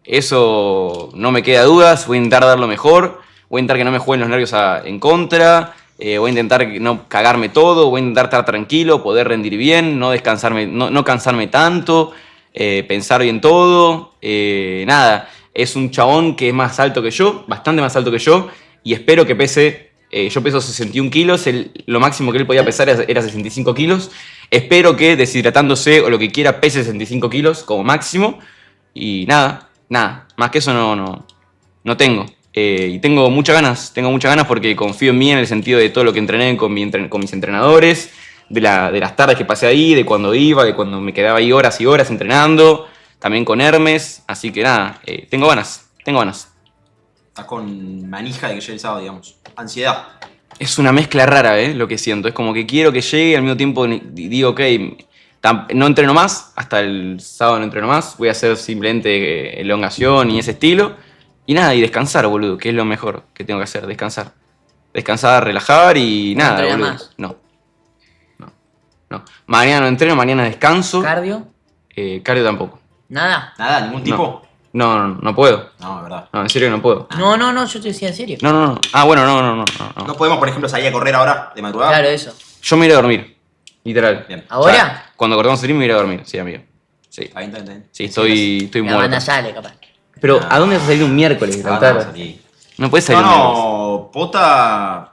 Eso no me queda dudas, voy a intentar dar lo mejor, voy a intentar que no me jueguen los nervios en contra, voy a intentar no cagarme todo, voy a intentar estar tranquilo, poder rendir bien, no descansarme, no cansarme tanto, pensar bien todo, nada. Es un chabón que es más alto que yo, bastante más alto que yo, y espero que pese, yo peso 61 kilos, lo máximo que él podía pesar era 65 kilos. Espero que deshidratándose o lo que quiera pese 65 kilos como máximo, y nada, más que eso no tengo. Y tengo muchas ganas porque confío en mí en el sentido de todo lo que entrené con mis entrenadores, de las tardes que pasé ahí, de cuando iba, de cuando me quedaba ahí horas y horas entrenando, también con Hermes, así que nada, tengo ganas. Estás con manija de que llegue el sábado, digamos. Ansiedad. Es una mezcla rara, lo que siento, es como que quiero que llegue y al mismo tiempo digo, ok, no entreno más, hasta el sábado no entreno más, voy a hacer simplemente elongación y ese estilo. Y nada, y descansar, boludo, que es lo mejor que tengo que hacer, descansar. Descansar, relajar y ¿No nada, entrenas boludo. más? No. Mañana no entreno, mañana descanso. ¿Cardio? Cardio tampoco. Nada. Nada, ningún tipo. No puedo. No, es verdad. No, en serio que no puedo. No, yo te decía en serio. No. Ah, bueno, no. No podemos, por ejemplo, salir a correr ahora de madrugada. Claro, eso. Yo me iré a dormir. Literal. Bien. ¿Ahora? O sea, cuando cortamos stream me iré a dormir, sí, amigo. Sí. Está bien. Sí, estoy La muerto. banda sale, capaz. Pero, ¿a dónde vas a salir un miércoles, No, Lautaro? no, salí. No puedes salir un miércoles. No, Pota.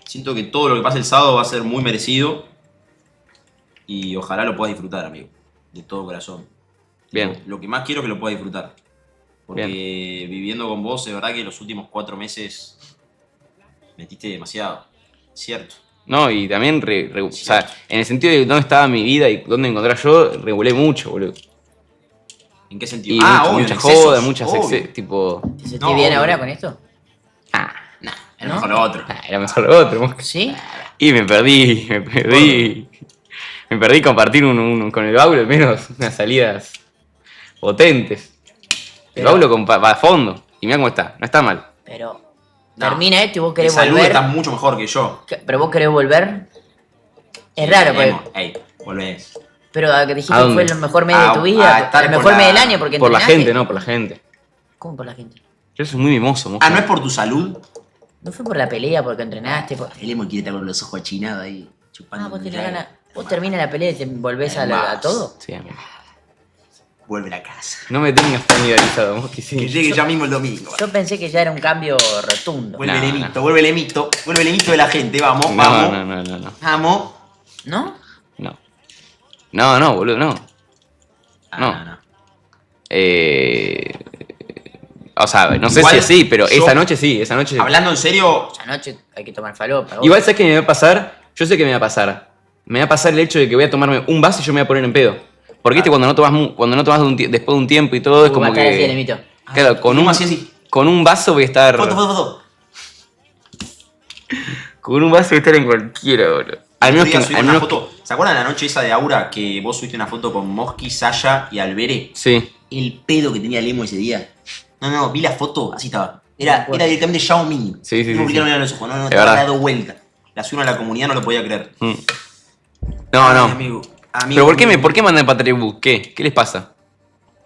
Siento que todo lo que pase el sábado va a ser muy merecido. Y ojalá lo puedas disfrutar, amigo. De todo corazón. Bien. Lo que más quiero es que lo puedas disfrutar. Porque Bien. viviendo con vos, es verdad que los últimos 4 meses metiste demasiado. Cierto. No, y también, o sea, en el sentido de dónde estaba mi vida y dónde encontrar yo, regulé mucho, boludo. ¿En qué sentido? Y obvio, mucha en excesos, joda, muchas obvio. tipo... ¿Te sentís No, bien obvio. ahora con esto? Es mejor lo otro. Era mejor lo otro. Mosca. ¿Sí? Y me perdí. Me perdí compartir con el Baulo, al menos unas salidas potentes. El Pero- Baulo va a fondo. Y mira cómo está, no está mal. Pero No. termina esto y vos De querés salud volver. estás mucho mejor que yo. Pero vos querés volver. Es raro, porque. Ey, volvés. Pero a que dijiste ¿A que dónde? fue el mejor mes de tu A vida. estar El con mejor la- mes del año porque Por la entrenaste. gente, no, por la gente. ¿Cómo por la gente? Yo soy muy mimoso, Mosca. Ah, ¿no es por tu salud? ¿No fue por la pelea, porque entrenaste? El emo quiere estar con los ojos achinados ahí, chupando. Ah, vos un tenés trago. ganas. Vos terminas la pelea y te volvés a todo. Sí, amigo. Vuelve a casa. No me tengas tan idealizado, Mosca, Que sí. llegue ya mismo el domingo. Yo pensé que ya era un cambio rotundo. Vuelve No, el emito, vuelve el emito. Vuelve el emito de la gente, vamos, No, vamos. no. Vamos. ¿No? No, boludo, no. Ah, No. O sea, no sé Igual, si así, pero yo- esa noche sí, esa noche. Hablando en serio, Esa noche hay que tomar falopa. vos. Igual, ¿sabes qué me va a pasar? Yo sé que me va a pasar. Me va a pasar el hecho de que voy a tomarme un vaso y yo me voy a poner en pedo. Porque viste, cuando no tomas, después de un tiempo y todo, es Va a como estar así el que. emito. Claro, ¿cómo así? con un vaso voy a estar. foto. Con un vaso voy a estar en cualquiera, boludo. Al menos que. Subí Al una menos foto. ¿Se acuerdan la noche esa de Aura que vos subiste una foto con Mosqui, Saya y Albere? Sí. El pedo que tenía Lemo ese día. No, vi la foto, así estaba. Me Era acuerdo. directamente Yao Ming. Sí, sí, No sí, me sí. mirar los ojos, no, Es estaba verdad. dado vuelta. La subieron a la comunidad, no lo podía creer. No, Ay, no. amigo, Pero ¿por qué mandan para Tribus? ¿Qué les pasa?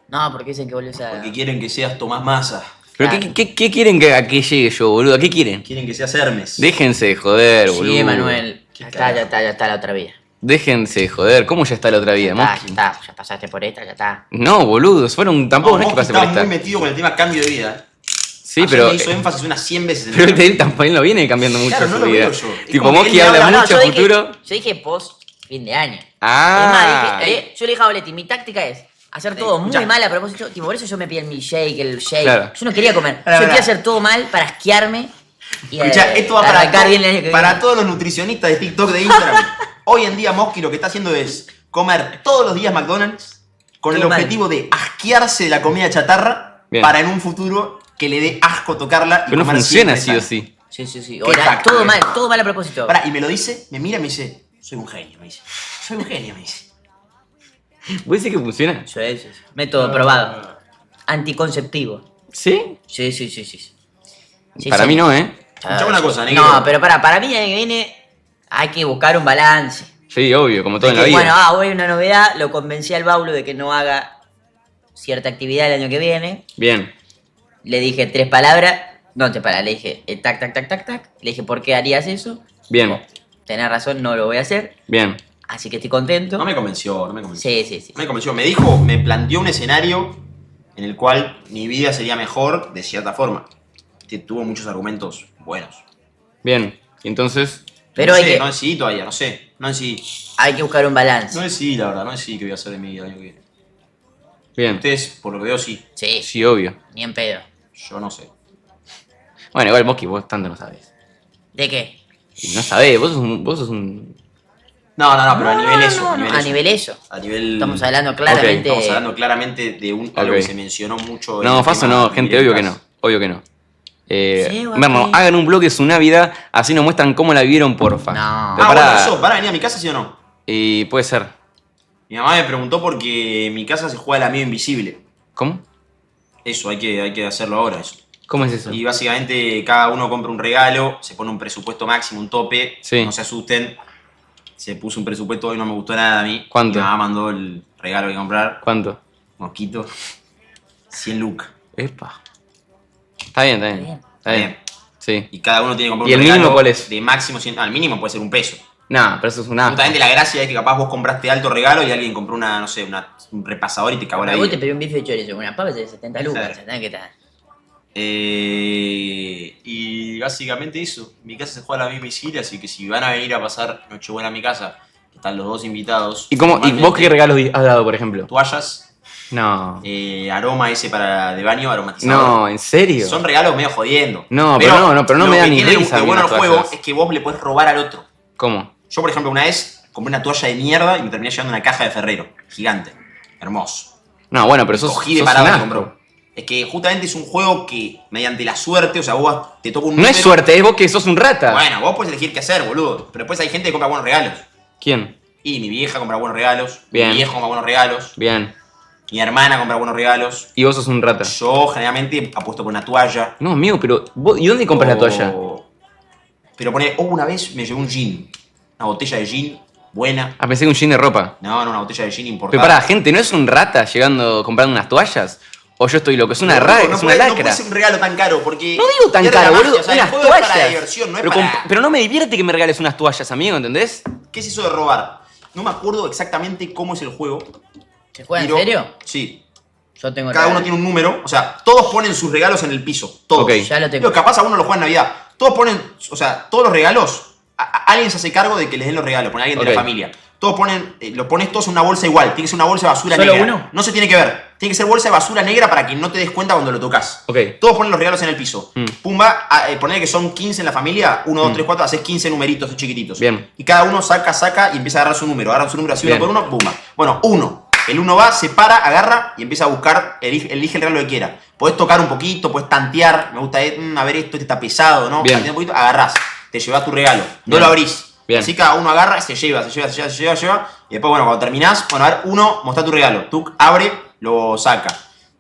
No, porque dicen que volvés a. Porque quieren que seas Tomás Massa. ¿Pero Claro. qué quieren a que llegue yo, boludo? ¿A qué quieren? Quieren que seas Hermes. Déjense de joder, boludo. Sí, Manuel. Qué Ya está la otra vida. Déjense de joder. ¿Cómo ya está la otra vida, Mosqui? Ya pasaste por esta, ya está. No, boludo. Tampoco no es que Mosqui pase por estaba esta. muy metido con el tema cambio de vida. Sí, Ayer pero. me hizo énfasis unas 100 veces. Pero él tampoco no viene cambiando mucho Claro, no su lo vida. veo yo. Es Tipo, como que Mosqui él me habla habla- mucho yo futuro. dije post fin de año. Ah. Es más, yo le dije a Boletti, mi táctica es hacer todo muy escuchá. mal a propósito. Tipo, por eso yo me pillé el milkshake, el shake. Claro. Yo no quería comer. Pará, Yo quería pará. hacer todo mal para asquearme. Y Escuchá, esto va para, arrancar bien el año que para viene. todos los nutricionistas de TikTok de Instagram. Hoy en día Mosqui lo que está haciendo es comer todos los días McDonald's con el Todo mal. objetivo de asquearse de la comida chatarra Bien. para en un futuro que le dé asco tocarla y Pero no comer funciona siempre sí o sano. sí. Sí. Qué Ahora, tacto, todo mal a propósito. Pará, y me lo dice, me mira y me dice, soy un genio, me dice. Soy un genio, me dice. ¿Vos decís que funciona? Sí. Método probado. Anticonceptivo. ¿Sí? Sí. Sí, Para sí. mí no, ¿eh? Escuchame una cosa, negro. No, pero para mí el año que viene hay que buscar un balance. Sí, obvio, como todo en la Que, vida. bueno, hoy hay una novedad, lo convencí al Baulo de que no haga cierta actividad el año que viene. Bien. Le dije 3 palabras, no 3 palabras, le dije tac. Le dije, ¿por qué harías eso? Bien. Tenés razón, no lo voy a hacer, Bien. así que estoy contento. No me convenció, no me convenció. Sí. No me convenció. Me dijo, me planteó un escenario en el cual mi vida sería mejor de cierta forma. Que tuvo muchos argumentos buenos. Bien. Y entonces. Pero no hay sé, que, no decidí todavía, no sé. No decidí. hay que buscar un balance. No decidí, la verdad, no decidí qué voy a hacer de mi vida el año que viene. Bien. Ustedes, por lo que veo, sí. Sí, Sí, obvio. ni en pedo. Yo no sé. Bueno, igual Mosqui, vos tanto no sabés. ¿De qué? Y no sabés, vos sos un. No, pero a nivel eso. a nivel eso. A nivel. Estamos hablando claramente. Estamos hablando claramente de algo Ok. que se mencionó mucho. en No, el Faso tema no, de gente, vivir obvio en que casa. no. Obvio que no. Sí, Merno, ok. hagan un blog de su Navidad, así nos muestran cómo la vivieron, porfa. No. Pero Ah, pará. bueno, eso, ¿van a venir a mi casa, sí o no? Y puede ser. Mi mamá me preguntó porque en mi casa se juega el amigo invisible. ¿Cómo? Eso, hay que hacerlo ahora, eso. ¿Cómo es eso? Y básicamente cada uno compra un regalo, se pone un presupuesto máximo, un tope, Sí. no se asusten. se puso un presupuesto y no me gustó nada a mí. ¿Cuánto? Mi mamá mandó el regalo que comprar. ¿Cuánto? Mosquito. 100 lucas. Epa. Está bien, está bien. Bien. Está bien. Sí. Y cada uno tiene que comprar ¿Y el un mínimo regalo cuál es? de máximo 100. El mínimo puede ser un peso. Nah, pero eso es un asco. Justamente la gracia es que capaz vos compraste alto regalo y alguien compró una, no sé, un repasador y te cagó la Pero vos te vida. pedí un bife de chorizo, una papa de 70 lucas, Claro. ¿sabes qué tal? Y básicamente eso. Mi casa se juega a la misma Sicilia, así que si van a venir a pasar Nochebuena a mi casa, que están los dos invitados. ¿Y cómo? ¿Y vos qué regalos has dado, por ejemplo? Toallas, No. aroma ese para de baño, aromatizador. No, ¿en serio? Son regalos medio jodiendo. No, pero no lo me da que ni tiene risa a de mí bueno el las juego toallas. es que vos le podés robar al otro. ¿Cómo? Yo, por ejemplo, una vez compré una toalla de mierda y me terminé llevando una caja de Ferrero. Gigante. Hermoso. No, bueno, pero sos, Cogí de sos parado un y asco. compró. Es que justamente es un juego que, mediante la suerte, o sea, vos te toca un No es número. suerte, es vos que sos un rata. Bueno, vos podés elegir qué hacer, boludo. Pero después hay gente que compra buenos regalos. ¿Quién? Y mi vieja compra buenos regalos. Bien. Mi viejo compra buenos regalos. Bien. Mi hermana compra buenos regalos. Y vos sos un rata. Yo generalmente apuesto por una toalla. No, amigo, pero vos, ¿y dónde compras la toalla? Pero una vez me llevé un gin. Una botella de gin buena. Ah, pensé que un jean de ropa. No, una botella de gin importada. Pero pará, gente, ¿no es un rata llegando comprando unas toallas? ¿O yo estoy loco? Es una No, rata, no es puede, una no lacra. puede ser un regalo tan caro porque. No digo tan pierde la caro, magia, boludo. o sea, el Unas juego es para toallas. diversión, no es pero, para. pero no me divierte que me regales unas toallas, amigo, ¿entendés? ¿Qué es eso de robar? No me acuerdo exactamente cómo es el juego. ¿Se juega en pero- serio? Sí. Yo tengo Cada uno regalo. tiene un número. O sea, todos ponen sus regalos en el piso. Todos. Ok. Ya lo tengo. Digo, capaz a uno lo juega en Navidad. Todos ponen. O sea, todos los regalos. Alguien se hace cargo de que les den los regalos. Pone alguien de Ok. la familia. Todos ponen. Los pones todos en una bolsa igual. Tiene que ser una bolsa de basura ¿Solo negra. uno? No se tiene que ver. Tiene que ser bolsa de basura negra para que no te des cuenta cuando lo tocas. Ok. Todos ponen los regalos en el piso. Mm. Pumba, poner que son 15 en la familia. 1, 2, 3, 4, haces 15 numeritos chiquititos. Bien. Y cada uno saca y empieza a agarrar su número. Agarran su número así Bien. uno por uno, pumba. Bueno, 1. El 1 va, se para, agarra y empieza a buscar, elige el regalo que quiera. Podés tocar un poquito, podés tantear. Me gusta, a ver esto, este está pesado, ¿no? Bien. Tantear un poquito, agarrás. Te llevas tu regalo. No Bien. lo abrís. Bien. Así cada uno agarra, se lleva. Y después, bueno, cuando terminás, bueno, a ver, uno, mostrá tu regalo. Tú abre, lo saca.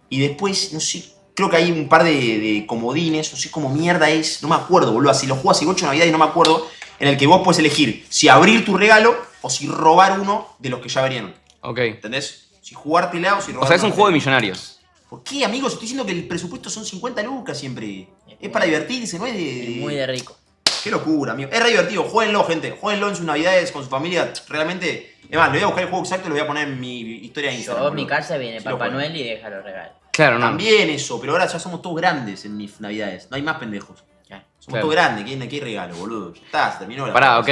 Y después, no sé, creo que hay un par de comodines, no sé cómo mierda es, no me acuerdo, boludo. Si lo juego hace 8 navidades y no me acuerdo, en el que vos puedes elegir si abrir tu regalo o si robar uno de los que ya abrieron. Ok. ¿Entendés? Si jugártela o si robar. O sea, es un uno. juego de millonarios. ¿Por qué, amigos? Estoy diciendo que el presupuesto son 50 lucas siempre. Es para divertirse, no es de. Es muy de rico. Qué locura, amigo. Es re divertido. Jueguenlo, gente. Jueguenlo en sus navidades con su familia. Realmente. Es más, le voy a buscar el juego exacto y lo voy a poner en mi historia de Instagram. Yo en mi boludo. casa viene Sí, lo Papá juego. Noel y deja los regalos. Claro, no. También eso, pero ahora ya somos todos grandes en mis navidades. No hay más pendejos. Ya. Somos Claro. todos grandes. ¿Qué regalo, boludo? Ya está, se terminó la. Pará, ok.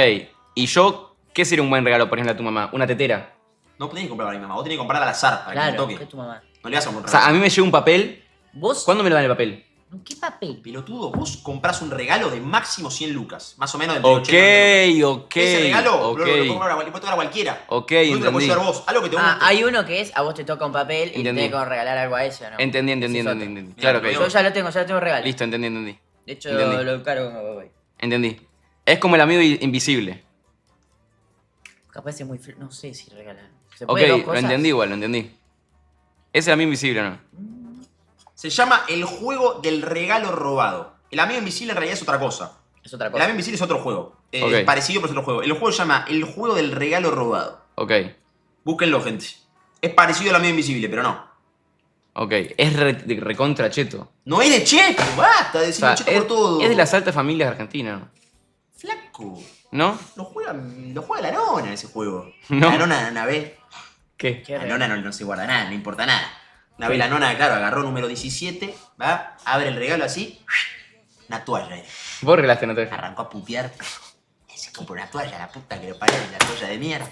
¿Y yo qué sería un buen regalo, por ejemplo, a tu mamá? Una tetera. No tenés que comprar para mi mamá. Vos tenés que comprar al azar para que Claro, me ¿qué toque. es tu mamá? No le vas a comprar. O sea, a mí me llega un papel. ¿Vos? ¿Cuándo me lo dan el papel? ¿Qué papel? Pelotudo, vos comprás un regalo de máximo 100 lucas. Más o menos entre Ok, 80 ok. Ese regalo ok. lo puede tocar a cualquiera. Ok, No te lo puedes entendí. llevar vos. Algo que te guste. Hay uno que es a vos te toca un papel y Entendí. te tenés que regalar algo a eso, ¿no? Entendí. Ese es otro. Claro, Mira, ok. Yo ya lo tengo regalo. Listo, entendí. De hecho, Entendí. lo caro como voy. Entendí. Es como el amigo invisible. Capaz es muy frío. No sé si regalar. ¿Se Ok, puede dos lo cosas? entendí igual, lo entendí. Ese es el amigo invisible, ¿no? Se llama el juego del regalo robado. El amigo invisible en realidad es otra cosa. Es otra El cosa. amigo invisible es otro juego. Ok. Es parecido, pero es otro juego. El juego se llama el juego del regalo robado. Ok, Búsquenlo, gente. Es parecido al amigo invisible, pero no. ok. Es de recontra cheto. No es de cheto, basta de O decir sea, cheto por todo. es de las altas familias argentinas, ¿no? Flaco. ¿No? Lo juega la nona ese juego. No. La nona, una vez. ¿Qué? ¿Qué La regalo? nona no se guarda nada, no importa nada. Una vez la nona, claro, agarró número 17, va, abre el regalo así, una toalla. Vos regalaste, no te Arrancó a putear. Se compró una toalla, la puta que lo parió, la toalla de mierda.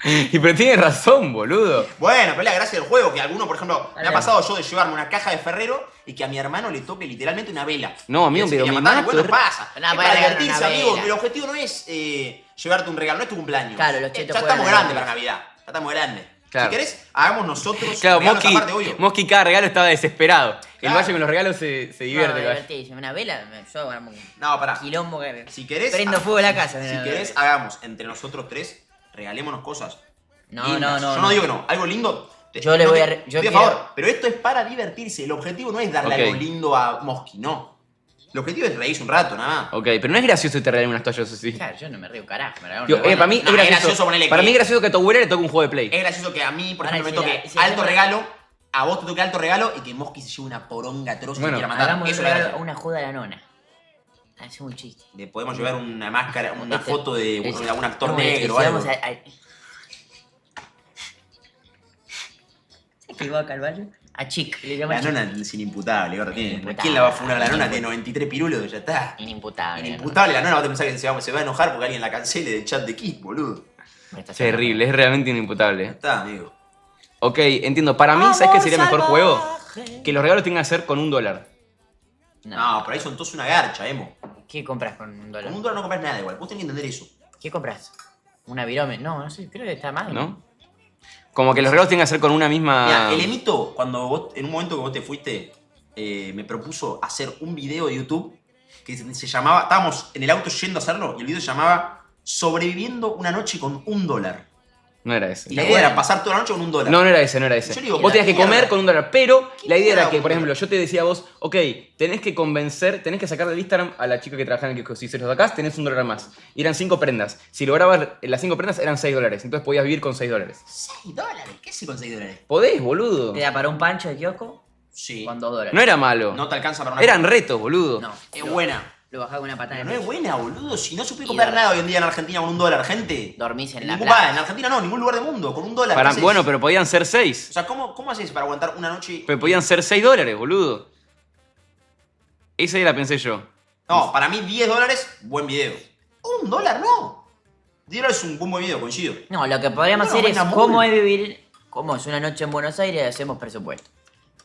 Y pero tienes razón, boludo. Bueno, pero es la gracia del juego, que alguno, por ejemplo, me ha Dale. pasado yo de llevarme una caja de Ferrero y que a mi hermano le toque literalmente una vela. No, amigo, Y él se pero quería me matar, y mato, bueno, pasa. No, Es para para regalar divertirse, una amigo. vela. El objetivo no es llevarte un regalo, no es tu cumpleaños. Claro, los chetos ya juegan estamos a grandes la para Navidad. Ya estamos grandes. Claro. Si querés, hagamos nosotros Claro, regalos aparte, obvio. Mosqui cada regalo estaba desesperado. El Claro. Valle con los regalos se divierte. No, el Valle. divertísimo. Una vela, yo armo un No, pará. quilombo que... Si querés, Prendo fuego a la casa. Si mira. querés, hagamos entre nosotros tres, regalémonos cosas. No, lindas. no. Yo no digo que no, algo lindo. Yo le no voy te- a re- yo estoy a quiero- favor, pero esto es para divertirse. El objetivo no es darle Ok. algo lindo a Mosqui, no. El objetivo es reírse un rato, nada más. Ok, pero no es gracioso que te regalen unas toallas así. Claro, yo no me río un carajo. Me regalaron Tío, una para mí buena. es No, es gracioso. gracioso ponerle Para que- mí es gracioso que a tu abuela le toque un juego de Play. Es gracioso que a mí, por Ahora, ejemplo, me si toque la- si alto hacemos- regalo, a vos te toque alto regalo y que Mosqui se lleve una poronga atroz y Bueno, te quiera matar. Hagamos Eso un es la regalo, gracia. una joda a la nona. Hacemos un chiste. Le podemos llevar una máscara, una Este- foto de ese- algún actor no, negro o si algo. vamos a- ¿Sabes qué va a Carvalho? A Chic, le llama La Chic. nona es inimputable, gordo. Inimputable. ¿Quién la va a funar a la nona? Tiene 93 pirulos, ya está. Inimputable. Inimputable, la nona va a pensar que se va a enojar porque alguien la cancele del chat de Kick, boludo. Me está Terrible, es realmente Ya inimputable. está, amigo. Ok, entiendo. Para mí, ¿sabes qué sería mejor juego? Que los regalos tengan que ser con $1. No, por ahí son todos una garcha, emo. ¿Qué compras con un Con dólar? un dólar no compras nada igual, vos tenés que entender eso. ¿Qué compras? ¿Una virome? No, no sé, creo que está mal. ¿No? Como que los regalos tengan que ser con una misma... Mira, el Emito, cuando vos, en un momento que vos te fuiste, me propuso hacer un video de YouTube que se llamaba, estábamos en el auto yendo a hacerlo, y el video se llamaba Sobreviviendo una noche con $1. No era ese. Y la idea era pasar toda la noche con $1. No, no era ese, no era ese. Yo digo, Vos tenías que mierda. comer con $1, pero la idea era mierda, que, por boludo? ejemplo, yo te decía a vos, ok, tenés que convencer, tenés que sacar del Instagram a la chica que trabajaba en el que si se los sacás, tenés $1 más. Y eran 5 prendas. Si lograbas las 5 prendas, eran $6. Entonces podías vivir con $6. $6, ¿qué hace con $6? Podés, boludo. ¿Te da para un pancho de kiosco? Sí. Con $2. No era malo. No te alcanza para una. Eran retos, boludo. No. Es buena. Lo bajás con una patada Pero en no el es pecho. buena, boludo. Si no se puede Y comprar dor- nada hoy en día en Argentina con $1, gente. Dormís en la Ningún- plaza. en Argentina no, en ningún lugar del mundo, con $1. Para- ¿qué haces? bueno, pero podían ser 6. O sea, ¿cómo haces para aguantar una noche? Pero podían ser $6, boludo. Esa idea la pensé yo. No, para mí $10, buen video. $1 no. $10 es un buen video, coincido. No, lo que podríamos No, hacer es buena cómo mul. es vivir, cómo es una noche en Buenos Aires y hacemos presupuesto.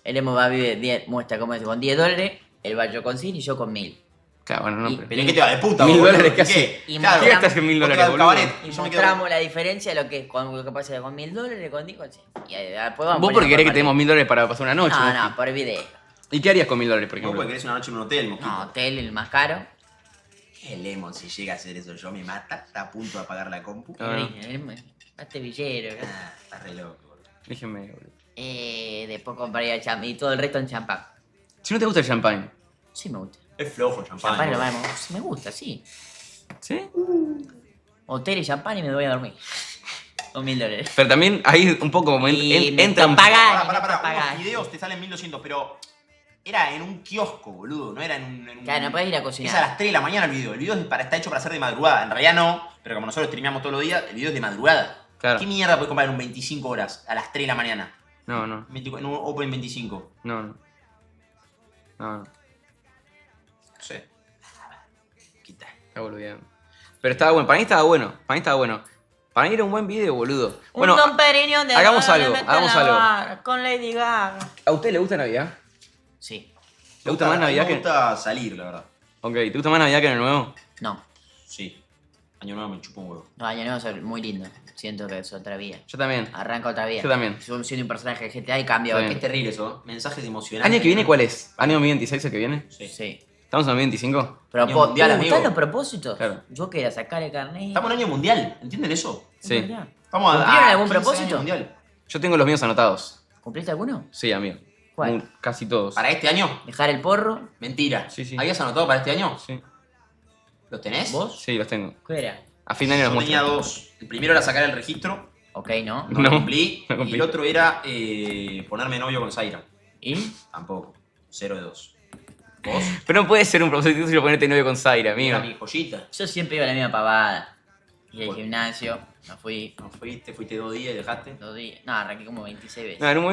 El Emo va a vivir, muestra cómo es con $10, él va yo con 100 y yo con 1000. Claro, bueno, no, Y- pero... Pero es que te va de puta, $1000 boludo. ¿qué ¿Y hace? Y Claro, ¿Qué gastas en $1000, vos te vas al boludo? cabaret Y yo me quedo- mostramos la diferencia de lo que es con lo que pasa con $1000, con 10, con 100. Y ahí, después vamos Vos porque poniendo querés que por tenemos $1000 para pasar una noche. No, ¿no? no, por video. ¿Y qué harías con $1000, por Vos ejemplo? porque querés una noche en un hotel, mosquito. No, hotel, el más caro. Qué lemon, si llega a hacer eso yo me mata, está a punto de apagar la compu. Ah, no. Este villero. Ah, está re loco, boludo. Déjenme, boludo. Después compraría champán y todo el resto en champán. Si no te gusta el champagne. Sí me gusta. Es flojo el champán. Champán lo boludo. más me gusta, sí. ¿Sí? Hotel y champán y me voy a dormir. Con $1000. Pero también hay un poco como Y me entran... paga- Pará, pagar. unos videos te salen 1200, pero era en un kiosco, boludo, no era en un... Claro, no podés ir a Es a cocinar. las 3 de la mañana el video. El video está hecho para ser de madrugada. En realidad no, pero como nosotros streameamos todos los días, el video es de madrugada. Claro. ¿Qué mierda puedes comprar en un 25 horas a las 3 de la mañana? No, no, En un Open 25. no, no. No, no. No sé. Quita. Está boludeando. Pero estaba bueno, para mí estaba bueno. Para mí estaba bueno. Para mí era un buen video, boludo. Bueno, un Don Perignon de hagamos Dona algo, le mete hagamos la algo. barra Con Lady Gaga. ¿a usted le gusta Navidad? Sí. ¿Le gusta más Navidad Me que...? gusta salir, la verdad. Ok, ¿te gusta más Navidad que en el nuevo? No. Sí. Año nuevo me chupa un huevo. No, Año Nuevo es muy lindo. Siento que es otra vida. Yo también. Arranca otra vida. Yo también. Yo siendo un personaje de GTA y cambio. Está bien. Es terrible eso, ¿eh? Mensajes emocionantes. ¿Año que viene cuál es? ¿Año 2026 el que viene? Sí. Sí. ¿Estamos en 2025? Año mundial, amigo. ¿Están los propósitos? Claro. Yo quería sacar el carnet. Estamos en año mundial, ¿entienden eso? Sí. Es verdad. Estamos ¿Cumplieron algún 15 propósito? años mundial. Yo tengo los míos anotados. ¿Cumpliste alguno? Sí, amigo. ¿Cuál? Casi todos. ¿Para este año? Dejar el porro. Mentira. Sí, sí. ¿Habías anotado para este año? Sí. ¿Los tenés? ¿Vos? Sí, los tengo. ¿Qué era? A fin de año los Yo tenía muestro. 2. El primero era sacar el registro, Ok, ¿no? no, No, lo cumplí. no cumplí. Y el otro era ponerme novio con Zaira. ¿Y? Tampoco. 0 de 2. ¿Vos? Pero no puede ser un propósito tuyo ponerte novio con Zaira, amigo. Era mi joyita. Yo siempre iba a la misma pavada. Y al Bueno. gimnasio, me fui No fuiste 2 días y dejaste. 2 días. No, arranqué como 26 veces. No, en un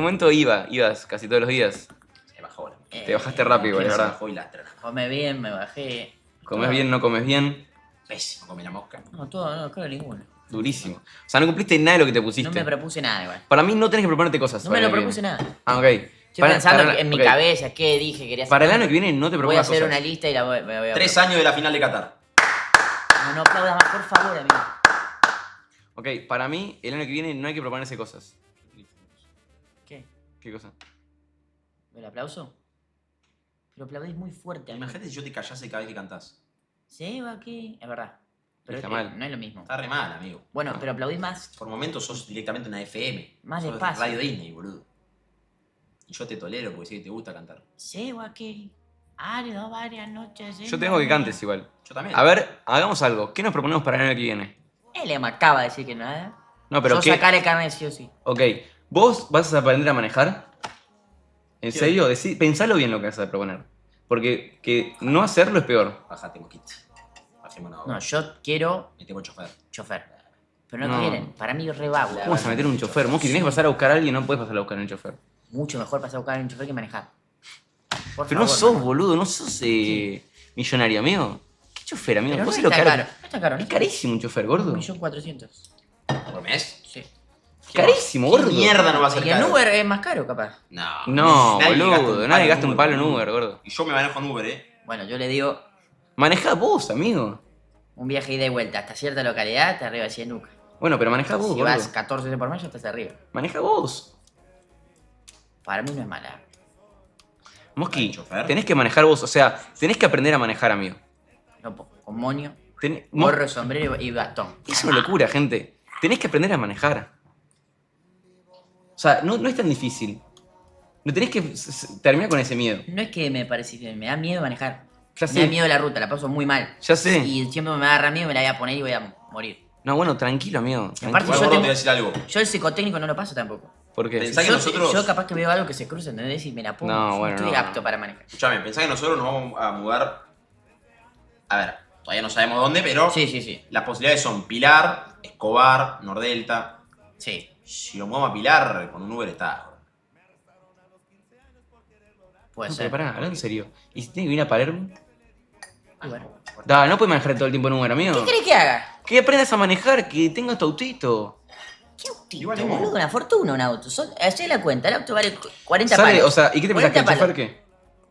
momento ibas casi todos los días. Se bajó la. Te bajaste rápido, Se es verdad. bajó y lastra. Comé bien, me bajé. Comes bien, no comes bien. Pésimo come la mosca. No, todo, no, creo ninguno. Durísimo. O sea, no cumpliste nada de lo que te pusiste. No me propuse nada igual. Para mí no tenés que proponerte cosas. No me para lo el año propuse que nada. viene. Ah, ok. Estoy pensando en mi ok. cabeza, qué dije, quería hacer. Para el año que viene no te Voy a propongas hacer cosas. una lista y la voy a... 3 años de la final de Qatar. No aplaudas más, por favor, amigo. Ok, para mí el año que viene no hay que proponerse cosas. ¿Qué? ¿Qué cosa? ¿El aplauso? Pero aplaudís muy fuerte, amigo. Imagínate si yo te callase cada vez que cantás. Sí, va aquí. Es verdad. Pero Está es que mal. no es lo mismo. Está re mal, amigo. Bueno, pero aplaudís más. Por momentos sos directamente una FM. Más Sos despacio. Radio Disney, boludo. Y yo te tolero porque sé que te gusta cantar. Sí, va aquí. Árido varias noches. Yo tengo que cantes igual. Yo también. A ver, hagamos algo. ¿Qué nos proponemos para el año que viene? Él me acaba de decir que nada. No, pero Yo ¿qué? sacar el carnet sí o sí. Ok, ¿vos vas a aprender a manejar? ¿En serio? Pensalo bien lo que vas a proponer. Porque que no hacerlo es peor. Bajate, mosquito. Bajémonos. No, yo quiero Metemos chofer. chofer. Pero no, No. quieren. Para mí es re vago. ¿Cómo vas a meter un chofer? Mosqui, tenés que pasar a buscar a alguien, no puedes pasar a buscar a un chofer. Mucho mejor pasar a buscar a un chofer que manejar. Por Pero no favor, sos, mamá. boludo, no sos millonario, amigo. ¿Qué chofer, amigo? Pero no ¿Vos es sabés lo tan caro? caro. No está caro. Es carísimo un chofer, gordo. 1.400.000. ¿Por mes? Sí. Carísimo, ¿Qué gordo. mierda no va a ser Y en caro? Uber es más caro, capaz. No. No, Nadie gasta boludo, un nadie palo gasta un palo en Uber, gordo. Y yo me manejo en Uber, Bueno, yo le digo Manejá vos, amigo. un viaje ida y vuelta hasta cierta localidad, te arriba de 100 lucas. Bueno, pero manejá vos, Si gordo. vas 14 veces por mes, ya estás arriba. Manejá vos. Para mí no es mala. Mosqui, ¿Hay chofer? tenés que manejar vos, o sea, tenés que aprender a manejar, amigo. No, con moño, Mo- gorro, sombrero y bastón. Es una locura, gente. Tenés que aprender a manejar. O sea, no es tan difícil. No tenés que terminar con ese miedo. No es que me parece que me da miedo manejar. Ya Me sé. da miedo la ruta, la paso muy mal. Ya sé. Y siempre me agarra miedo, me la voy a poner y voy a morir. No, bueno, tranquilo, amigo. Aparte, Tranquilo. Igual, yo gordo, tengo- te voy a decir algo. Yo el psicotécnico no lo paso tampoco. ¿Por qué? Pensá que yo, nosotros- yo capaz que veo algo que se cruza, ¿entendés? Y me la pongo. No, Yo bueno, estoy no. apto para manejar. Escuchame, pensá que nosotros nos vamos a mudar. A ver, todavía no sabemos dónde, pero Sí, sí, sí. las posibilidades son Pilar, Escobar, Nordelta. Sí. Si lo movemos a Pilar, con un Uber está. Puede No, ser. pero pará, habla en serio. ¿Y si tiene que venir a Palermo? Y bueno. Da, no puedes manejar todo el tiempo en Uber, amigo. ¿Qué querés que haga? Que aprendas a manejar, que tengas tu autito. ¿Qué autito, Igual no. boludo? Una fortuna un auto. Hacé la cuenta, el auto vale 40 Sale, palos. o sea, ¿y qué te pensás? ¿Que el 40 chofer palos. qué?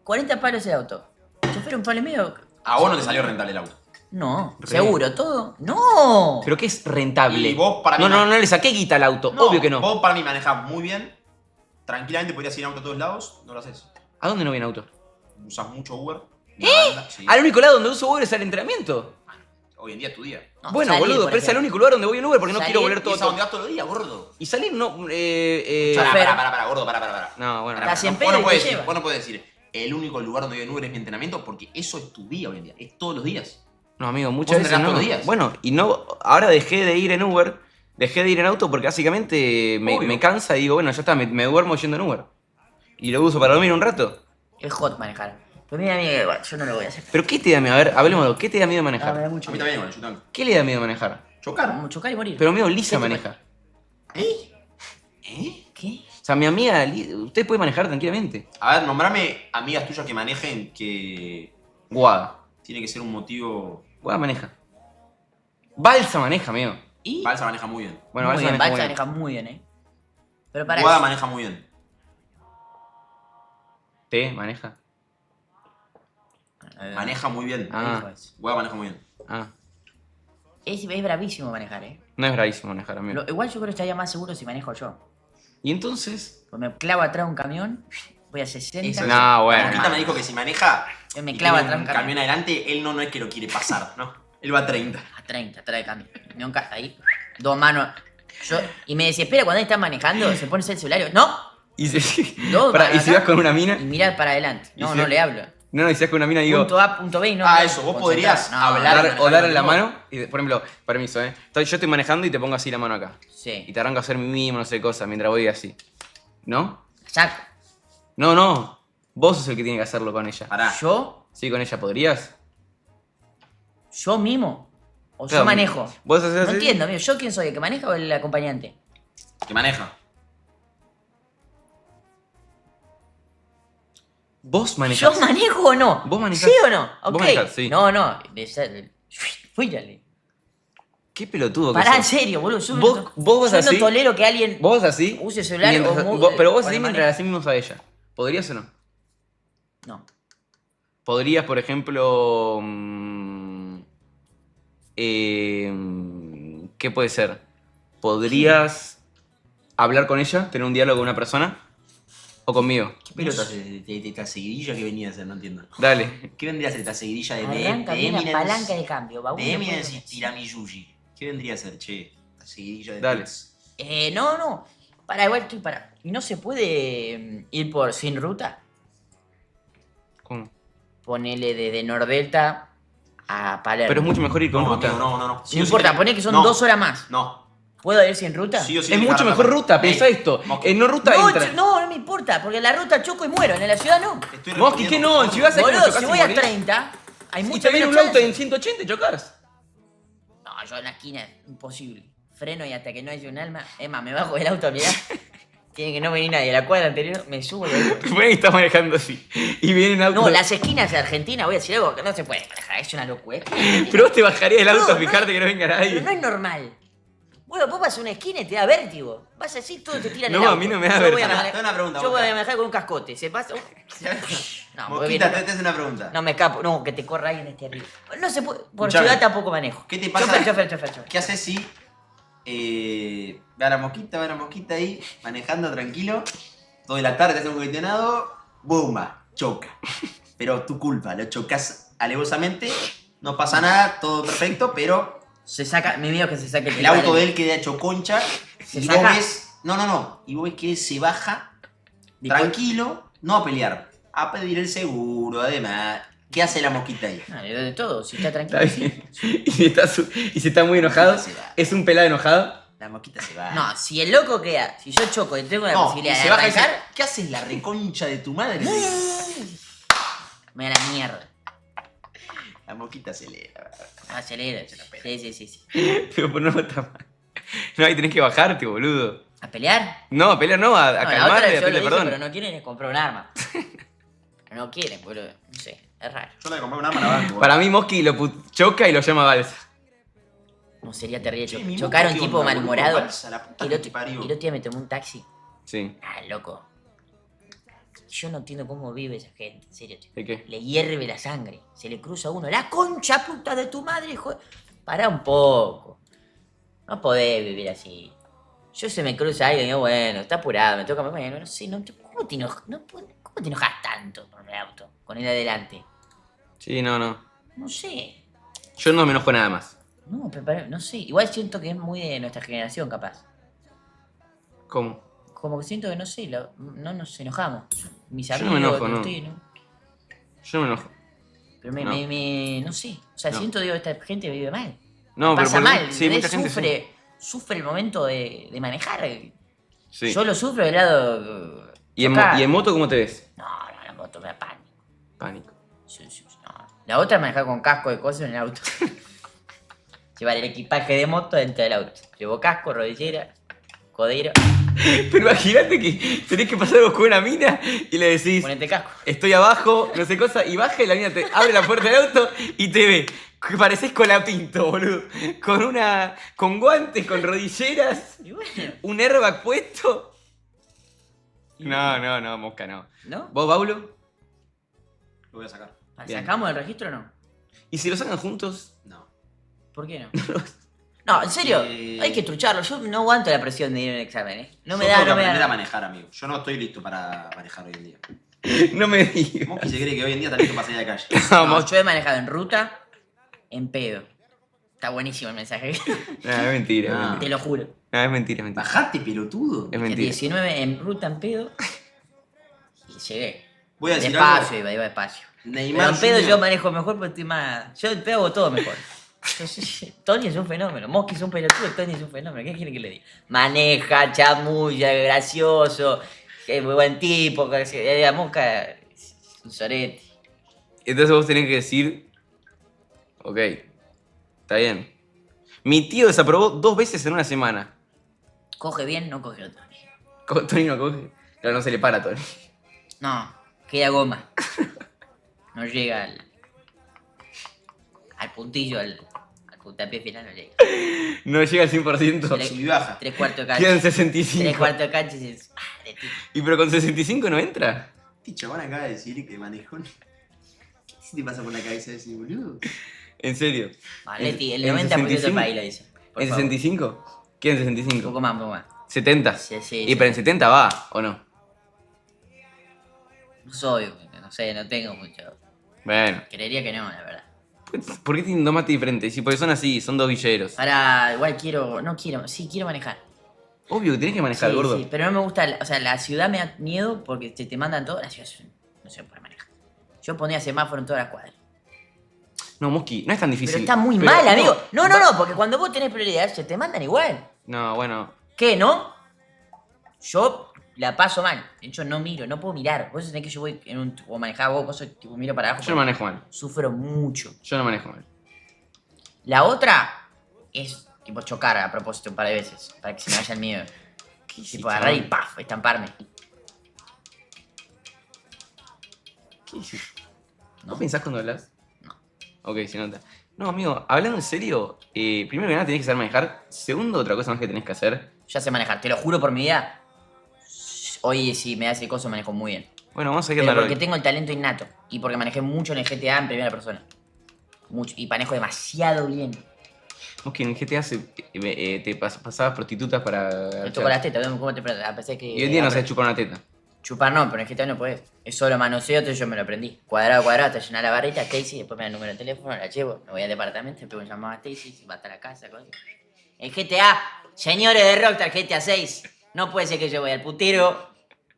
40 palos el auto. ¿El chofer un palo y medio? A vos no te salió rentable el auto. No. Re. ¿Seguro? ¿Todo? ¡No! Pero que es rentable. Y vos para mí no, no. no le saqué guita al auto, obvio que no. Vos para mí manejás muy bien. Tranquilamente podrías ir en auto a todos lados. No lo haces. ¿A dónde no viene auto? Usás mucho Uber. Sí. Al único lado donde uso Uber es al entrenamiento. Hoy en día es tu día. No, Bueno, salir, boludo, por pero es el ejemplo. único lugar donde voy en Uber porque no Salir quiero volver ¿Y todo. es a donde vas todos los días, gordo? Y salir no. Chofer. Pará, gordo, pará. No, bueno. Casi en Vos pedo no y podés te decir, lleva. vos no podés decir, el único lugar donde voy en Uber es mi entrenamiento porque eso es tu día hoy en día. Es todos los días. No, amigo, muchas ¿Vos veces entrenás no. todos los días? Bueno, y no. Ahora dejé de ir en Uber. Dejé de ir en auto porque básicamente Obvio. me cansa y digo, bueno, ya está, me duermo yendo en Uber. Y lo uso para dormir un rato. Es hot manejar. Pero mira, amiga, igual, yo no lo voy a hacer. ¿Pero qué te da miedo? A ver, hablemoslo. ¿Qué te da miedo Ah, me manejar? da A mucho mí miedo. también igual, yo también. ¿Qué le da miedo manejar? Chocar. Como chocar y morir. Pero amigo, Lisa ¿Qué te maneja. ¿Qué? O sea, mi amiga, usted puede manejar tranquilamente. A ver, nombrame amigas tuyas que manejen que Guada. tiene que ser un motivo. Guada maneja. Balsa maneja, amigo. ¿Y? Balsa maneja muy bien. Bueno, muy Balsa bien, maneja Balsa muy bien. maneja muy bien, Pero para Guada eso. maneja muy bien. T maneja. Maneja muy bien. Ah. Guada maneja muy bien. Ah. Es bravísimo manejar, No es bravísimo manejar, amigo. Igual yo creo que estaría más seguro si manejo yo. Y entonces. Pues me clavo atrás de un camión, voy a 60. Eso No, bueno. Mosquita me dijo que si maneja Yo me y clavo tiene atrás de un un camión. camión adelante, él no es que lo quiere pasar, ¿no? Él va a 30. A 30, atrás del camión. Me encanta ahí. Dos manos. Y me desespera cuando él está manejando, se pone el celular y ¡no! Y si, No, Pará, para y si acá. vas con una mina. Y mirar para adelante. ¿Y No, si- no le hablo. No, y si vas con una mina, digo. Punto A, punto B y no. Ah, no, eso, vos concentrado. podrías No, hablar. O darle la mano. Y, por ejemplo, permiso, yo estoy manejando y te pongo así la mano acá. Y Sí. te arranco a hacer mi mismo, no sé cosa, mientras voy así. ¿No? Saco. No. Vos sos el que tiene que hacerlo con ella. Pará. ¿Yo? ¿Sí, con ella podrías? ¿Yo mimo? ¿O Claro, yo manejo? ¿Vos haces No así? entiendo, amigo. ¿Yo quién soy? ¿El que maneja o el acompañante? Que maneja. ¿Vos manejás? ¿Yo manejo o no? ¿Vos manejás? ¿Sí o no? Vos Ok. manejás, sí. No. Fíjale. Qué pelotudo que Pará, en sos. serio, boludo. Yo, Vos vas yo así. no tolero que alguien ¿Vos así? use celular Mientras- o pero vos o así le mientras maneje. así mismos a ella. ¿Podrías o no? No. Podrías, por ejemplo. ¿Qué puede ser? ¿Podrías hablar con ella? ¿Tener un diálogo con una persona? ¿O conmigo? ¿Qué pelota de esta seguidilla que venía a hacer? No entiendo. Dale. ¿Qué vendría a ser esta seguidilla de Arranca bien la palanca de cambio, baúl. De Eminence y Tiramiyuji? ¿Qué vendría a ser, che? Esta seguidilla de Dale. tweets. No. Igual estoy para. ¿Y no se puede ir por sin ruta? ¿Cómo? ponele desde Nordelta a Palermo. Pero es mucho mejor ir con No, ruta. amigo, no. No Sí o sí importa, tenés- poné que son no, 2 horas más. No. ¿Puedo ir sin ruta? Sí o sí Es tenés mucho que mejor agarrar ruta, la pensá esto. Mosqui. En no ruta No, entra. no me importa, porque en la ruta choco y muero, en la ciudad no. Estoy Mosqui, ¿qué no? En Ciudad Boludo, chocás si y voy a morís. 30, hay Y mucho te viene menos un auto chance. en 180 y chocás. No, yo en la esquina, imposible. Freno y hasta que no haya un alma. Es más, me bajo del auto, mirá. Tiene que no venir nadie. La cuadra anterior me subo y ahí. Bueno, y estás manejando así. Y viene un auto. No, las esquinas de Argentina, voy a decir algo que no se puede manejar. Es una locura. Pero vos te bajarías del auto No, a fijarte que no venga nadie. Pero no es normal. Bueno, vos vas a una esquina y te da vértigo. Vas así, todo te tira en el No, auto. a mí no me da Yo voy a vértigo. manejar- Te hago una pregunta, Yo voy Boca. a manejar con un cascote. ¿Se pasa? No, porque Mosquita, viene- te hace una pregunta. no me escapo. No, que te corra alguien este arriba. No se puede. Por Escuchame. ciudad tampoco manejo. ¿Qué te pasa? Chofer. ¿Qué haces si ve a la mosquita ahí, manejando tranquilo, toda de la tarde te hace un congestionado, ¡bumba! Choca. Pero tu culpa, lo chocas alevosamente, no pasa nada, todo perfecto, pero Se saca, mi miedo es que se saque el auto de él queda hecho concha ¿Se y saca? vos ves. No. Y vos ves que él se baja tranquilo, no a pelear, a pedir el seguro, además. ¿Qué hace la mosquita ahí? Ah, de todo, si está tranquilo. Está bien. Y si está muy enojado, Se va. es un pelado enojado. La mosquita se va. No, si el loco queda, si yo choco y tengo la No, y posibilidad se de baja y dice, arrancar, ¿qué haces la reconcha de tu madre? me da la mierda. La mosquita se lee, la verdad. Acelera. Sí. Pero por no está mal. No, ahí tenés que bajarte, boludo. ¿A pelear? No, a pelear no, a No, la calmarle, otra a yo lo pedirle hice, perdón. pero no quieren es comprar un arma. No quieren, boludo. No sé, es raro. Yo la de comprar un arma la banco. Para mí Mosqui lo choca y lo llama Balsa. No sería terrible Che, mi chocar a un moco, ¿qué tipo onda, malhumorado. boludo? Balsa, la puta Y que el te otro parió. y el otro día me tomó un taxi. Sí. Ah, loco. Yo no entiendo cómo vive esa gente, en serio. ¿De qué? Le hierve la sangre. Se le cruza a uno. La concha puta de tu madre, hijo. Pará un poco. No podés vivir así. Yo se me cruza alguien y digo, bueno, está apurado, me toca, bueno, no sé, ¿cómo te enojas tanto por el auto? Con él adelante. Sí, no. No sé. Yo no me enojo nada más. No, pero no sé. Igual siento que es muy de nuestra generación, capaz. ¿Cómo? Como que siento que, no sé, no nos enojamos. Mis Yo amigos, no me enojo, no. estoy, ¿no? Yo no me enojo. Pero No. no sé. O sea, No. siento, digo, esta gente vive mal. No, pero Pasa por- mal, sí, ¿entendés? mucha gente sufre el momento de manejar. sí. Yo lo sufro del lado. ¿Y en, chocar. ¿Y en moto cómo te ves? No, la moto me da pánico. Pánico. Sí, no. La otra es manejar con casco de cosas en el auto. Llevar el equipaje de moto dentro del auto. Llevo casco, rodillera, codero. Pero imagínate que tenés que pasar vos con una mina y le decís, Ponete casco. estoy abajo, no sé cosa, y baja y la mina te abre la puerta del auto y te ve. Que pareces Colapinto, boludo. Con guantes, con rodilleras, Y bueno, un airbag puesto. No, Mosca, no. ¿no? ¿Vos, Paulo? Lo voy a sacar. Bien. ¿Sacamos el registro o no? ¿Y si lo sacan juntos? No. ¿Por qué no? No, en serio, Eh, hay que trucharlo. Yo no aguanto la presión de ir a un examen, ¿eh? No me Yo da, tengo que no me aprender a da. manejar, amigo. Yo no estoy listo para manejar hoy en día. No me digas. Mosqui se cree que hoy en día está listo para salir a la calle. No, Vamos. yo he manejado en ruta, en pedo. Está buenísimo el mensaje. No, es mentira, No. es Te mentira. lo juro. No, es mentira, es mentira. Bajate, pelotudo. Es Que mentira. 19 en ruta en pedo. Y llegué. Voy a decir Despacio, algo. iba despacio. Neymar Pero en pedo Jr. yo manejo mejor porque estoy más. Yo en pedo hago todo mejor. Entonces, Tony es un fenómeno. Mosqui es un pelotudo, Tony es un fenómeno. ¿Qué quiere que le diga? Maneja, chamulla, gracioso, muy buen tipo. La Mosca es un sorete. Entonces vos tenés que decir, ok, está bien. Mi tío desaprobó 2 veces en una semana. Coge bien, no coge otro. Tony no coge. Claro, no se le para a Tony. No, queda goma. No llega al puntillo, al puntapié final, no llega. No llega al 100%. Sub y baja. 3/4 de cancha. Quedan 65. 3/4 de cancha y dices, de tipo. ¿Y pero con 65 no entra? Este chabón acaba de decir que manejó. ¿Qué se te pasa por la cabeza de ese boludo? En serio. Leti, el ¿En 90% del 65? país lo dice. Por ¿En favor. 65? ¿Qué en Un 65? poco más, un poco más. 70. Sí, ¿Y pero en 70 va o no? No soy, no sé, no tengo mucho. Bueno. Creería que no, la verdad. ¿Por qué tienen 2 mates diferentes? Sí, porque son así, son 2 villeros. Ahora, igual quiero manejar. Obvio que tenés que manejar, Sí, gordo. sí, pero no me gusta, o sea, la ciudad me da miedo porque te mandan todo, la ciudad no se puede manejar. Yo ponía semáforo en todas las cuadras. No, Mosqui, no es tan difícil. Pero está muy Pero, mal, amigo. No, porque cuando vos tenés prioridad, se te mandan igual. No, bueno. ¿Qué, no? Yo la paso mal. De hecho, no miro, no puedo mirar. Vos tenés que yo voy en un... o manejar vos, cosas tipo miro para abajo. Yo no manejo mal. Sufro mucho. Yo no manejo mal. La otra es tipo chocar a propósito un par de veces. Para que se me vaya el miedo. Tipo agarrar y ¡paf! Estamparme. ¿Qué dices? ¿No pensás cuando hablas? No. Ok, se nota. No, amigo, hablando en serio, primero que nada tenés que saber manejar. Segundo, otra cosa más que tenés que hacer. Ya sé manejar, te lo juro por mi vida. Hoy si me das el coso manejo muy bien. Bueno, vamos a ir a Pero andar porque hoy. tengo el talento innato. Y porque manejé mucho en el GTA en primera persona. Mucho. Y manejo demasiado bien. Mosqui, en el GTA te pasabas prostitutas para... Me toco las tetas, ¿cómo te a pesar que... Y hoy en día no sabes chupar una teta. Chupar no, pero en el GTA no podés. Es solo manoseo, entonces yo me lo aprendí. Cuadrado, hasta llenar la barrita, Stacy, después me da el número de teléfono, la llevo, me voy al departamento, después me llamaba a Stacy, va hasta la casa, cosas. El GTA, señores de Rockstar, GTA 6. No puede ser que yo voy al putero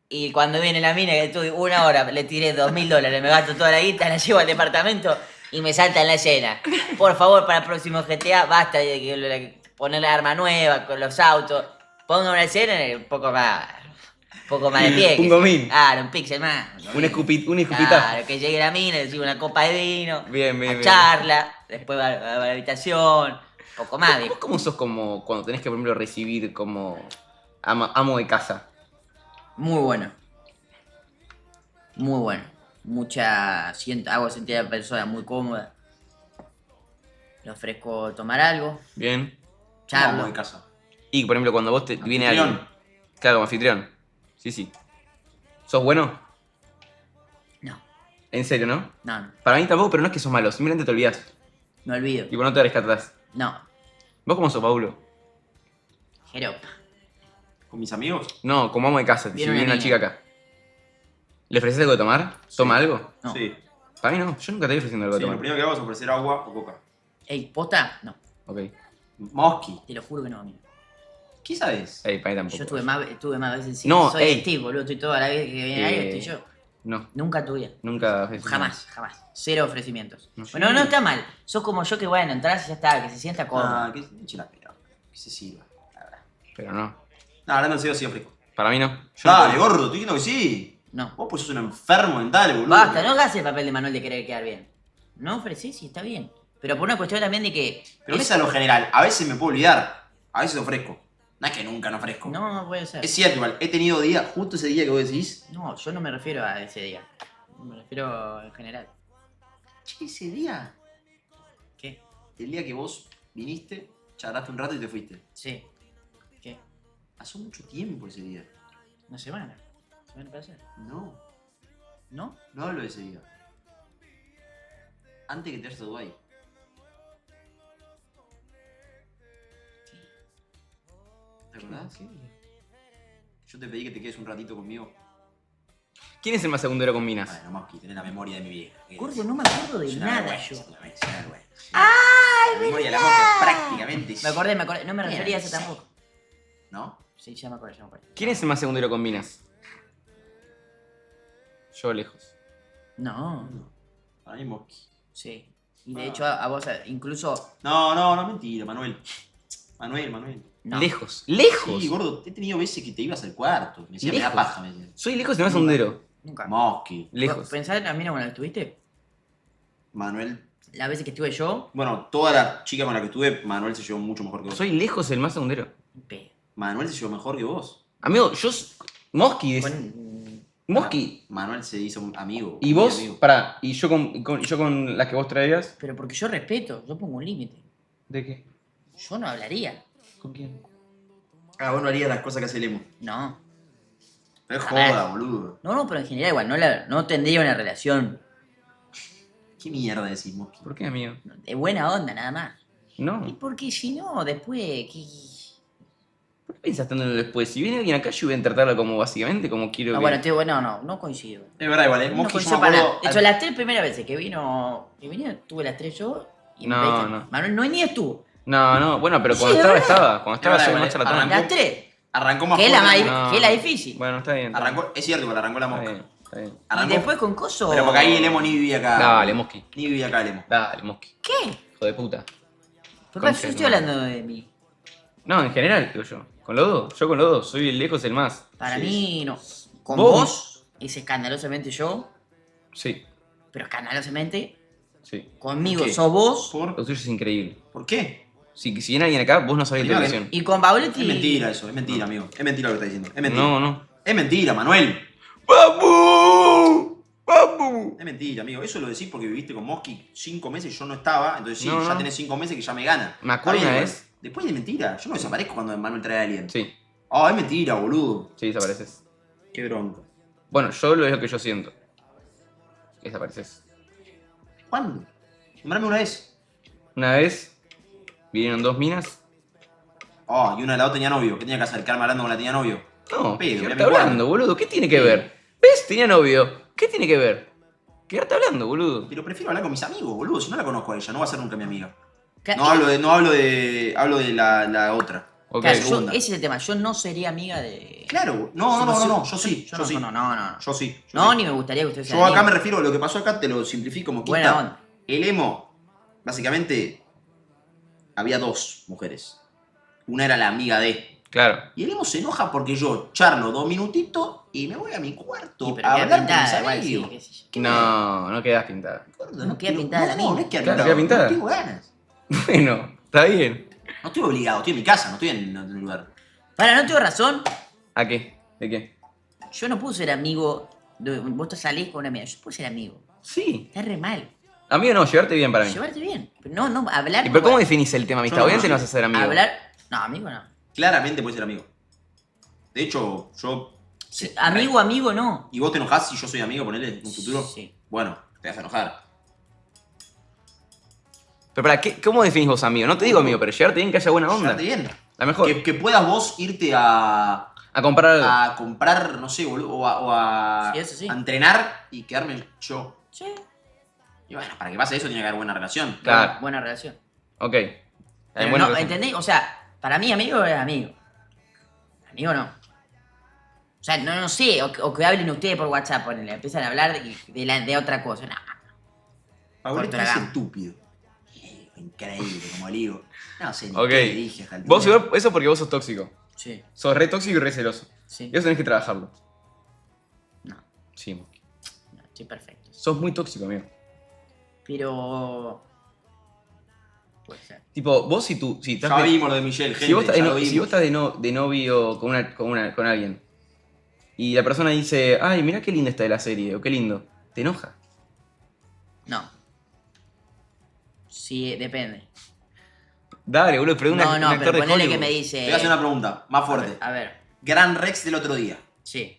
y cuando viene la mina que estuve 1 hora, le tiré $2000, me gasto toda la guita, la llevo al departamento y me salta en la escena. Por favor, para el próximo GTA, basta de poner la arma nueva con los autos. Ponga una escena un poco más de pie. Un gomín. Claro, un pixel más. Un escupitazo. Claro, que llegue la mina, le sirve una copa de vino. Bien, a charla, después va a la habitación. Poco más. ¿Vos cómo sos como cuando tenés que, por ejemplo, recibir como amo de casa? Muy bueno. Muy bueno. Hago sentir a la persona muy cómoda. Le ofrezco tomar algo. Bien. Charlo. Vamos de casa. Y, por ejemplo, cuando vos te viene Anfitrión. alguien... Claro, como anfitrión. Sí. ¿Sos bueno? No, En serio, ¿no? no. Para mí tampoco, pero no es que sos malo, simplemente te olvidás. Me olvido. Tipo, no te rescatás. No. ¿Vos cómo sos, Paulo? Jeropa. ¿Con mis amigos? No, como amo de casa, si Viene viene una una chica niña. acá. ¿Le ofreces algo de tomar? ¿Toma algo? No. Sí. Para mí no, yo nunca te voy ofreciendo algo Sí, de lo tomar. primero que hago es ofrecer agua o coca. Ey, ¿posta? No. Ok. Mosqui. Te lo juro que no, amigo. ¿Qué sabes? Ey, para mí tampoco. Yo tuve más veces sí. No, Soy ey. Steve, boludo. Estoy toda la vez que viene alguien, estoy yo. No, Nunca tuve. nunca ofrecí. Jamás. Cero ofrecimientos. No. Bueno, no está mal. Sos como yo que bueno, entras y ya está, que se sienta cómodo. Ah, que se eche la pera. Que se sirva. La verdad. Pero no. No, hablando en serio, sí ofrezco. Para mí no. Yo Dale, no- gordo, estoy diciendo que sí. No. Vos pues sos un enfermo mental, boludo. Basta, no hagas el papel de Manuel de querer quedar bien. No ofreces y está bien. Pero por una cuestión también de que. Pero no es a lo general. A veces me puedo olvidar. A veces ofrezco. No es que nunca no ofrezco. No puede ser. Es cierto, igual. He tenido días, justo ese día que vos decís. No, yo no me refiero a ese día. Me refiero en general. Che, ese día. ¿Qué? El día que vos viniste, charlaste un rato y te fuiste. Sí. ¿Qué? Hace mucho tiempo ese día. ¿Una semana? ¿Semana para hacer? No, ¿No? no hablo de ese día. Antes que te vayas a Dubái. ¿Te acordás? Yo te pedí que te quedes un ratito conmigo. ¿Quién es el más segundero con minas? Bueno, Mosqui, tenés la memoria de mi vieja. Gordo, no me acuerdo de Es una nada vergüenza, yo. es una vergüenza. ¡Ay, la memoria de la Mosqui prácticamente Me acordé. No me refería a eso Sí. tampoco. ¿No? Sí, ya me acuerdo. ¿Quién es el más segundero con minas? Yo lejos. No. Para mí Mosqui. Sí. Y de hecho a vos incluso... No, mentira, Manuel. Manuel. No. Lejos. ¡Lejos! Sí, gordo, he tenido veces que te ibas al cuarto. Me decía, me da Lejos. paja, me decía. Soy lejos y el más segundero. Nunca. Mosqui. Lejos. Pensá en la mina con la que estuviste. Manuel. Las veces que estuve yo. Bueno, toda la chica con la que estuve, Manuel se llevó mucho mejor que vos. Soy lejos el más segundero. Pe- Manuel se llevó mejor que vos. Amigo, Mosqui. con- Mosqui. Manuel se hizo un amigo. ¿Y muy vos? amigo. Pará, ¿y yo con las que vos traías? Pero porque yo respeto, yo pongo un límite. ¿De qué? Yo no hablaría. ¿Con quién? Ah, vos no harías las cosas que hace el emo. No. Pero es A ver. joda, boludo. No, pero en general igual, no tendría una relación ¿Qué mierda decís, Mosqui? ¿Por qué, amigo? de buena onda, nada más. Y No. porque si no, después... ¿Por qué pensás tanto en lo después? Si viene alguien acá, yo voy a tratarlo como básicamente como quiero No, que... bueno, tío, no coincido. Es verdad, igual, No Mosqui, yo coincido me para nada. acuerdo... De hecho, las 3 primeras veces que vinieron, tuve las 3 yo y me No, pediste- no. Manuel no ni estuvo. No, bueno, pero Sí, cuando es estaba, verdad. estaba. Cuando estaba Es yo verdad, más igual, charlatán. Las 3. Arrancó más Que es la, fuerte. más, No. que es la difícil. Bueno, está bien. Arrancó, es cierto, igual, arrancó la Está mosca. bien. Está bien. Y Arrancó. después con Coso. Pero porque ahí el emo ni vivía acá. Dale, Mosqui. Ni vivía acá el emo. Dale, Mosqui. ¿Qué? Hijo de puta. Papá, yo Concha estoy de madre. hablando de mí. No, en general, digo yo. Con los dos. Yo con los dos. Soy lejos el más. Para Sí. mí, no. Con ¿Vos? vos es escandalosamente yo, Sí, pero escandalosamente. sí. Conmigo ¿Qué? sos vos. Lo ¿Por? tuyo es increíble. ¿Por qué? Si viene alguien acá, vos no sabés la Primero televisión. Y con Pauletti. Es mentira eso, es mentira, amigo. Es mentira lo que está diciendo. Es mentira. No, no. Es mentira, Manuel. ¡Papu! ¡Papu! Es mentira, amigo. Eso lo decís porque viviste con Mosqui 5 meses y yo no estaba. Entonces sí, No, ya no. tenés 5 meses que ya me gana. Me acuerdo Está bien, una igual. vez. Después de mentira. Yo no desaparezco cuando Manuel trae a alguien. Sí, Ah, es mentira, boludo. sí, desapareces. Qué bronca. Bueno, yo lo es lo que yo siento. Desapareces. ¿Cuándo? Nombrame una vez. Una vez vinieron dos minas. Ah, y una de las dos tenía novio. ¿Qué tenía que hacer? ¿Quedarme hablando con la tenía novio? No, Pedo, quedarte mirá mi hablando, cuadro. boludo. ¿Qué tiene que Sí. ver? ¿Ves? Tenía novio. ¿Qué tiene que ver? Quedarte hablando, boludo. Pero prefiero hablar con mis amigos, boludo. Si no la conozco a ella, no va a ser nunca mi amiga. Ca- No hablo de la otra. Ok. Claro, yo- segunda. ese es el tema. Yo no sería amiga de. Claro, no, yo sí, Yo yo sí. no. Yo sí. yo No, sí. ni me gustaría que usted sea Yo acá amigo. me refiero a lo que pasó acá, te lo simplifico como Buena onda. El emo, básicamente, había dos mujeres. Una era la amiga de. Claro. Y el emo se enoja porque yo charlo 2 minutitos y me voy a mi cuarto Y pero a queda hablar con mis pintada, igual, sí, amigos. qué sé yo. ¿Qué No, no quedas pintada. Gordo, No queda quiero- pintada la mina. No, no es que Claro, queda pintada. No tengo ganas. Bueno, está bien. No estoy obligado, estoy en mi casa, no estoy en un lugar. Para, no tengo razón. ¿A qué? ¿De qué? Yo no puedo ser amigo. Vos te salís con una amiga. Yo puedo ser amigo. Sí. Está re mal. Amigo no, llevarte bien para mí. Llevarte bien. Pero no, hablar. ¿Y pero cómo definís el tema amistad? Yo no, Obviamente no, no vas a ser amigo. Hablar. No, amigo no. Claramente puedes ser amigo. De hecho, yo. Sí, amigo no. ¿Y vos te enojás si yo soy amigo, ponele, en un futuro? Sí. Bueno, te vas a enojar. Pero para, ¿cómo definís vos amigo? No te digo amigo, pero llevarte bien, que haya buena onda. Llevarte bien. La mejor. Que puedas vos irte a A comprar algo. comprar, no sé, boludo, o a Sí, eso sí. a entrenar y quedarme yo. Sí. Y bueno, para que pase eso tiene que haber buena relación. Claro. Buena relación. Ok. Pero Bueno, no, ¿entendés? O sea, para mí amigo es amigo. Amigo no. O sea, no sé, o que hablen ustedes por WhatsApp, ponele, empiezan a hablar de otra cosa. No. Paulito Corto la es gama. estúpido. Increíble, como le digo. No sé ni Ok. qué le dije a esta altura. Vos igual, eso porque vos sos tóxico. Sí, Sos re tóxico y re celoso. sí. Y eso tenés que trabajarlo. No, Sí. no, estoy perfecto. Sos muy tóxico, amigo. Pero. Puede ser. Tipo, vos si tú. Si, estás Ya de- vimos lo de Michelle, gente. si vos estás, ya de, lo no- si vimos. vos estás de novio con alguien y la persona dice, ay, mirá qué linda está de la serie, o qué lindo, te enoja. No. Sí, depende. Dale, boludo, pero un No, actor pero de ponele Hollywood. que me Te dice. voy a hacer una pregunta, más fuerte. A ver, Gran Rex del otro día. sí,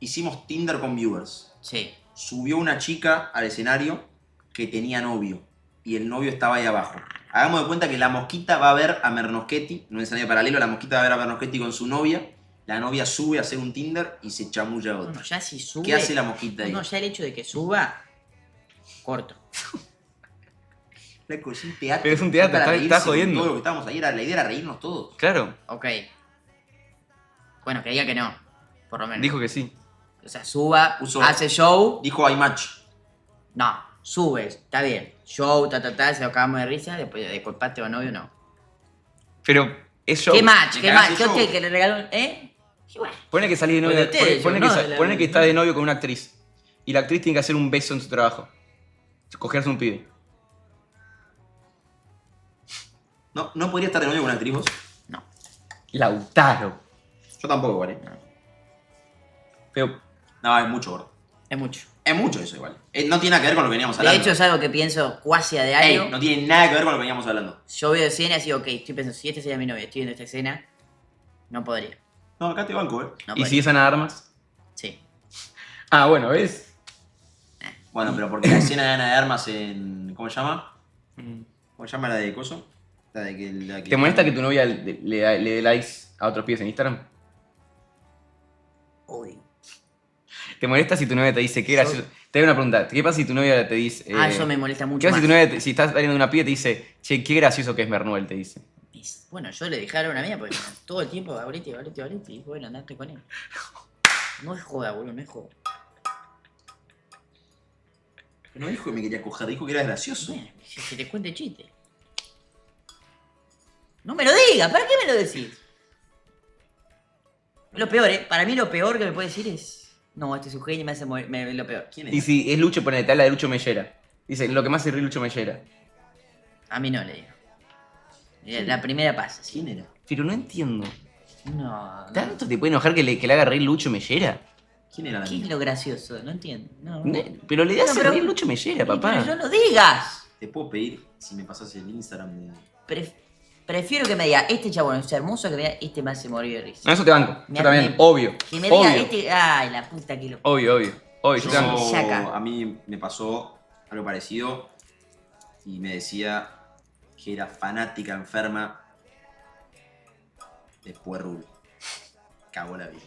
Hicimos Tinder con viewers. sí. Subió una chica al escenario que tenía novio. Y el novio estaba ahí abajo. Hagamos de cuenta que la mosquita va a ver a Mernoschetti, en un escenario paralelo, la mosquita va a ver a Mernoschetti con su novia. La novia sube a hacer un Tinder y se chamulla a No, otro. no, ya si sube. ¿Qué hace la mosquita ahí? No, ya el hecho de que suba, corto. Loco, es un teatro. Pero es un teatro, Para está reírse con jodiendo. Todo lo que estábamos ahí, la idea era reírnos todos. Claro, Ok. Bueno, que diga que no, por lo menos. dijo que sí. O sea, suba, Puso- hace show. Dijo hay match. No, sube, está bien. Show, se lo acabamos de risa, después de culparte o novio, no. Pero es show. ¿Qué match? Me ¿Qué cagaste match? ¿Qué show. usted que le regaló? ¿Eh? Y bueno, Pone que salís de novio. Pues de ustedes, Pone yo, que, no, sa- de la- pone que está de novio con una actriz. Y la actriz tiene que hacer un beso en su trabajo. Cogerse un pibe. No podría estar de novio con una actriz vos. no. Lautaro. Yo tampoco, ¿vale? Pero, No, es mucho, gordo. Es mucho. Es mucho eso igual. No tiene nada que ver con lo que veníamos De hablando. hecho, es algo que pienso cuasi a Ey, diario. no tiene nada que ver con lo que veníamos hablando. Yo veo escenas y digo, ok, estoy pensando, si esta sería mi novia, estoy viendo esta escena, no podría. No, acá te banco, No ¿y podría. si es Ana Armas? Sí. Ah, bueno, ¿ves? Bueno, pero porque la escena de Ana de Armas en. ¿Cómo se llama? ¿Cómo se llama la de Coso? La de que. ¿Te molesta que tu novia le dé likes a otros pibes en Instagram? Uy. ¿Te molesta si tu novia te dice qué gracioso? Te doy una pregunta. ¿Qué pasa si tu novia te dice. Eso me molesta mucho ¿Qué pasa más. si tu novia, si estás saliendo de una piba te dice, che, qué gracioso que es Mernuel? Te dice. Bueno, yo le dejé a una mía porque todo el tiempo, Gabrieti, y bueno, andate con él. No es joda, boludo, no es joda. No dijo que me quería coger, dijo que era gracioso. Bueno, si te cuente chiste. No me lo digas, ¿para qué me lo decís? Lo peor, para mí lo peor que me puede decir es... No, este es un genio y me hace morir, lo peor. ¿Quién Y es? si es Lucho, ponete, habla de Lucho Mellera. Dice, lo que más se ríe Lucho Mellera. A mí no le digo. La primera pasa, sí. ¿Quién era? Pero no entiendo. No, no. ¿Tanto te puede enojar que le haga reír Lucho Mellera? ¿Quién era? ¿Qué es lo gracioso? No entiendo. No. Pero le hace pero- reír Lucho Mellera, papá. Pero no lo digas. Te puedo pedir si me pasas el Instagram de... Prefiero que me diga, este chabón es hermoso, que me diga, este me hace morir de risa. No, eso te banco. Me- Yo también, me- obvio. Que me diga, Obvio. este... Ay, la puta que lo... Obvio, obvio. Obvio, yo te banco. Yo, Saca. a mí me pasó algo parecido y me decía que era fanática enferma de Puerrul. Cagó la vida.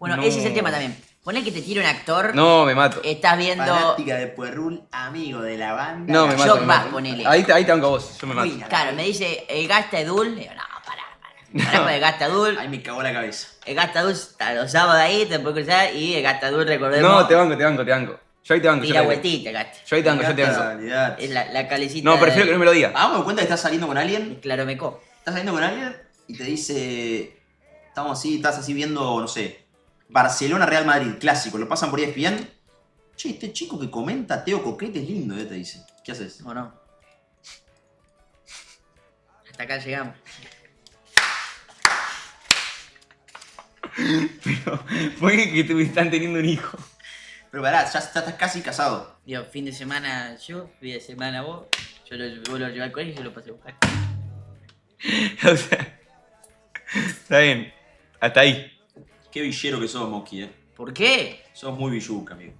Bueno, No. ese es el tema también. Poné que te tire un actor, No, me mato. estás viendo... Fanática de Puerrul, amigo de la banda. No, me mato. Shock me más, mato. ponele. Ahí te banco a vos, yo me mato. Uy, Claro, me dice, el Gasta Edul. Le digo, no, pará. Pará con el Gasta Edul. Ahí me cagó la cabeza. El Gasta Edul está los sábados ahí, te puedes cruzar. Y el Gasta Edul, recordemos... No, te banco. Yo ahí te banco. Y yo la te banco. vueltita, Gasta. Yo ahí te banco, yo te Gasta, banco. olvidate. Es la calecita No, prefiero que no me lo diga. Hagamos de cuenta que estás saliendo con alguien. Claro, me co. Estás saliendo con alguien y te dice... estás así viendo, no sé, Barcelona, Real Madrid, clásico. Lo pasan por ESPN. Che, este chico que comenta Teo Coquete es lindo, te dice. ¿Qué haces? ¿O no? Hasta acá llegamos. Fue que están teniendo un hijo. Pero pará, ya estás casi casado. Digo, fin de semana yo, fin de semana vos. Vos lo llevé al colegio y yo lo pasé a buscar. O sea, está bien. Hasta ahí. Qué villero que sos, Moki, ¿Por qué? Sos muy villuca, amigo.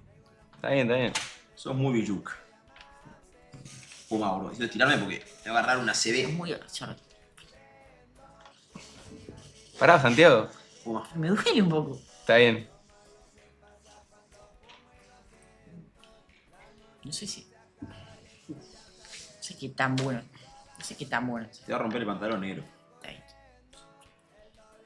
Está bien. Sos muy villuca. Puma, bro. Necesito estirarme porque me va a agarrar una Es CB. muy agachado. Pará, Santiago. Puma. Me duele un poco. Está bien. No sé si. No sé qué tan bueno. No sé qué tan bueno. Te va a romper el pantalón negro. Está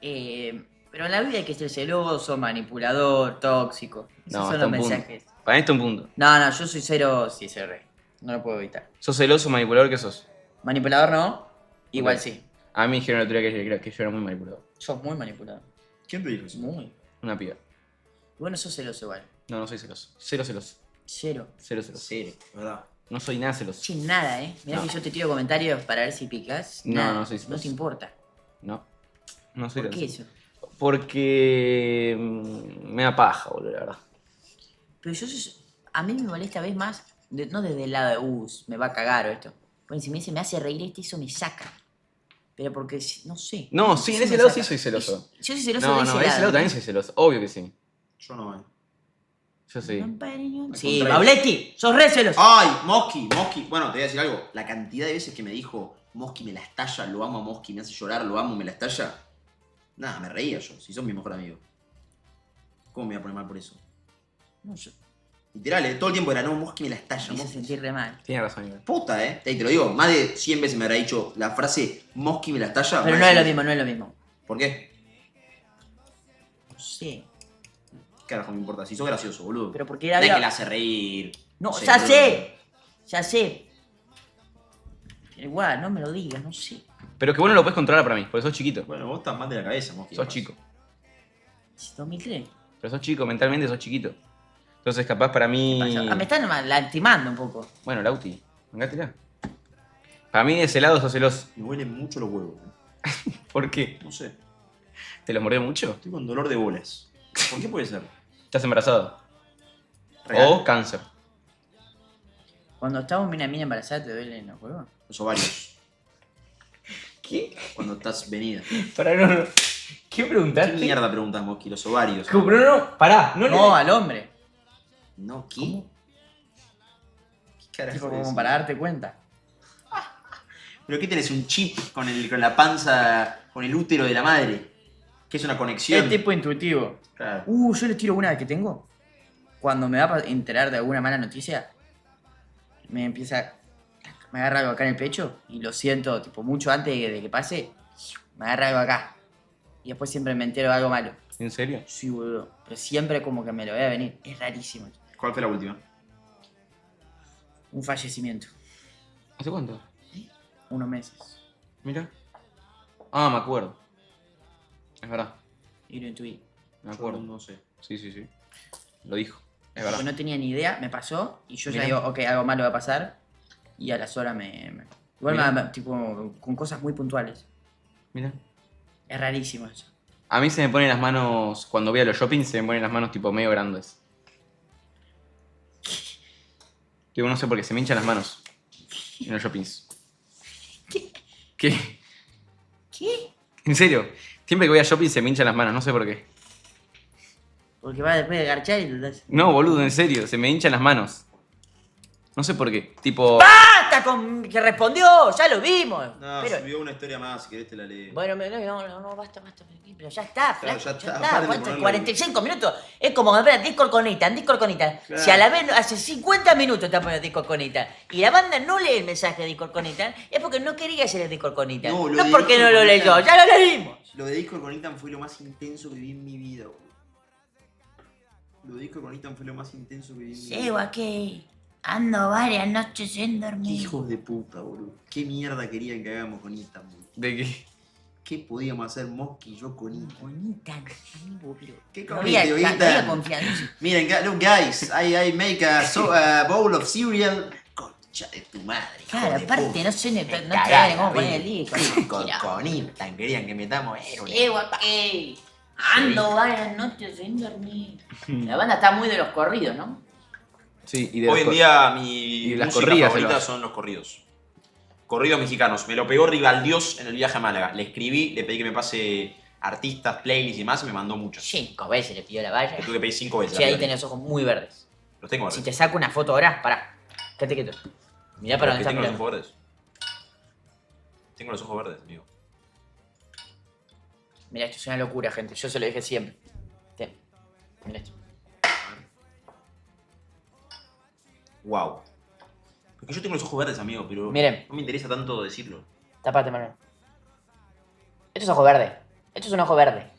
bien. Pero en la vida hay que ser celoso, manipulador, tóxico. Esos No, son hasta los un punto. mensajes. Para mí está un punto. No, yo soy cero. Sí, soy re. No lo puedo evitar. ¿Sos celoso, manipulador? ¿Qué sos? Manipulador no. Igual Ok. sí. A mí me dijeron la teoría que yo era muy manipulador. Sos muy manipulador. ¿Quién te dijo eso? Muy. Una piba. Bueno, sos celoso igual. No, no soy celoso. Cero celoso. Cero. Cero celoso. Serio, ¿verdad? No soy nada celoso. Che, nada, Mirá No. que yo te tiro comentarios para ver si picas. No, Nada, no soy No celoso. te importa. No. No soy ¿Por qué celoso. eso? Porque me da paja, boludo, la verdad. Pero a mí me molesta vez más, no desde el lado de, me va a cagar o esto. Porque si me dice, me hace reír eso me saca. Pero porque, no sé. No, sí, en ese me lado saca. sí soy celoso. Yo soy celoso No, de no, ese de ese lado lado. también soy celoso. Obvio que sí. Yo no, Yo sí. Sí, contrario. Mauletti, sos re celoso. ¡Ay! Moski. Bueno, te voy a decir algo. La cantidad de veces que me dijo Moski me la estalla, lo amo a Moski, me hace llorar, lo amo, me la estalla. Nada, me reía yo, si sos mi mejor amigo. ¿Cómo me voy a poner mal por eso? No, yo Literal, todo el tiempo era, no, Moski me la estalla, me hizo Moski. sentir re mal. Tienes razón, igual. Puta, Ahí te lo digo, más de 100 veces me habrá dicho la frase Moski me la estalla. Pero más no de es lo 100 mismo, no es lo mismo. ¿Por qué? No sé. ¿Qué carajo me importa? Si sos gracioso, boludo. Pero porque No era... es que la hace reír. No, sé, ya boludo. sé. Ya sé. Pero igual, no me lo digas, no sé. Pero que vos no lo puedes controlar para mí, porque sos chiquito. Bueno, vos estás mal de la cabeza, Moski. Sos capaz. chico. Es 2003. Pero sos chico, mentalmente sos chiquito. Entonces, capaz para mí. Me están lastimando un poco. Bueno, Lauti, mangátela. Para mí de ese lado sos celoso. Me huelen mucho los huevos. ¿Por qué? No sé. ¿Te los mordió mucho? Estoy con dolor de bolas. ¿Por qué puede ser? ¿Estás embarazado? Real. O cáncer. Cuando estás con una mina embarazada, ¿te duelen los huevos? Los ovarios. ¿Qué? Cuando estás venida. Pará, no. ¿Qué ¿Qué preguntaste? mierda preguntas, Moski? Los ovarios. Pero no, pará, no, No, al hombre. No, ¿qué? ¿Qué carajo Tipo, es como eso? para darte cuenta. ¿Pero qué tenés? ¿Un chip con la panza, con el útero de la madre? ¿Qué es una conexión? Es tipo intuitivo. Claro. Yo les tiro una que tengo. Cuando me va a enterar de alguna mala noticia, me agarra algo acá en el pecho y lo siento, tipo, mucho antes de que pase, me agarra algo acá. Y después siempre me entero de algo malo. ¿En serio? Sí, boludo. Pero siempre como que me lo voy a venir. Es rarísimo. ¿Cuál fue la última? Un fallecimiento. ¿Hace cuánto? Unos meses. Mira. Ah, me acuerdo. Es verdad. Y lo intuí. Me acuerdo. No sé. Sí. Lo dijo. Es Porque verdad. no tenía ni idea, me pasó. Y yo ya Mirá. digo, ok, algo malo va a pasar. Y a las horas igual Mirá. tipo, con cosas muy puntuales. Mira. Es rarísimo eso. A mí se me ponen las manos, cuando voy a los shopping, se me ponen las manos tipo medio grandes. Digo, no sé por qué, se me hinchan las manos en los shoppings. ¿Qué? ¿Qué? ¿En serio? Siempre que voy a shopping se me hinchan las manos, no sé por qué. Porque va después de garchar y te das... No, boludo, en serio, se me hinchan las manos. No sé por qué, tipo... ¡Basta con que respondió! ¡Ya lo vimos! No, Pero- subió una historia más, si querés te la leo. Bueno, no, basta. Pero ya está, Claro, flaco, ya ya está, está. paren de ¿Cuánto? ponerlo 45 minutos. Es como ver Discord con Ethan. Claro. Si a la vez hace 50 minutos está poniendo Discord con Ethan y la banda no lee el mensaje de Discord con Ethan, es porque no quería hacer el Discord con Ethan. No, lo No de porque no Discord lo con leyó, Ethan. ya lo leímos. Lo de Discord con Ethan fue lo más intenso que vi en mi vida, boludo. Lo de Discord con Ethan fue lo más intenso que vi en mi vida. Llego aquí. Ando varias noches sin dormir. Hijos de puta, boludo. ¿Qué mierda querían que hagamos con Ethan, boludo? ¿De qué? ¿Qué podíamos hacer Mosky y yo con Ethan? Con Ethan, amigo, pero... ¿Qué No había, comiste, no había Ethan? confianza. Miren, look guys, I make a bowl of cereal. Concha de tu madre. hijo Claro, de aparte puta. no sé ni no Cagada, saben cómo poner el Discord. disco. Con Ethan querían que metamos Llego aquí. Ando varias noches sin dormir. La banda está muy de los corridos, ¿no? Sí, y de Hoy en los- día mi y las música corridas, favorita Sebas. son los corridos. Corridos mexicanos. Me lo pegó Rivaldios en el viaje a Málaga. Le escribí, le pedí que me pase artistas, playlists y demás y me mandó muchos. 5 veces le pidió la valla. Le tuve que pedir 5 veces. Sí, ahí tenés los ojos muy verdes. Los tengo Si verdes. te saco una foto ahora, pará. Quédate quieto. Mirá para Porque dónde tengo los estás ojos mirando. verdes. Tengo los ojos verdes, amigo. Mirá, esto es una locura, gente. Yo se lo dije siempre. Mirá esto. Wow. Porque yo tengo los ojos verdes, amigo, pero Miren. no me interesa tanto decirlo. Tapate, Manuel. Esto es ojo verde. Esto es un ojo verde.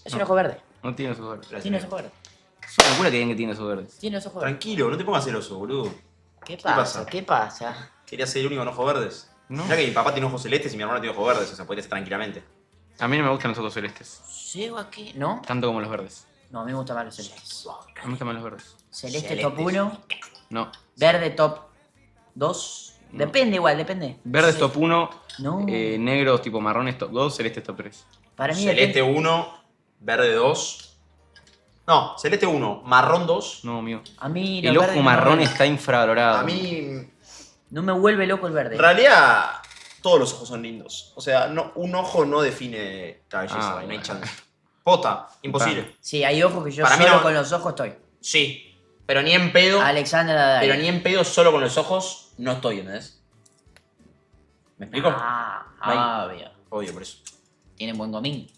Es un ojo verde. No tiene los ojos verdes. Gracias, Tiene los amigo. ojos verdes. Es una locura que digan que tiene los ojos verdes. Tiene los ojos verdes. Tranquilo, no te pongas celoso, boludo. ¿Qué pasa? pasa? ¿Qué pasa? Quería ser el único con ojos verdes. No. Mirá que mi papá tiene ojos celestes y mi hermano tiene ojos verdes, o sea, podría ser tranquilamente. A mí no me gustan los ojos celestes, Llego aquí. ¿No? tanto como los verdes. No, a mí me gustan más los celestes. A mí me gustan más los verdes. Celeste Celestes. top 1. No. Verde top 2. No. Depende igual, depende. Verdes Sí. top 1, No. negros tipo marrones top 2, celestes top 3. Para mí Celeste depende. 1, verde 2. No, celeste 1, marrón 2. No, amigo. A mí los El ojo verdes marrón no, está infravalorado. A mí, no me vuelve loco el verde. en realidad, todos los ojos son lindos. O sea, no, un ojo no define la belleza, Ah, no hay bueno. chance. Pota, imposible. Sí, hay ojos que yo Para mí solo no. con los ojos estoy. Sí, pero ni en pedo. Alexander Daddario. Pero ni en pedo solo con los ojos no estoy, ¿entendés? ¿Me explico? Ah, obvio. Obvio, por eso. Tienen buen gomín.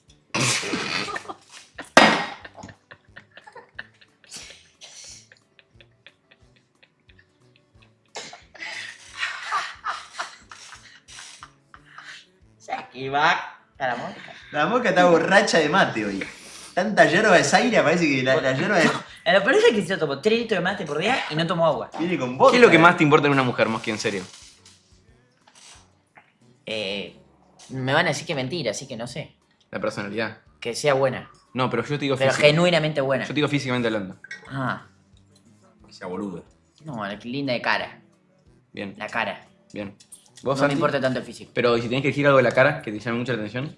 Aquí va a la mosca. La mosca está borracha de mate hoy. Tanta hierba de Zaire, parece que la hierba de... Lo peor es que yo tomo 3 litros de mate por día y no tomo agua. viene con vodka. ¿Qué es lo que más te importa en una mujer, Mosqui, en serio? Me van a decir que mentira, así que no sé. La personalidad. Que sea buena. No, pero yo te digo Pero físico. genuinamente buena. Yo te digo físicamente hablando. Ah, Que sea boludo. no, la linda de cara. Bien, La cara. bien. No ¿Vos, me Santi? importa tanto el físico. Pero ¿y si tenés que elegir algo de la cara que te llame mucho la atención?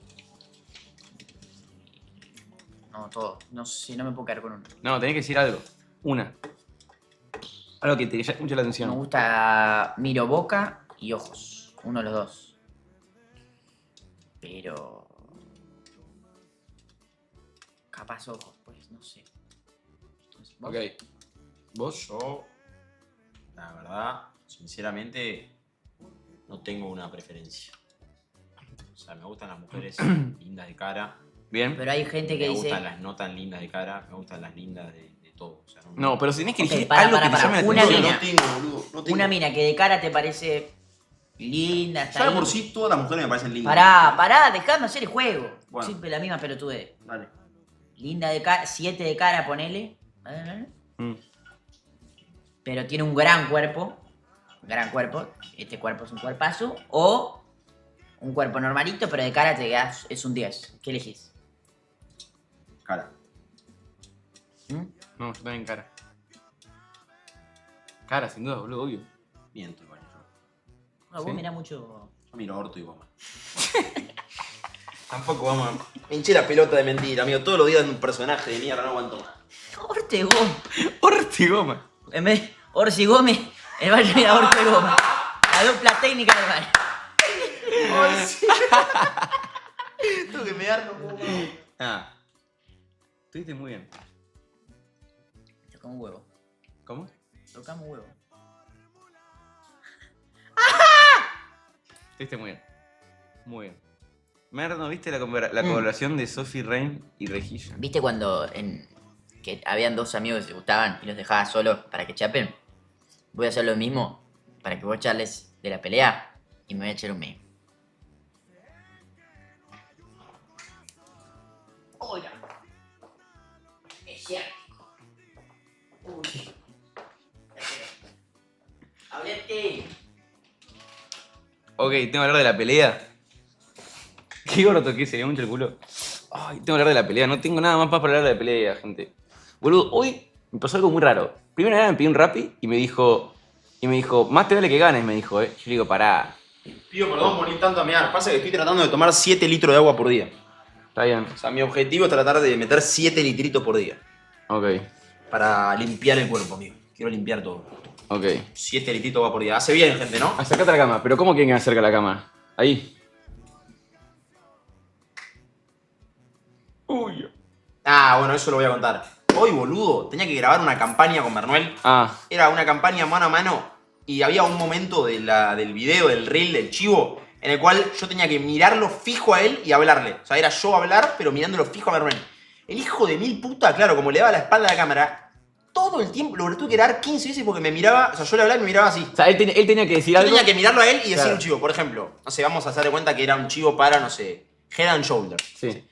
No, todo. No sé, no me puedo quedar con uno. No, tenés que decir algo. Una. Algo que te llame mucho la Me atención. gusta, miro boca y ojos. Uno de los dos. Pero... capaz ojos, pues, no sé. ¿Vos? Ok. ¿Vos? Yo, la verdad, sinceramente, no tengo una preferencia. O sea, me gustan las mujeres lindas de cara. Bien. Pero hay gente que Me dice... gustan las no tan lindas de cara. Me gustan las lindas de todo. O sea, No, pero si tenés que Ok, elegir para, algo para, que te llame la una atención. mina. No tengo, boludo. No tengo. Una mina que de cara te parece linda, está Ya de ahí. por sí, todas las mujeres me parecen lindas. Pará, dejame hacer el juego. Bueno. Siempre la misma pelotudez. Dale. Linda de cara, 7 de cara, ponele. A ver. Mm. pero tiene un gran cuerpo, este cuerpo es un cuerpazo, o un cuerpo normalito, pero de cara te quedas, es un 10. ¿Qué elegís? Cara. ¿Mm? No, yo también cara. Cara, sin duda, boludo, obvio. Miento igual. No, vos ¿Sí? mirás mucho... Yo miro orto y goma. Tampoco vamos a... Me hinché la pelota de mentira, amigo. Todos los días un personaje de mierda, no aguanto más. Ortegón. Ortigoma. En vez de Orsi Gómez, el Valle era Ortegón. La dupla técnica del Valle. Tengo que mear, no puedo más. Ah. Estuviste muy bien. Tocamos un huevo. ¿Cómo? Tocamos un huevo. Estuviste muy bien. Muy bien. Merno, ¿viste la colaboración de Sophie Rain y Rejilla? ¿Viste cuando que habían dos amigos que se gustaban y los dejaba solos para que chapen? Voy a hacer lo mismo para que vos charles de la pelea y me voy a echar un medio. Oiga. Es cierto. Uy. Hablete. Ok, tengo que hablar de la pelea. Qué gordo toqué, se ve mucho el culo. Ay, tengo que hablar de la pelea, no tengo nada más para hablar de la pelea, gente. Boludo, hoy me pasó algo muy raro. Primero me pidió un Rappi y me dijo, más te vale que ganes, me dijo, Yo le digo, pará. Pido perdón por ir tanto a mear. Pasa que estoy tratando de tomar 7 litros de agua por día. Está bien. O sea, mi objetivo es tratar de meter 7 litritos por día. Ok, Para limpiar el cuerpo, amigo. Quiero limpiar todo. ok. 7 litritos de agua por día. Hace bien, gente, ¿no? Acercate a la cama, pero ¿cómo quieren que me acerque a la cama? Ahí. Uy. Ah, bueno, eso lo voy a contar. Hoy, boludo, tenía que grabar una campaña con Manuel. Ah, Era una campaña mano a mano y había un momento del video, del reel, del chivo, en el cual yo tenía que mirarlo fijo a él y hablarle. O sea, era yo hablar, pero mirándolo fijo a Manuel. El hijo de mil puta, claro, como le daba la espalda a la cámara, todo el tiempo lo tuve que grabar 15 veces porque me miraba, o sea, yo le hablaba y me miraba así. o sea, él tenía que decir Yo algo. tenía que mirarlo a él y decir Claro. un chivo. Por ejemplo, no sé, vamos a hacer de cuenta que era un chivo para, no sé, Head and Shoulders. Sí.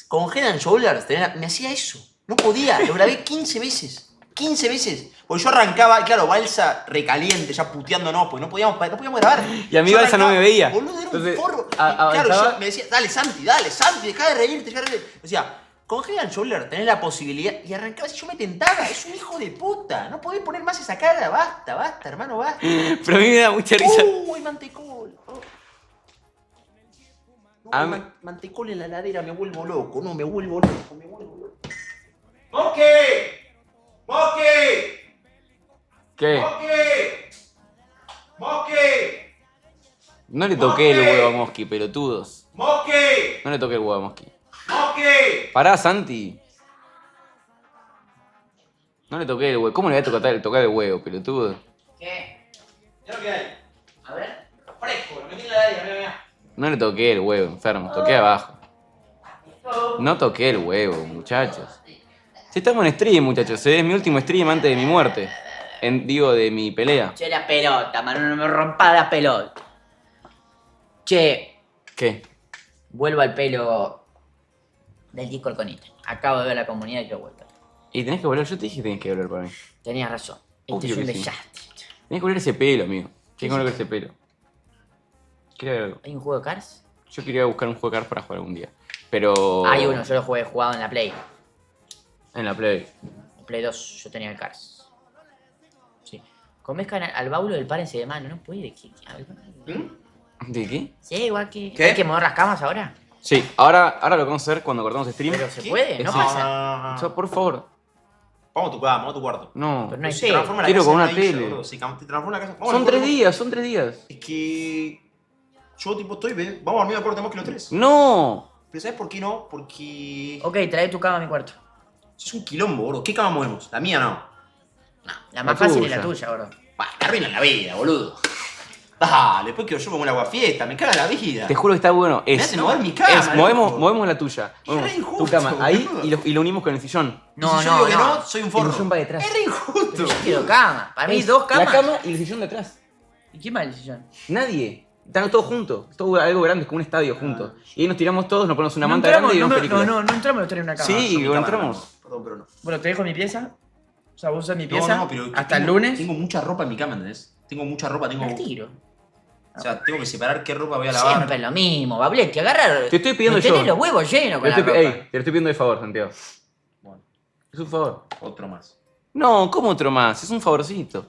Con Head and Shoulders me hacía eso. No podía, lo grabé 15 veces. 15 veces. Porque yo arrancaba, y claro, Balsa recaliente, ya puteándonos, porque no podíamos grabar. Y a mí Yo Balsa no arrancaba, me veía. Boludo, era Entonces, un forro. Y avanzaba. claro, yo me decía, dale Santi, deja de reírte, deja de reírte. O sea, con Head and Shoulders tenés la posibilidad, y arrancaba así, yo me tentaba, es un hijo de puta. No podés poner más esa cara, basta, hermano, basta. Pero a mí me da mucha risa. Hay mantecol. Oh. No, A hay mí- mantecol en la ladera, me vuelvo loco. No, me vuelvo loco. ¡Moque! ¡Moque! ¿Qué? ¡Moque! ¡Moque! No le toqué el huevo a Mosqui, pelotudos. ¡Moque! No le toqué el huevo a Mosqui. ¡Moque! Pará, Santi. No le toqué el huevo. ¿Cómo le voy a tocar el huevo, pelotudo? ¿Qué? ¿Qué es lo que hay? A ver. Fresco, lo metí en la ladera, mira. No le toqué el huevo, enfermo. Toqué abajo. No toqué el huevo, muchachos. Si estamos en stream, muchachos. Es mi último stream antes de mi muerte. Digo, de mi pelea. Che, la pelota, mano, no me rompa la pelota. Che, ¿Qué? vuelvo al pelo del disco Conita. Acabo de ver la comunidad y yo he vuelto. Y tenés que volver. Yo te dije que tenés que volver para mí. Tenías razón. Este Obvio es un que sí. desastre. Tenés que volver ese pelo, amigo. Tenés que volver ese pelo. Quería ver algo. ¿Hay un juego de Cars? Yo quería buscar un juego de cartas para jugar algún día. Pero. Hay uno, yo lo jugué jugado en la Play. En la Play. En Play 2 yo tenía el Cars. Sí. Convenzcan al baulo del párense de mano, ¿no puede? ¿De qué? Sí, igual que... ¿Qué? ¿Hay que mover las camas ahora? Sí, ahora lo vamos a hacer cuando cortamos stream. Pero se puede, no Sí. pasa. O sea, por favor. Vamos a tu cama, vamos a tu cuarto. No. Pero no hay Se tele. transforma la Quiero casa con en una isla, tele. boludo. Se transforma la casa. Vamos Son al 3 cuarto. días, son 3 días. Es que. Yo, tipo, estoy, ¿ves? Vamos a dormir al cuarto más que los tres. No. Pero ¿sabes por qué no? Porque. Ok, trae tu cama a mi cuarto. Es un quilombo, boludo. ¿Qué cama movemos? La mía no. No, la más La fácil tuya. es la tuya, bro. Bah, me arruinan la vida, boludo. Dale, después quiero yo como una guafiesta, me caga la vida. Te juro que está bueno. Me hacen mover mi cama, loco. movemos la tuya. Es re Movemos tu injusto, cama ahí boludo. y lo unimos con el sillón. Y No, si yo no, digo que no. no, soy un El forro. sillón va detrás. Es re injusto. Yo quiero cama. Para mí, Es dos camas. La cama y el sillón detrás. ¿Y quién va en el sillón? Nadie. Están todos juntos. Es todo algo grande, es como un estadio juntos. Y ahí nos tiramos todos, nos ponemos una No manta entramos, grande y vemos no, películas. no entramos los tres en una cama. Sí, Yo mi lo cama entramos. no. Perdón, pero no. Bueno, te dejo mi pieza. sea, vos usás mi No, pieza no, pero hasta el tengo- lunes. Tengo mucha ropa en mi cama, ¿entendés? Tengo mucha ropa, tengo... Al tiro. O sea, tengo que separar qué ropa voy a lavar. Siempre lo mismo, Babletti, agarra. Te estoy pidiendo tenés yo. los huevos llenos con la ropa. Ey, te lo estoy pidiendo de favor, Santiago. Bueno, Es un favor. otro más. No, ¿cómo otro más? Es un favorcito.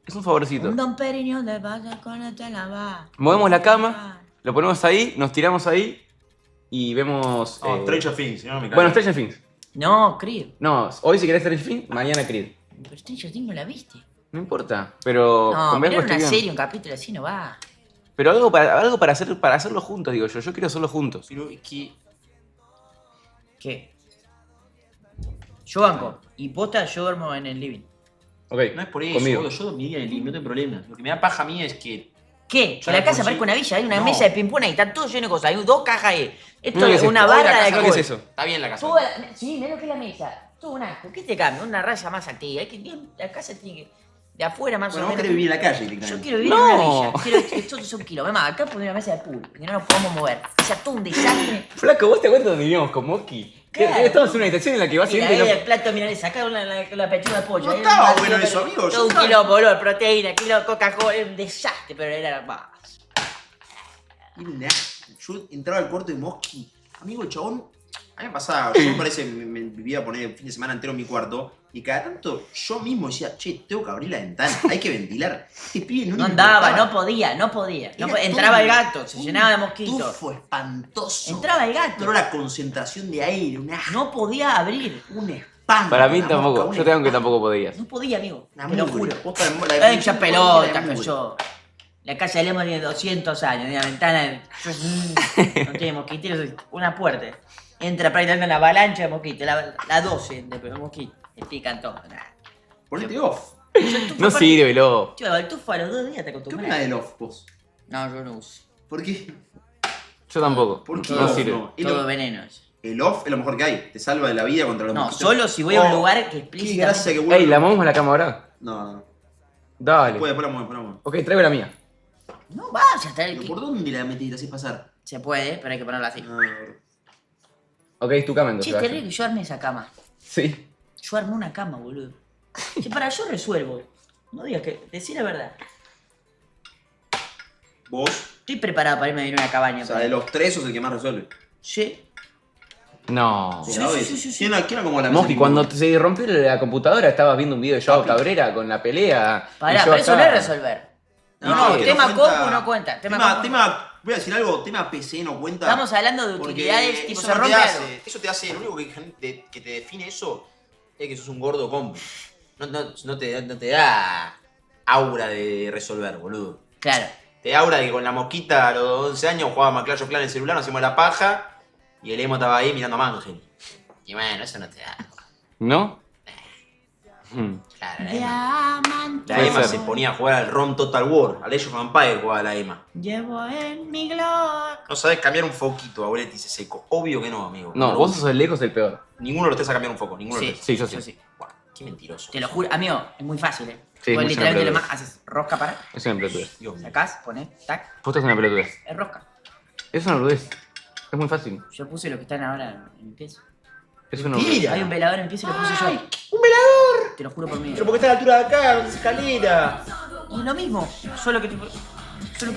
Es un favorcito. Un Don Periñón de pasa con esta lava. Movemos la cama, lo ponemos ahí, nos tiramos ahí y vemos. No, Stranger Things, si no, no me cae. Bueno, Stranger Things. No, Creed. No, hoy si querés Stranger Things, mañana Creed. Pero Stranger Things no la viste. No importa, pero No, con pero Blanco una estoy bien. serie, un capítulo así no va. Pero algo para hacerlo juntos, digo yo. Yo quiero hacerlo juntos. Pero es que... ¿Qué? Yo banco. Y posta, yo duermo en el living. Ok, No es por eso, conmigo. boludo, yo dormiría en el living, no tengo problema. Lo que me da paja a mí es que... ¿Qué? Ya Que la de casa por parezca sí. una villa, hay una No. mesa de ping-pong ahí, está todo lleno de cosas, hay 2 cajas ahí. Esto No, ¿qué es es una esto? barra Hoy la de casa, ¿qué alcohol. es eso? Está bien la casa. Sí, mirá lo que es la mesa. Todo un asco. ¿Qué te cambia? Una raya más activa. Hay que, la casa tiene que. De afuera más Bueno, o vos menos. querés vivir en la calle, Yo directamente. quiero vivir No. en una villa. Quiero que esto son kilos. Además, acá poner una mesa de pool, que no nos podemos mover. O sea, todo un desastre. Flaco, ¿vos te acuerdas donde vivíamos con Moski? Claro. Estamos en una habitación en la que Mira, básicamente ahí no... el plato, mirá, saca la pechuga de pollo. No ahí estaba un bueno vacío, eso, pero amigo, yo Todo un estaba- kilo de boludo, proteína, kilo de Coca-Cola, era un desastre, pero era. Bah. Era un asco. Yo entraba al cuarto de Mosky. Amigo, el chabón. A mí me pasaba, yo me parece, me vivía a poner el fin de semana entero en mi cuarto. Y cada tanto yo mismo decía, che, tengo que abrir la ventana, hay que ventilar. Este pibe no No le andaba, importaba. no podía. No Era entraba todo el gato, se un llenaba de mosquitos. tufo espantoso. Entraba el gato. Pero la concentración de aire, No podía abrir. un espanto. Para mí una tampoco, mosca, yo un te digo que espanto. tampoco podías. No podía, amigo. Una Te lo mugre. juro. Posta de- la Hincha definición pelota, era mugre. que yo. La casa de Lemos tiene 200 años, tiene la ventana. No tiene mosquiteros, una puerta. Entra prácticamente una avalancha de mosquitos, la 12 de mosquitos. Te pican todo. Nah. Ponete off. No sirve, loco. Tío, el tufo a los 2 días te ¿Qué acostumbras. opinas del off, vos? No, yo no uso. ¿Por qué? Yo tampoco. ¿Por qué No off sirve. no? Es Todo lo- veneno eso. El off es lo mejor que hay. Te salva de la vida contra los No, mosquitos. solo si voy a un Oh, lugar que Qué explícitamente. gracia que vuelve. Ey, ¿la movemos a la cama ahora? No, no. Dale. Después la movemos. Ok, traigo la mía. No vas a estar el Pero ¿por dónde la metiste? ¿La haces pasar? Se puede, pero hay que ponerla así. No, Ok, es tu cama entonces. Che, Baja. terrible, yo armé esa cama. Sí. Yo armé una cama, boludo. Si para yo resuelvo. No digas que. Decí la verdad. Vos, Estoy preparado para irme a vivir a una cabaña. o sea, de los tres sos el que más resuelve. Sí. No. Sí, ¿No? sí, sí. ¿Quién como la Moski, mesa cuando ninguna? se rompió la computadora estabas viendo un video de Joao Cabrera con la pelea. y Pará, yo pero eso no acá- es resolver. No, No, no, que tema no cuenta- compu no cuenta. Tema, voy a decir algo, tema PC no cuenta. Estamos hablando de porque utilidades, tipo eso se no rompe te algo. hace, eso te hace, lo único que te define eso es que sos un gordo compu. No te da aura de resolver, boludo. Claro. Te da aura de que con la mosquita a los 11 años jugábamos a Clash of Clans en el celular, nos hacíamos la paja y el emo estaba ahí mirando a Mangel. Y bueno, eso no te da. ¿No? Mm. Claro, la Diamante. Ema Puede se ser. ponía a jugar al ROM Total War, al Age of Empires jugaba la Ema. Llevo en mi glock. No sabes cambiar un foquito, abuelete, y se seco. Obvio que no, amigo. No, vos sos el lejos el peor. Ninguno lo te a cambiar un foco, ninguno Sí, lo te Sí, yo sí. Buah, qué mentiroso. Te lo juro, amigo, es muy fácil, Sí, Vos es literalmente una lo más haces rosca para, Es una pelotudez. Dios mío. sacás, ponés, tac, Vos estás una pelotudez. es rosca. Es una pelotudez. Es muy fácil. Yo puse lo que están ahora en mi pieza. Es una Mentira. pelotudez. Hay un velador en mi pieza y lo puse yo. ¡Un velador! Te lo juro por mí. Pero porque está a la altura de acá, no es escalera. Y lo mismo, solo que te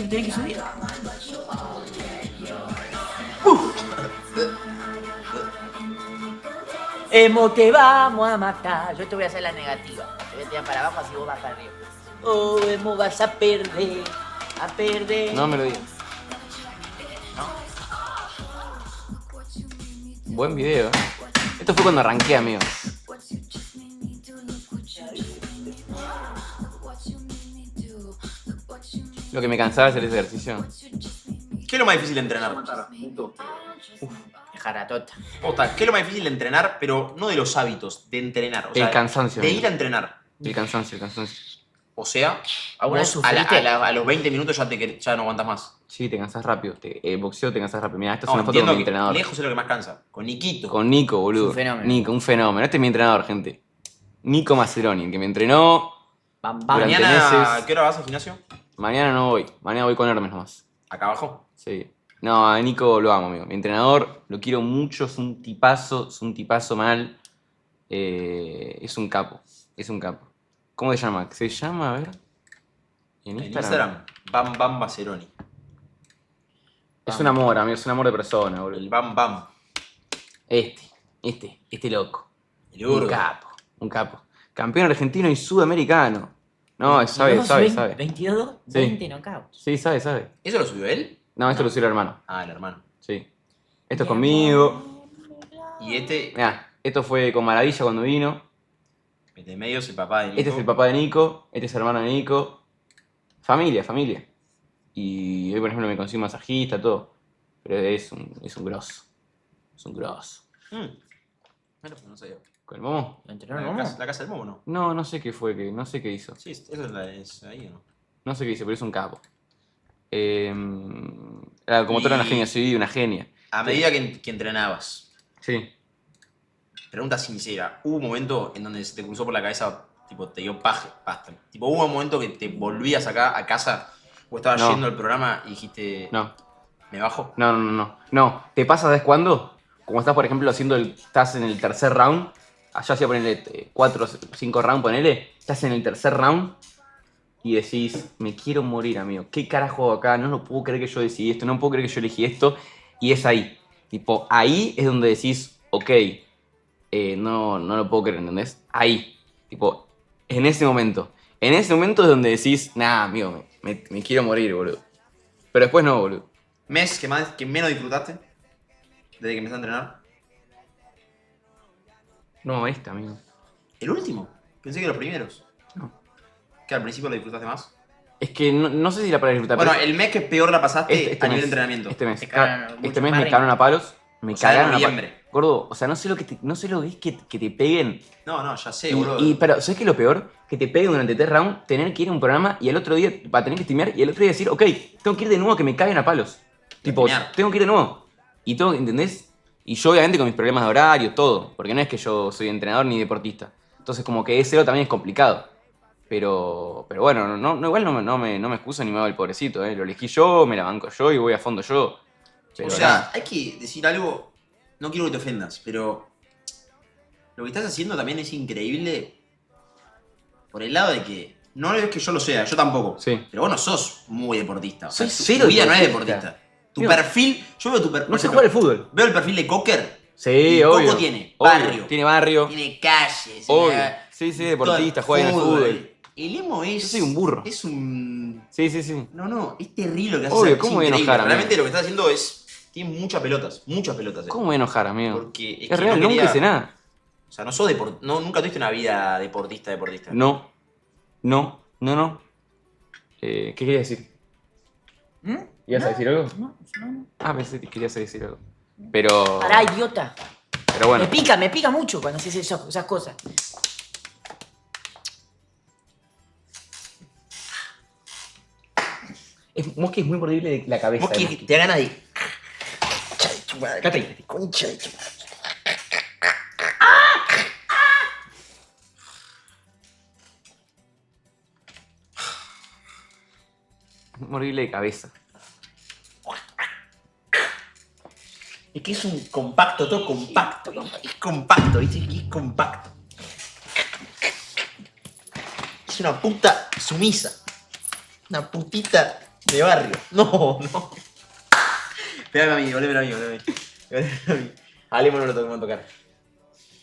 tenés que subir. Emo, te vamos a matar. Yo te voy a hacer la negativa. Te voy a tirar para abajo así vos vas para arriba. Oh, Emo, vas a perder. A perder. No me lo digas. Buen video. Esto fue cuando arranqué, amigo. Lo que me cansaba hacer ese ejercicio. ¿Qué es lo más difícil de entrenar? Jaratota. Posta, ¿qué es lo más difícil de entrenar? Pero no de los hábitos, de entrenar. O El cansancio, De amigo. ir a entrenar. El cansancio. O sea, ¿Alguna vos vez a, sufriste? a los 20 minutos ya no aguantas más. Sí, te cansás rápido. Boxeo te cansás rápido. Mira, esta es No, una foto con entiendo mi que entrenador. lejos es lo que más cansa. Con Nikito. Con Nico, boludo. Es un fenómeno. Nico, un fenómeno. Este es mi entrenador, gente. Nico Maceroni, el que me entrenó. Bam, bam. Durante Mañana, meses. ¿a qué hora vas al gimnasio? Mañana no voy. Mañana voy con Hermes nomás. Acá abajo. Sí. No, a Nico lo amo, amigo. Mi entrenador, lo quiero mucho, es un tipazo mal. Es un capo. Es un capo. ¿Cómo se llama? Se llama, a ver. En En Instagram. Instagram, Bam Bam Baceroni. Es un amor, amigo, es un amor de persona, boludo. El Bam Bam. Este loco. El gordo. Un capo. Campeón argentino y sudamericano. No, sabe. 22, Sí. 20 knockouts. Sí, sabe. ¿Eso lo subió él? No, esto lo hizo el hermano. Ah, el hermano. Sí. Esto es conmigo. Y este, Mirá, esto fue con Maravilla cuando vino. el de medio es el papá de Nico. Este es el papá de Nico. Este es el hermano de Nico. Familia. Y hoy, por ejemplo, me consigo un masajista, todo. Pero es un grosso. Es un grosso. Bueno, no sabía. ¿Con el momo? ¿Lo entrenaron cómo? La casa del Momo, ¿no? No sé qué fue, no sé qué hizo. Sí, eso es ahí, ¿o no? No sé qué hizo, pero es un capo. La locomotora era una genia, sí, una genia. A medida que entrenabas, Sí. pregunta sincera, ¿hubo un momento en donde se te cruzó por la cabeza, tipo, te dio pasta? Tipo, ¿hubo un momento que te volvías acá a casa o estabas No. yendo al programa y dijiste, No, ¿me bajo? no. ¿Te pasa, sabes cuándo? Como estás, por ejemplo, estás en el tercer round, allá hacía ponerle 4 o 5 rounds, ponele, estás en el tercer round y decís, me quiero morir, amigo. ¿Qué carajo hago acá? No lo puedo creer que yo decidí esto, no puedo creer que yo elegí esto. Y es ahí. Tipo, ahí es donde decís, ok, no lo puedo creer, ¿entendés? Ahí. Tipo, en ese momento. En ese momento es donde decís, nah, amigo, me quiero morir, boludo. Pero después no, boludo. ¿Mes que menos disfrutaste desde que empezaste a entrenar? No, amigo. ¿El último? Pensé que los primeros. No. ¿Que al principio lo disfrutaste más? Es que no sé si la para disfrutar. Bueno, pero el mes que peor la pasaste este a nivel mes, de entrenamiento. Este mes. Te cagaron mucho Este mes me sparring. cagaron a palos. Me O sea, en cagaron a palos. noviembre. Gordo, o sea, no sé lo que es que te peguen. No, ya sé, boludo. Pero, ¿sabes qué es lo peor? Que te peguen durante 3 rounds, tener que ir a un programa y el otro día, para tener que streamear, y el otro día decir, ok, tengo que ir de nuevo a que me caigan a palos. Tipo, Streamear. tengo que ir de nuevo. Y tengo, ¿entendés? Y yo obviamente con mis problemas de horario, todo. Porque no es que yo soy entrenador ni deportista. Entonces como que ese también es complicado. Pero bueno, igual no me excuso ni me hago el pobrecito, Lo elegí yo, me la banco yo y voy a fondo yo. Pero O sea, hay que decir algo, no quiero que te ofendas, pero lo que estás haciendo también es increíble por el lado de que no es que yo lo sea, yo tampoco. Sí. Pero vos no sos muy deportista. O sea, Soy tu cero vida no es deportista. deportista. Tu Digo, perfil, yo veo tu perfil. no sé jugar al fútbol. Veo el perfil de Cocker. Sí, y obvio. Coco tiene Obvio. barrio, Tiene barrio. tiene calles. Obvio. tiene- Sí, deportista, todo juega en el fútbol. El emo es. Yo soy un burro. Es un. Sí. No, es terrible lo que haces. Obvio, es ¿cómo voy a increíble. enojar, amigo? Realmente lo que estás haciendo es. Tiene muchas pelotas. ¿Cómo me voy a enojar, amigo? Porque es Es que real, no nunca quería- hice nada. O sea, nunca tuviste una vida deportista. No. ¿Qué querías decir? ¿Ibas a decir algo? No. Ah, pensé que querías decir algo. Pero. Pará, idiota. Pero bueno. Me pica mucho cuando haces esas cosas. Mosqui es muy mordible de la cabeza. Vos que te da ganas de. Cállate. Concha de tu- Mordible de cabeza. Es que es un compacto, todo compacto. Es compacto, ¿viste? Es compacto. Es una puta sumisa. Una putita de barrio. No. Pégame a mí, volvémelo a mí. Hablemos, no lo toquemos a tocar.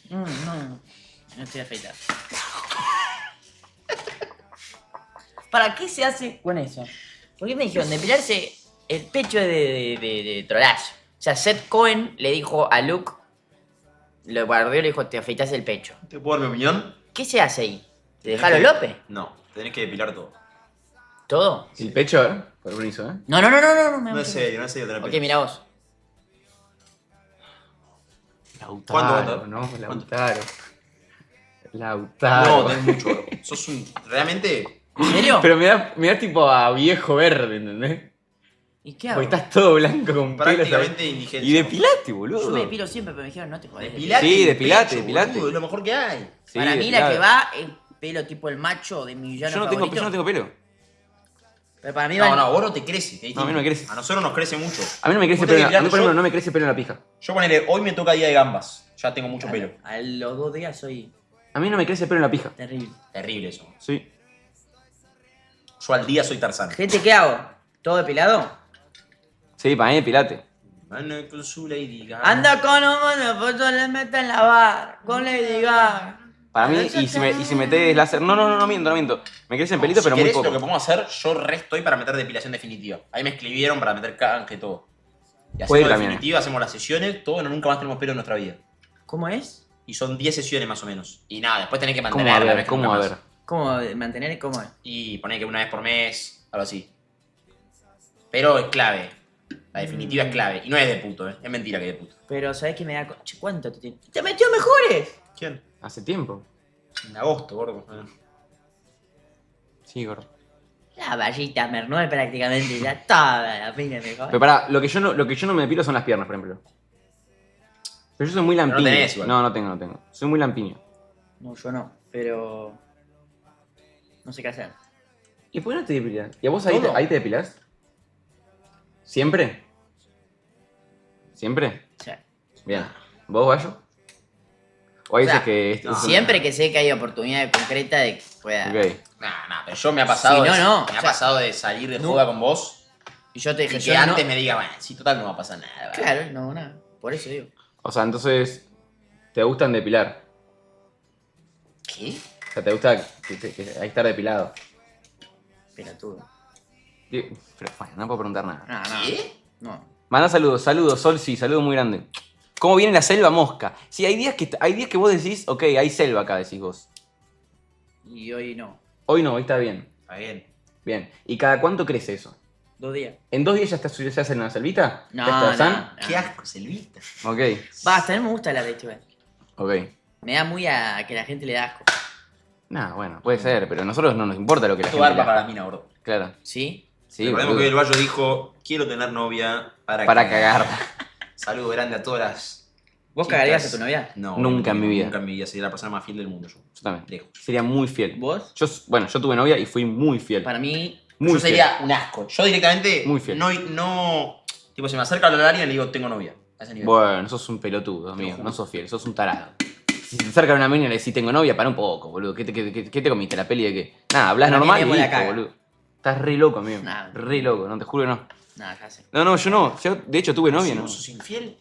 No estoy afeitado. ¿Para qué se hace con eso? Porque me dijeron, depilarse el pecho de trolazo. O sea, Seth Cohen le dijo a Luke, lo guardió y le dijo, te afeitas el pecho. ¿Te puedo dar mi opinión? ¿Qué se hace ahí? ¿Te dejaron López? No, tenés que depilar todo. ¿Todo? El pecho, a ver. Permiso, No. No es serio, tener Ok, mira vos. Lautaro, ¿Cuánto? ¿no? ¿Cuánto? Lautaro. No, Lautaro. tenés mucho, bro. Sos un. Realmente. ¿En serio? Pero me da tipo a viejo verde, ¿entendés? ¿Y qué hago? Porque estás todo blanco con pelos. Prácticamente indigencia. Y depilate, boludo. Yo me depilo siempre, pero me dijeron, no te jodes. Depilate. Sí, el depilate, pecho, depilate. boludo, es lo mejor que hay. Sí, Para mí depilado. la que va es pelo tipo el macho de mi villano Yo no tengo favorito. pelo. Pero para mí va No, vos no te crece. que es No, a mí no me distinto. crece. A nosotros nos crece mucho. A mí no me crece Vos pelo. tenés que A mí, por depilarte, ejemplo, yo- no me crece pelo en la pija. Yo ponele, hoy me toca día de gambas. Ya tengo mucho pelo. A los 2 días soy A mí no me crece pelo en la pija. Terrible. Terrible eso. Sí. Yo al día soy Tarzán. Gente, ¿qué hago? ¿Todo depilado? Sí, para mí depilate. Mano con su Lady Gaga. Anda con un mono, pues yo le meto en la barra. Con Lady Gaga. Para mí, y si metés láser... No miento. Me crecen pelitos, Si pero muy querés, poco. lo que podemos hacer, yo resto para meter depilación definitiva. Ahí me escribieron para meter canje, todo. Y Puede hacemos ir también. definitiva, hacemos las sesiones, todo, no, nunca más tenemos pelo en nuestra vida. ¿Cómo es? Y son 10 sesiones más o menos. Y nada, después tenés que ¿Cómo a mantenerla. ver? no es que ¿Cómo nunca a más. ver? ¿Cómo mantener? ¿Cómo es? Y poner que una vez por mes, algo así. Pero es clave. La definitiva es clave. Y no es de puto, es mentira que es de puto. Pero, ¿sabés qué me da? Che, ¿cuánto te tiene? ¡Te metió mejores! ¿Quién? Hace tiempo. En agosto, gordo. Sí, gordo. La vallita Mernoy prácticamente ya toda la pina mejor. Pero pará, lo que yo no me depilo son las piernas, por ejemplo. Pero yo soy muy lampiño. tenés igual. No tengo. Soy muy lampiño. No, yo no, pero... No sé qué hacer. ¿Y por qué no te depilas? ¿Y a vos ahí Todo. ahí te depilás? ¿Siempre? ¿Siempre? O sea, Bien. ¿Vos, Bayo? ¿O ahí O sea, dices que... no. siempre que sé que hay oportunidad concreta de que pueda... Ok. Nah, pero yo me ha pasado. Sí, no, no, Me o ha sea, pasado de salir de no. joda con vos. Y yo te Y dije, que yo antes no... me diga, bueno, si total no va a pasar nada. ¿vale? Claro, no, nada. Por eso digo. O sea, entonces... ¿Te gustan depilar? ¿Qué? O sea, ¿te gusta que ahí estar depilado? Pelotudo. Pero, bueno, no puedo preguntar nada. No, no. ¿Qué? No. Manda saludos, Sol, sí, saludo muy grande. ¿Cómo viene la selva mosca? Sí, hay días que vos decís, ok, hay selva acá, decís vos. Y hoy no. Hoy no, hoy está bien. Está bien. Bien. ¿Y cada cuánto crece eso? 2 días. ¿En 2 días ya estás en la selvita? No, ¿Ya no, estás no. Qué asco, selvita. Ok, Basta, a mí me gusta la leche, ok. Me da muy a que la gente le da asco. Nah, bueno, puede ser, pero a nosotros no nos importa lo que la Tu gente arpa le para haga. la mina, gordo. Claro. ¿Sí? Sí, Recordemos boludo. que el Bayo dijo, quiero tener novia para Para cagar. Saludo grande a todas las ¿Vos chicas. cagarías a tu novia? No. Nunca en mi vida. Nunca en mi vida. Sería la persona más fiel del mundo yo. Yo también. Lejos. Sería muy fiel. ¿Vos? Yo tuve novia y fui muy fiel. Para mí... Muy yo fiel. sería un asco. Yo directamente Muy fiel. no... Tipo, si me acerca a hablar a alguien le digo, tengo novia. A ese nivel. Bueno, sos un pelotudo, amigo. No sos fiel, sos un tarado. Si te acercan a una mina y le decís tengo novia, para un poco, boludo. ¿Qué te comiste? ¿La peli de qué? Nada, hablas Para mí normal y Nemo la listo, caga. boludo. Estás re loco, amigo. Nah. Re loco, no te juro que no. Nada, ya sé. No, yo no. Yo, de hecho, tuve novia, Si ¿no? vos sos infiel,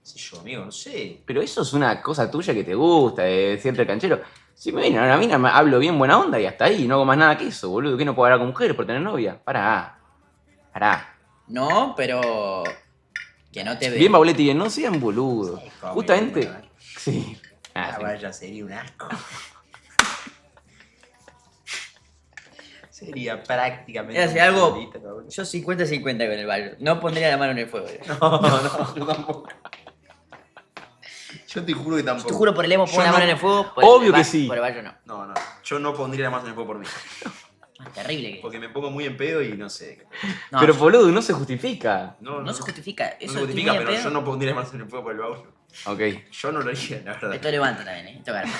sé yo, amigo, no sé. Pero eso es una cosa tuya que te gusta, de decirte el canchero. Si me viene una mina, hablo bien buena onda y hasta ahí. No hago más nada que eso, boludo. ¿Qué no puedo hablar con mujeres por tener novia? Pará. No, pero... Que no te ve. Bien, Bauletti, bien. No sean boludos. Sí, come, Justamente. bueno. Sí. Ah, sí. Vaya, sería un asco. Sería prácticamente. Mira, si algo- maldita, cabrón. Yo 50-50 con el Bayo. No pondría la mano en el fuego. No, yo tampoco. Yo te juro que tampoco. Te juro por el emo, Yo pongo la no- mano en el fuego. Obvio que sí. Por el Bayo no. No, yo no pondría la mano en el fuego por mí. Es terrible que... Porque me pongo muy en pedo y no sé. No, Pero boludo, no se justifica. no se justifica. No Eso se justifica, estoy muy pero en yo pedo. no pondría las manos en el fuego por el baúl. Ok. Yo no lo haría, la verdad. Esto levanta también, Esto garpa.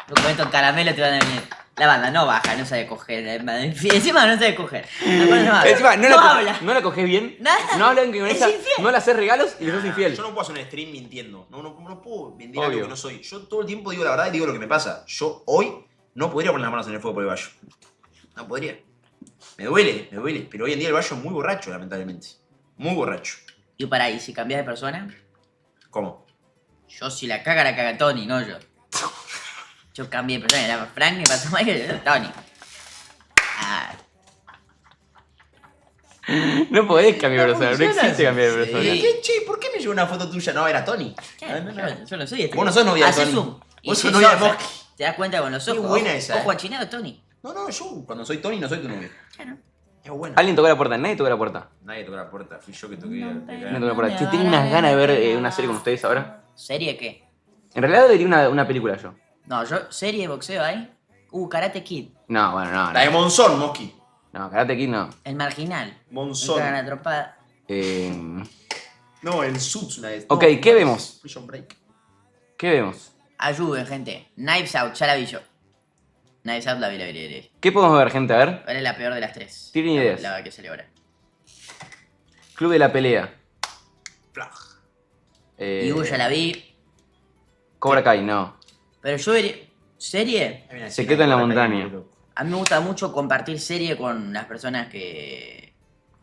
Con estos caramelos te van a venir. La banda no baja, no sabe coger. Encima no sabe coger. Encima, no, habla. no la coges bien. Nada. No hablan con Es esa. infiel. No le haces regalos y le sos infiel. Yo no puedo hacer un stream mintiendo. No puedo mentir Obvio. algo que no soy. Yo todo el tiempo digo la verdad y digo lo que me pasa. Yo hoy no podría poner las manos en el fuego por el Bayo. No podría. Me duele. Pero hoy en día el Bayo es muy borracho, lamentablemente. Muy borracho. Y para ahí, si cambias de persona, ¿Cómo? yo si la caga Tony, no yo. Yo cambié de persona, era Frank, me pasó Michael, yo Tony. Ah, No podés cambiar de persona. No funciona existe cambiar de así. persona. Sí. ¿Qué, che, ¿por qué me llevó una foto tuya? No, era Tony. claro, yo no soy este. Vos no sos novia de Haces Tony. zoom. Y Vos sos si novia de sos, Mosqui. te das cuenta con los Qué ojos. buena esa, Ojo achinado, Tony. No, yo cuando soy Tony no soy tu novio. Claro. Es bueno. Alguien tocó la puerta, nadie tocó la puerta. Nadie tocó la puerta, fui yo que toqué. Nadie tocó la puerta. Che, tengo unas ganas de ver una serie con ustedes ahora. ¿Serie qué? En realidad vería una película yo. No, yo, serie de boxeo ahí. Karate Kid. No, bueno, no. La de Monzón, Mosqui. No, Karate Kid no. El marginal. Monzón. Me cagan a tropada. No, el Suits una vez. Ok, No, ¿qué vemos? Prison Break. ¿Qué vemos? Ayuden, gente. Knives Out, ya la vi yo. Knives Out la vi. ¿Qué podemos ver, gente? A ver. Ahora es la peor de las tres. Tienen ideas. La que salió ahora. Club de la pelea. Plag. Y ya la vi. Cobra Kai, no. Pero yo vería... ¿Serie? Hay una Se escena queda en la que trata de montaña. loco. A mí me gusta mucho compartir serie con las personas que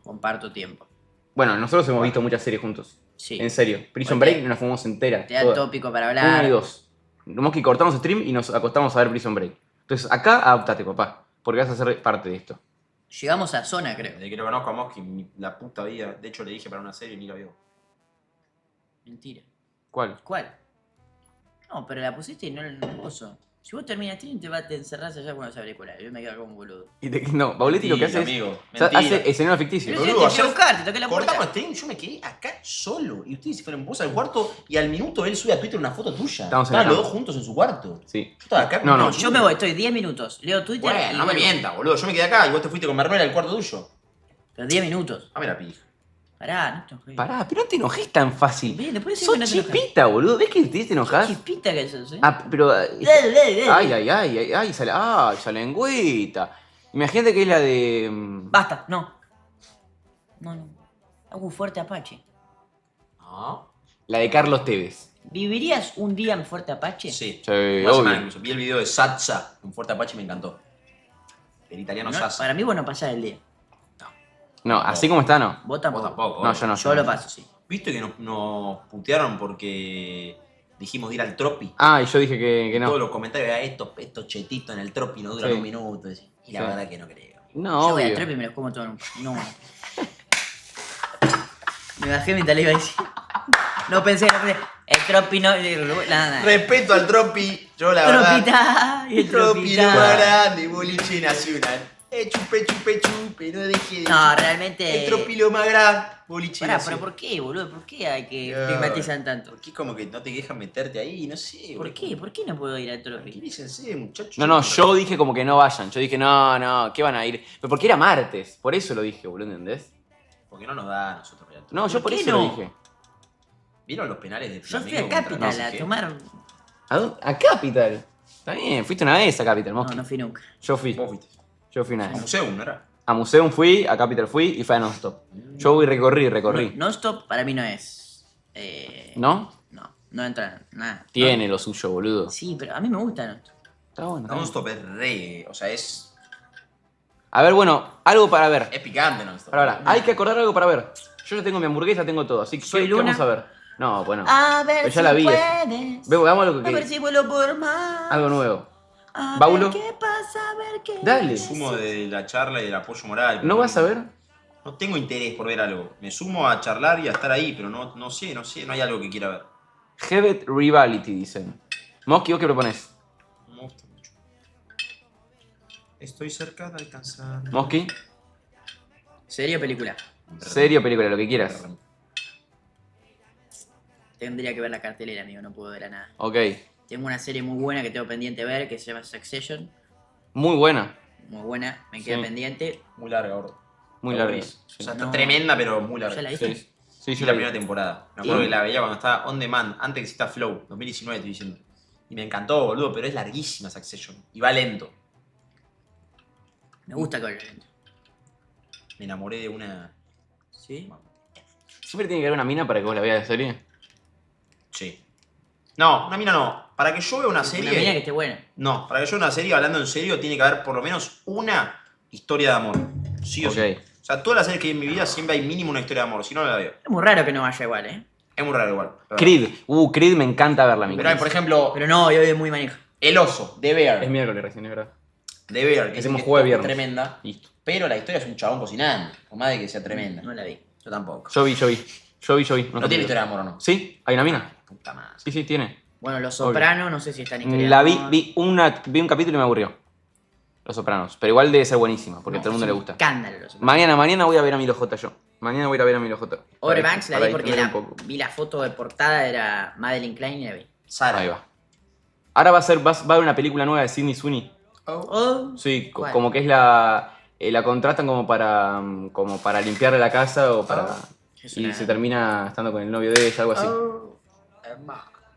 comparto tiempo. Bueno, nosotros hemos visto muchas series juntos. Sí. En serio. Prison Porque Break nos fumamos entera. Te da toda. tópico para 1 hablar. y 2. Tenemos que cortamos stream y nos acostamos a ver Prison Break. Entonces, acá adaptate, papá. Porque vas a ser parte de esto. Llegamos a zona, creo. Desde que lo conozco a Mosky, la puta vida. De hecho, le dije para una serie y ni la vio. Mentira. ¿Cuál? ¿Cuál? No, pero la pusiste y no el coso. Si vos terminas stream, te encerrás allá con los auriculares. Yo me quedo como un boludo. No, Bauletti lo que hace Mentira, amigo, es... o sea, mentira. hace escenario ficticio. Pero Boludo, si te fui a ayer buscar, te toqué la Cortamos puerta. stream, yo me quedé acá solo. Y ustedes se fueron vos al cuarto y al minuto él sube a Twitter una foto tuya. Estamos en Estaban la los cama. dos juntos en su cuarto. Sí. Yo estaba acá con No, una no, Yo me voy, estoy 10 minutos. Leo Twitter y Bueno, no me vuelvo. mientas, boludo. Yo me quedé acá y vos te fuiste con Manuela al cuarto tuyo. Pero 10 minutos. Dame la pija. Pará, no te enojes. Pará, pero no te enojes tan fácil. Ven, después decís Sos que no te enojas. chipita, boludo. ¿Ves que te enojas? Chispita que sos, ¿eh? Ah, pero... Dale, dale. Ay, esa lengüita. Imagínate que es la de... Basta, no. No. Hago un fuerte Apache. ¿No? La de Carlos Tevez. ¿Vivirías un día en Fuerte Apache? Sí. Sí, Una semana obvio. incluso. Vi el video de Satsa, un fuerte Apache y me encantó. El italiano No, Satsa. para mí vos no pasás el día. No, así como está, no. Vos Vos tampoco. tampoco. No, obvio. yo no. Yo lo paso, sí. ¿Viste que nos putearon porque dijimos de ir al Tropi? Ah, y yo dije que Todos no. los comentarios eran estos chetitos en el Tropi no duran Sí. un minuto. Y la Sí. verdad que no creo. No, Yo voy al obvio. trap y me los como todos en un... No. Me bajé mientras le iba a decir. No pensé. El tropi no... Nada. Respeto al Tropi, yo la verdad. Tropita. Y el Tropi lo más tropita. grande, boliche nacional. Chupe, no dejé de No, realmente... El Tropi lo más grande, boliche Pará, pero nacional. ¿por qué, boludo? ¿Por qué hay que No, estigmatizan tanto? ¿Por qué como que no te dejan meterte ahí? No sé. ¿Por qué? ¿Por qué no puedo ir al tropi? Tranquilícense, muchachos. No, yo dije como que no vayan. Yo dije, no, ¿qué van a ir? Pero porque era martes. Por eso lo dije, boludo, ¿entendés? Porque no nos da a nosotros. ir al Tropi. No, yo ¿Por por qué eso no? lo dije. ¿Vieron los penales de Yo Flamengo fui a contra Capital no a sé qué? tomar... ¿A dónde? A Capital. Está bien, fuiste una vez a Capital, No, Mosqui. no fui nunca. Yo fui. Vos fuiste. Yo fui una A vez. Museum, ¿no era? A Museum fui, a Capital fui y fui a Nonstop. Yo voy recorrí. Non-stop para mí no es... ¿No? No entra nada. Tiene lo suyo, boludo. Sí, pero a mí me gusta non-stop. Está bueno. está bueno. Non-stop es re. O sea, es A ver, bueno, algo para ver. picante non-stop. Para, hay que acordar algo para ver. Yo ya tengo mi hamburguesa, tengo todo. Así que, Soy ¿qué Luna. vamos a ver? No, bueno. A ver Pero ya si la vi, puedes. Veamos algo A ver que... si vuelo por más. Algo nuevo. A Baulo. ver qué pasa, a ver qué... Dale. Me sumo de la charla y del apoyo moral. ¿No vas a ver? No tengo interés por ver algo. Me sumo a charlar y a estar ahí, pero no sé, no hay algo que quiera ver. Heavet Rivality, dicen. Mosqui, ¿vos qué propones? No me gusta mucho. Estoy cerca de alcanzar. Mosqui, ¿Serie o película? serie o película, lo que quieras. Tendría que ver la cartelera, amigo, no puedo ver a nada. Ok. Tengo una serie muy buena que tengo pendiente de ver que se llama Succession. Muy buena. Muy buena, me queda Sí. pendiente. Muy larga, gordo. Muy Está larga. buenísimo. O sea, Sí. está No. tremenda, pero muy ¿Ya larga. la viste? Sí, sí, Y yo la la primera vi. temporada. Me acuerdo ¿Y? que la veía cuando estaba on demand, antes que exista Flow, 2019 estoy diciendo. Y me encantó, boludo, pero es larguísima Succession. Y va lento. Me gusta que vaya lento. Me enamoré de una. ¿Sí? ¿Siempre tiene que haber una mina para que vos la veas de serie? Sí. No, una mina no. Para que yo vea una serie. Una mina que esté buena. No, para que yo vea una serie, hablando en serio, tiene que haber por lo menos una historia de amor. Sí o Ok. sí. O sea, todas las series que vi en mi vida siempre hay mínimo una historia de amor, si no no la veo. Es muy raro que no vaya igual, ¿eh? Es muy raro igual. pero- Creed. Creed me encanta verla a mí. Pero hay, por ejemplo, Pero no, yo es muy manija. El oso, de Bear. Es miércoles recién, es verdad. De Bear, que Hacemos es jueves viernes. tremenda. Listo. Pero la historia es un chabón cocinando. Por más de que sea tremenda. No la vi. Yo tampoco. Yo vi. No tiene historia de amor, ¿o no? ¿Sí? ¿Hay una mina? Puta madre. Sí, tiene. Bueno, Los Sopranos, no sé si están en La vi un capítulo y me aburrió. Los Sopranos. Pero igual debe ser buenísima, porque a todo el mundo le gusta. Escándalo, Los Sopranos. Mañana voy a ver a Milo J yo. Mañana voy a ir a ver a Milo J. Outer Banks la Para vi porque distraerme un poco. vi la foto de portada, era Madeline Klein y la vi. Sara. Ahí va. Ahora va a haber una película nueva de Sydney Sweeney. Oh. Sí, ¿Cuál? como que es la contratan como para limpiarle la casa o para... Es Y una- se termina estando con el novio de ella, algo así.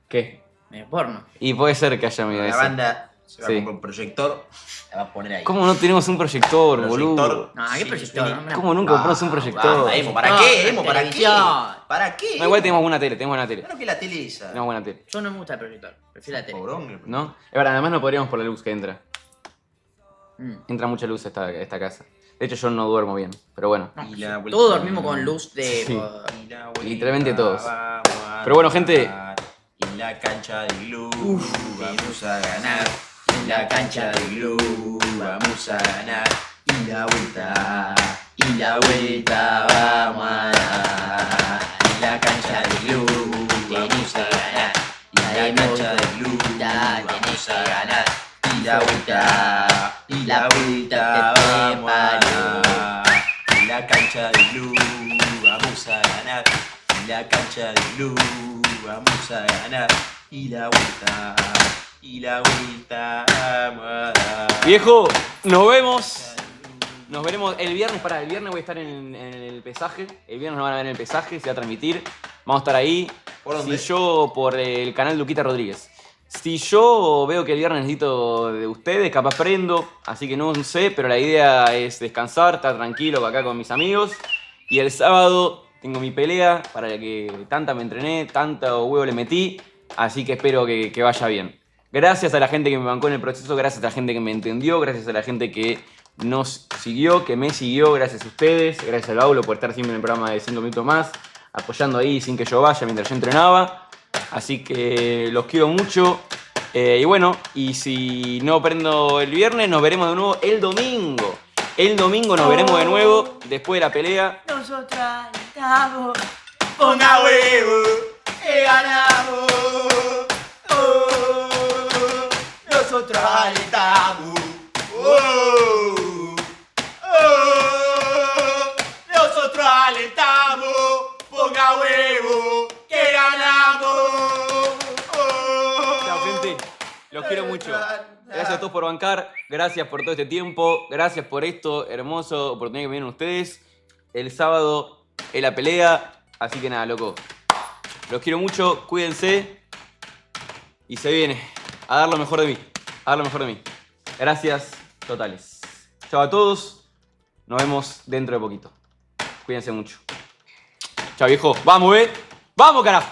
¿Qué? Medio porno. Y puede ser que haya medio La ese. banda Se va Sí. a comprar un proyector, la va a poner ahí. ¿Cómo no tenemos un proyector, boludo? No, ¿qué Sí, proyector? sí. No, ¿Cómo nunca compramos un proyector? Emo, ¿para qué? Emo, ¿para qué? Televisión. ¿Para qué? No, igual tenemos buena tele, tenemos buena tele. Claro que la tele esa. Tenemos buena tele, Yo no me gusta el proyector, prefiero la tele. Pobrón. ¿no? Es verdad, además no podríamos por la luz que entra. Mm. Entra mucha luz a esta casa. De hecho, yo no duermo bien, pero bueno. Y la vuelta- Todos dormimos con luz de... Sí. Y la vuelta Literalmente todos. vamos a Pero bueno, gente. dar. En la cancha de Glue vamos a ganar. En la cancha de Glue vamos a ganar. Y la vuelta vamos a dar. En la cancha de Glue vamos a ganar. Y la cancha de Glue vamos a ganar. Y la vuelta vamos a dar. En la cancha de Glue vamos a ganar. En la cancha de Glue vamos a ganar. Y la vuelta vamos a dar. Viejo, nos vemos. Nos veremos el viernes. El viernes voy a estar en el pesaje. El viernes nos van a ver en el pesaje, se va a transmitir. Vamos a estar ahí. ¿Por dónde? Si yo, por el canal Luquita Rodríguez. Si yo veo que el viernes necesito de ustedes, capaz prendo. Así que no sé, pero la idea es descansar, estar tranquilo acá con mis amigos. Y el sábado tengo mi pelea para la que tanta me entrené, tanto huevo le metí. Así que espero que vaya bien. Gracias a la gente que me bancó en el proceso, gracias a la gente que me entendió, gracias a la gente que nos siguió, que me siguió, gracias a ustedes, gracias a Laulo por estar siempre en el programa de 5 minutos más, apoyando ahí sin que yo vaya mientras yo entrenaba. Así que los quiero mucho. Y bueno, y si no prendo el viernes, nos veremos de nuevo el domingo. El domingo nos veremos de nuevo después de la pelea. Nosotros alentamos. Ponga huevo, que ganamos. Oh, nosotros alentamos. Oh, oh, nosotros alentamos. Ponga huevo, que ganamos. Oh, Chao, gente. Los quiero mucho. Gracias a todos por bancar. Gracias por todo este tiempo. Gracias por esto hermoso oportunidad que me dieron ustedes. El sábado es la pelea. Así que nada, loco. Los quiero mucho. Cuídense. Y se viene a dar lo mejor de mí. A dar lo mejor de mí. Gracias totales. Chao a todos. Nos vemos dentro de poquito. Cuídense mucho. Chao, viejo. Vamos, ¡Vamos, carajo!